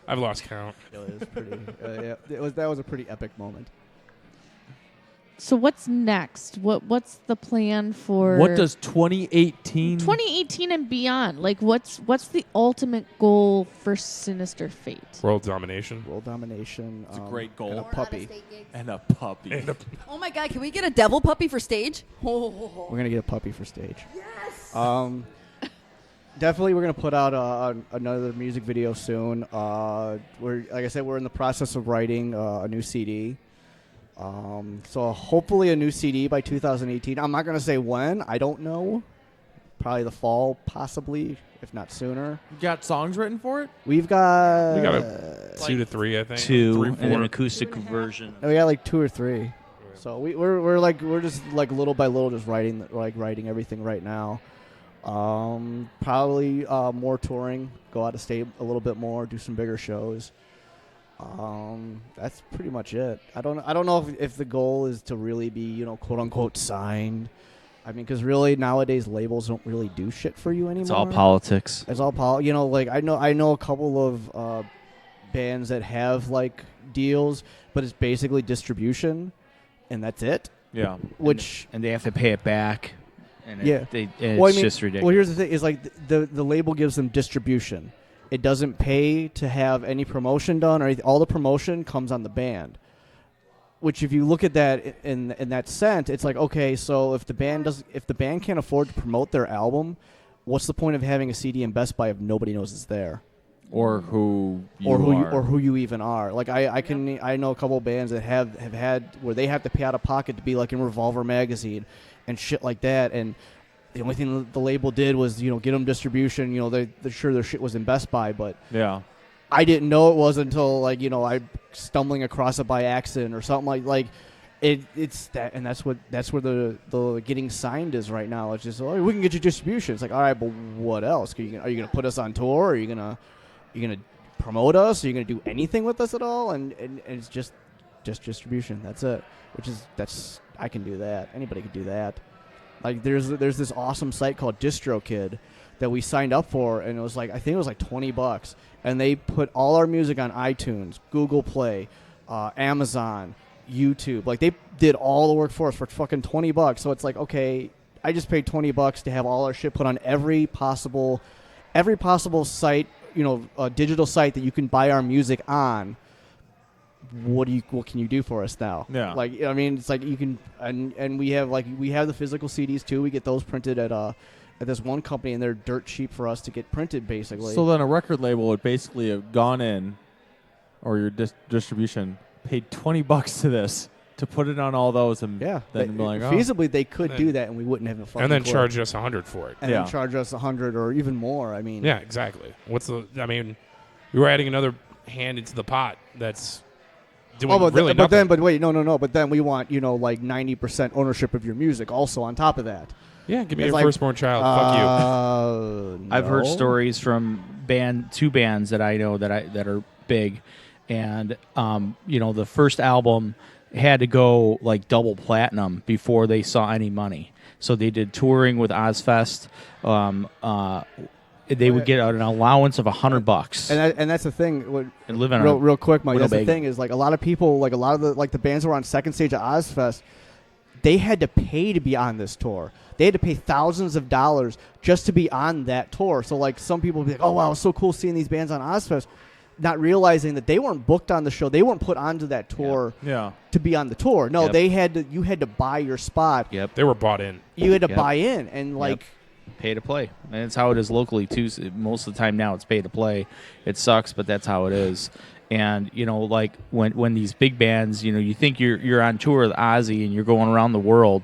I've lost count. It was pretty. That was a pretty epic moment. So what's next? What's the plan for? What does 2018? 2018 and beyond. Like what's the ultimate goal for Sinister Fate? World domination. World domination. It's a great goal. And a puppy. And a puppy. Oh my God! Can we get a devil puppy for stage? We're gonna get a puppy for stage. Yes. Definitely, we're gonna put out another music video soon. Like I said, we're in the process of writing a new CD. So hopefully a new CD by 2018. I'm not going to say when. I don't know. Probably the fall, possibly, if not sooner. You got songs written for it? We got 2 to 3, I think. 2 3, and an acoustic version. We got like 2 or 3. So we're just like little by little just writing everything right now. Probably more touring, go out of state a little bit more, do some bigger shows. That's pretty much it. I don't know if the goal is to really be, quote unquote signed. I mean, because really nowadays labels don't really do shit for you anymore. It's all politics. It's all I know a couple of bands that have like deals, but it's basically distribution, and that's it. Yeah. Which and they have to pay it back. And yeah, it's just ridiculous. Well, here's the thing: is like the label gives them distribution. It doesn't pay to have any promotion done or anything. All the promotion comes on the band. Which, if you look at that in that sense, it's like, okay, so if the band can't afford to promote their album, what's the point of having a CD in Best Buy if nobody knows it's there? Or who you or are. who you even are. Like I know a couple of bands that have had where they have to pay out of pocket to be like in Revolver magazine and shit like that, and the only thing the label did was get them distribution. They're sure their shit was in Best Buy, but yeah, I didn't know it was until like I stumbling across it by accident or something like it's that, and that's where the getting signed is right now. It's just, we can get you distribution. It's like, all right, but what else? Are you gonna put us on tour? Are you gonna promote us? Are you gonna do anything with us at all? And it's just distribution. That's it. I can do that. Anybody can do that. Like there's this awesome site called DistroKid that we signed up for, and it was like, I think it was like $20, and they put all our music on iTunes, Google Play, Amazon, YouTube. Like they did all the work for us for fucking $20. So it's like, okay, I just paid $20 to have all our shit put on every possible site, a digital site that you can buy our music on. What can you do for us now? Yeah. Like, I mean, it's like you can, and we have the physical CDs too. We get those printed at this one company, and they're dirt cheap for us to get printed, basically. So then a record label would basically have gone in, or your distribution paid $20 to this to put it on all those, and then be like, feasibly they could do that, and we wouldn't have a fucking and then clue. charge us $100 for it, and then charge us $100 or even more. I mean, yeah, exactly. We were adding another hand into the pot. That's doing really nothing. But then we want like 90% ownership of your music also on top of that. Yeah, give me your firstborn child. Fuck you. I've heard stories from two bands that I know that are big, and the first album had to go like double platinum before they saw any money. So they did touring with Ozfest. They would get an allowance of $100, and that's the thing. And live in real quick, Mike. That's Winnebago. the thing is like a lot of people, like a lot of the bands that were on second stage at Ozfest, they had to pay to be on this tour. They had to pay thousands of dollars just to be on that tour. So like some people would be like, oh wow, it's so cool seeing these bands on Ozfest, not realizing that they weren't booked on the show. They weren't put onto that tour to be on the tour. No, you had to buy your spot. Yep. They were bought in. You had to buy in, and like pay to play. And it's how it is locally too. Most of the time now it's pay to play. It sucks, but that's how it is. And like when these big bands, you think you're on tour with Ozzy and you're going around the world,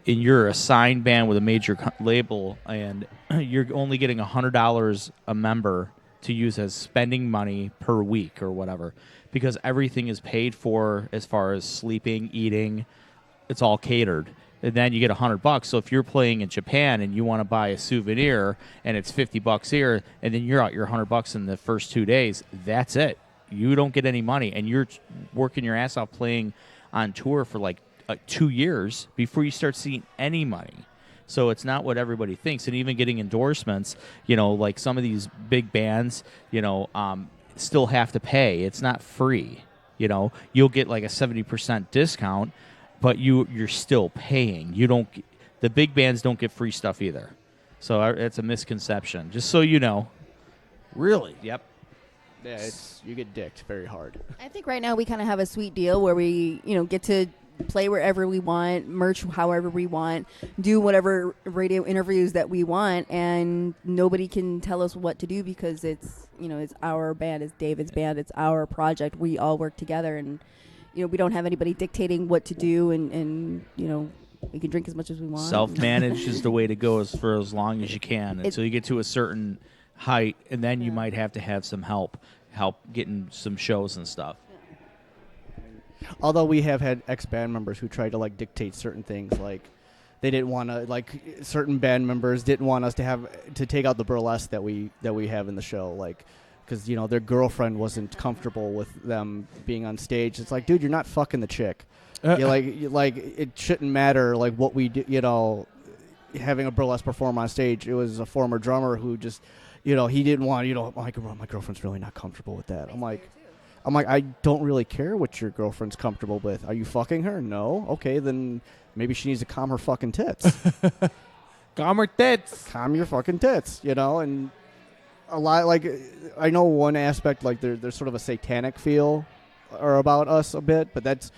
and you're a signed band with a major label, and you're only getting $100 a member to use as spending money per week or whatever, because everything is paid for as far as sleeping, eating, it's all catered. And then you get $100. So if you're playing in Japan and you want to buy a souvenir and it's $50 here, and then you're out your $100 in the first 2 days, that's it. You don't get any money, and you're working your ass off playing on tour for like 2 years before you start seeing any money. So it's not what everybody thinks. And even getting endorsements, like some of these big bands, still have to pay. It's not free. You'll get like a 70% discount, but you're still paying. The big bands don't get free stuff either. So it's a misconception. Just so you know. Really? Yep. Yeah, you get dicked very hard. I think right now we kind of have a sweet deal where we, get to play wherever we want, merch however we want, do whatever radio interviews that we want, and nobody can tell us what to do because it's our band, it's David's band, it's our project. We all work together, and we don't have anybody dictating what to do, and we can drink as much as we want. Self-managed is the way to go for as long as you can until you get to a certain height, and then you might have to have some help getting some shows and stuff. Although we have had ex-band members who tried to like dictate certain things, like they didn't want to, like certain band members didn't want us to take out the burlesque that we have in the show, like because their girlfriend wasn't comfortable with them being on stage. It's like, dude, you're not fucking the chick. Like it shouldn't matter like what we do. Having a burlesque perform on stage. It was a former drummer who just he didn't want, my girlfriend's really not comfortable with that. I'm like, I don't really care what your girlfriend's comfortable with. Are you fucking her? No. Okay, then maybe she needs to calm her fucking tits. Calm her tits. Calm your fucking tits, and a lot, like, I know one aspect, like, there's sort of a satanic feel or about us a bit, but that's,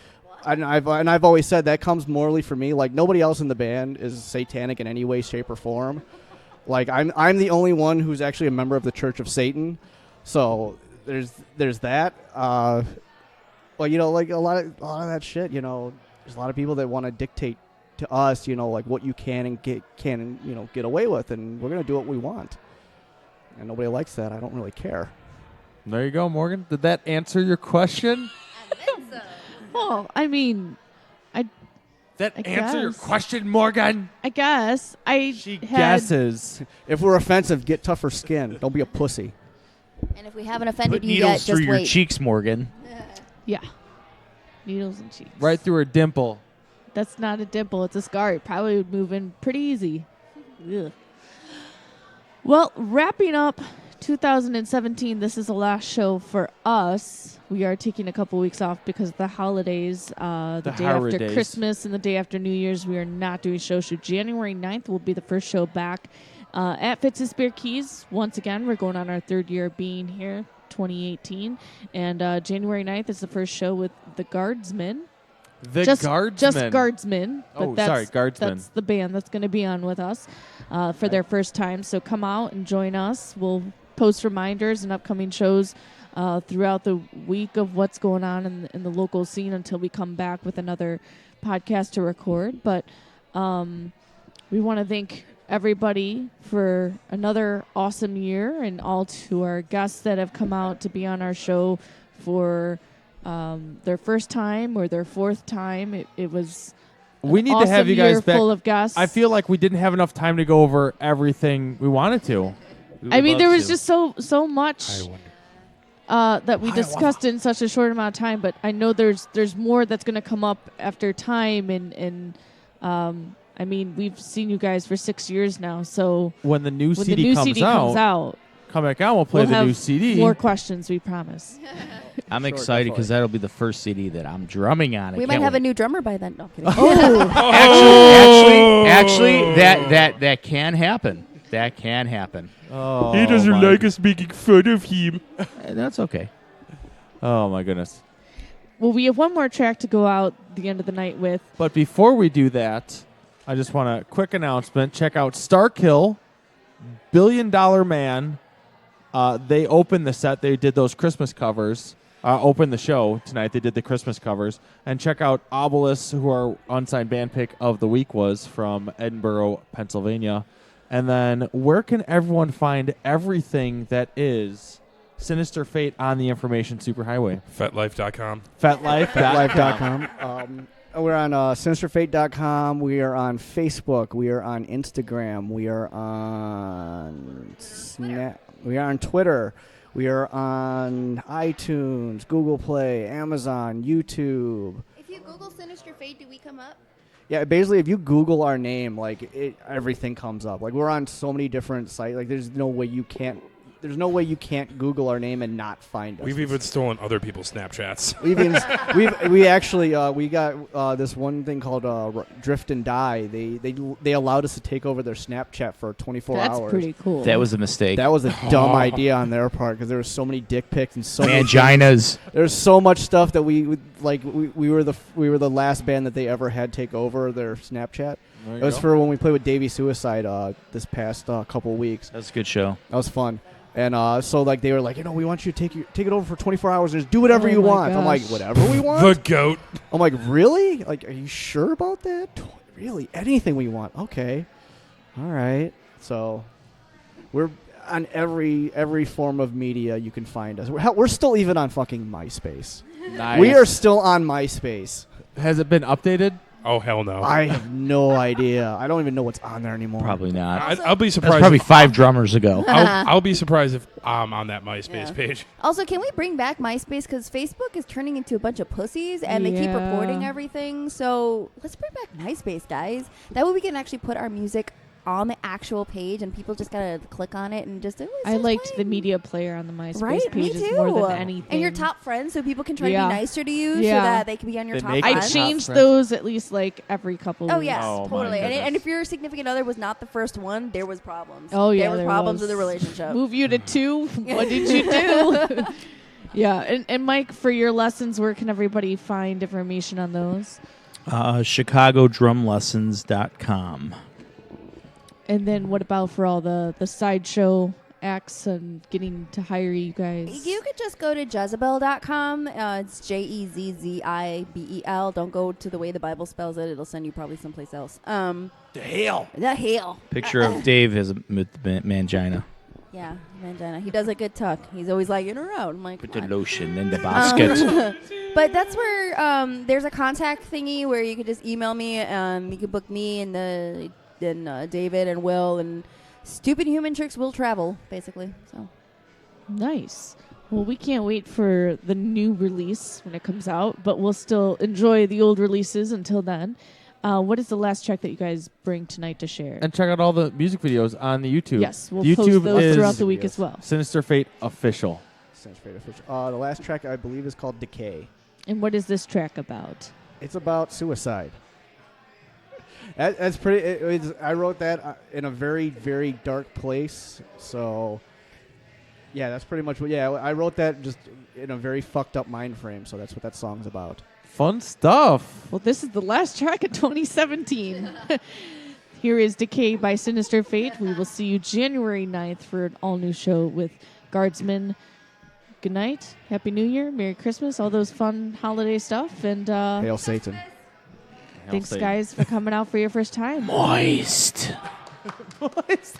and I've always said that comes morally for me. Like, nobody else in the band is satanic in any way, shape, or form. Like, I'm the only one who's actually a member of the Church of Satan, so there's that. Well, like a lot of that shit. There's a lot of people that want to dictate to us, like what you can and get away with, and we're gonna do what we want. And nobody likes that. I don't really care. There you go, Morgan. Did that answer your question? Well, I mean, That I answer your guess. question, Morgan? I guess. She guesses. If we're offensive, get tougher skin. Don't be a pussy. And if we haven't offended Put you needles yet, through just your wait. cheeks, Morgan. Yeah. Needles and cheeks. Right through her dimple. That's not a dimple. It's a scar. It probably would move in pretty easy. Ugh. Well, wrapping up 2017, this is the last show for us. We are taking a couple weeks off because of the holidays. The day after holidays. Christmas and the day after New Year's, we are not doing shows. So January 9th will be the first show back at Fitz's Beer Keys. Once again, we're going on our third year of being here, 2018. And January 9th is the first show with the Guardsmen. Just Guardsmen. Oh, But sorry, Guardsmen. That's the band that's going to be on with us for their first time. So come out and join us. We'll post reminders and upcoming shows throughout the week of what's going on in the local scene until we come back with another podcast to record. But we want to thank everybody for another awesome year, and all to our guests that have come out to be on our show for their first time or their fourth time. It was We need to have you year guys back. full of guests. I feel like we didn't have enough time to go over everything we wanted to. I mean, there was just so much that we discussed in such a short amount of time. But I know there's more that's going to come up after time, and I mean, we've seen you guys for 6 years now. So When the new when CD, the new comes, CD comes out, come back out. We'll play we'll the have new CD. More questions, we promise. I'm excited because that'll be the first CD that I'm drumming on. I We can't might have wait. a new drummer by then. No, kidding. Actually, that can happen. That can happen. Oh, He doesn't my like us making fun of him. That's okay. Oh my goodness! Well, we have one more track to go out the end of the night with. But before we do that, I just want a quick announcement. Check out Starkill, $1 Billion Man. They opened the set. They did those Christmas covers. Opened the show tonight. They did the Christmas covers. And check out Obelisk, who our unsigned band pick of the week was from Edinburgh, Pennsylvania. And then where can everyone find everything that is Sinister Fate on the Information Superhighway? FetLife.com. FetLife.com. We're on SinisterFate.com. We are on Facebook. We are on Instagram. We are on Snap. We are on Twitter. We are on iTunes, Google Play, Amazon, YouTube. If you Google Sinister Fate, do we come up? Yeah, basically, if you Google our name, like everything comes up. Like we're on so many different sites. Like there's no way you can't Google our name and not find us. We've even stolen other people's Snapchats. We got this one thing called Drift and Die. They allowed us to take over their Snapchat for 24 hours. That's pretty cool. That was a mistake. That was a dumb idea on their part because there were so many dick pics and so Manginas. There's so much stuff that we were the last band that they ever had take over their Snapchat. It was for when we played with Davey Suicide this past couple weeks. That was a good show. That was fun. And so like they were like, we want you to take it over for 24 hours and just do whatever you want. I'm like, whatever we want? The goat. I'm like, really? Like, are you sure about that? Really? Anything we want. Okay. All right. So we're on every form of media you can find us. We're still even on fucking MySpace. Nice. We are still on MySpace. Has it been updated? Oh, hell no. I have no idea. I don't even know what's on there anymore. Probably not. I'll be surprised. That's probably 5 drummers ago. I'll be surprised if I'm on that MySpace page. Also, can we bring back MySpace? Because Facebook is turning into a bunch of pussies, and they keep reporting everything. So let's bring back MySpace, guys. That way we can actually put our music on the actual page, and people just gotta click on it and just. I liked the media player on the MySpace Right, me pages too. more than anything. And your top friends, so people can try to Yeah. be nicer to you, Yeah. so that they can be on your top I friends. changed those at least like every couple. Oh weeks. yes, totally. And if your significant other was not the first one, there was problems. Oh yeah, there was problems with the relationship. Move you to 2. What did you do? Yeah, and Mike, for your lessons, where can everybody find information on those? ChicagoDrumLessons.com. And then what about for all the sideshow acts and getting to hire you guys? You could just go to Jezebel.com. It's Jezzibel. Don't go to the way the Bible spells it. It'll send you probably someplace else. The hell. Picture of Dave has a mangina. Yeah, mangina. He does a good tuck. He's always like, in or out. I'm like, Put the lotion in the basket. But that's where there's a contact thingy where you could just email me. You could book me and David and Will, and Stupid Human Tricks will travel, basically. So Nice. Well, we can't wait for the new release when it comes out, but we'll still enjoy the old releases until then. What is the last track that you guys bring tonight to share? And check out all the music videos on the YouTube. Yes, we'll the post YouTube those is throughout the week as well. Sinister Fate Official. Sinister Fate Official. The last track, I believe, is called Decay. And what is this track about? It's about suicide. That's pretty. I wrote that in a very, very dark place. So, yeah, that's pretty much what. Yeah, I wrote that just in a very fucked up mind frame. So that's what that song's about. Fun stuff. Well, this is the last track of 2017. Here is Decay by Sinister Fate. We will see you January 9th for an all-new show with Guardsmen. Good night. Happy New Year. Merry Christmas. All those fun holiday stuff. And Hail Satan. Thanks, guys, for coming out for your first time. Moist. Moist.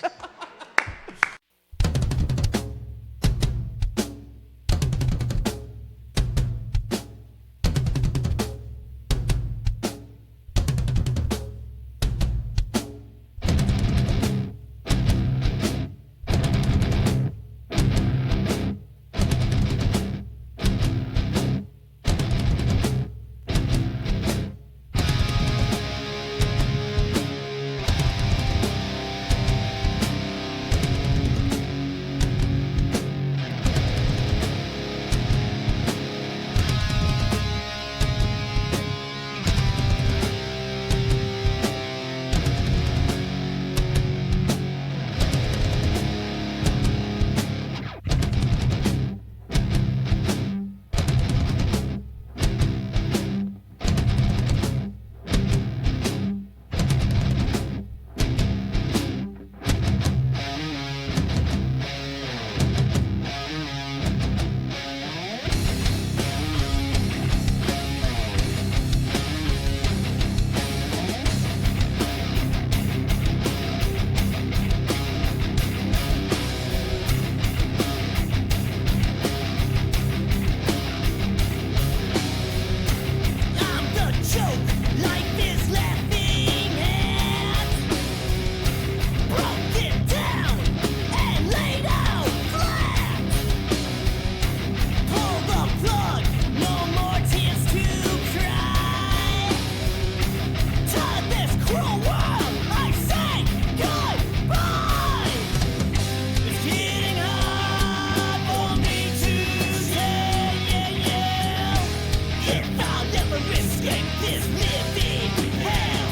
Escape this living hell.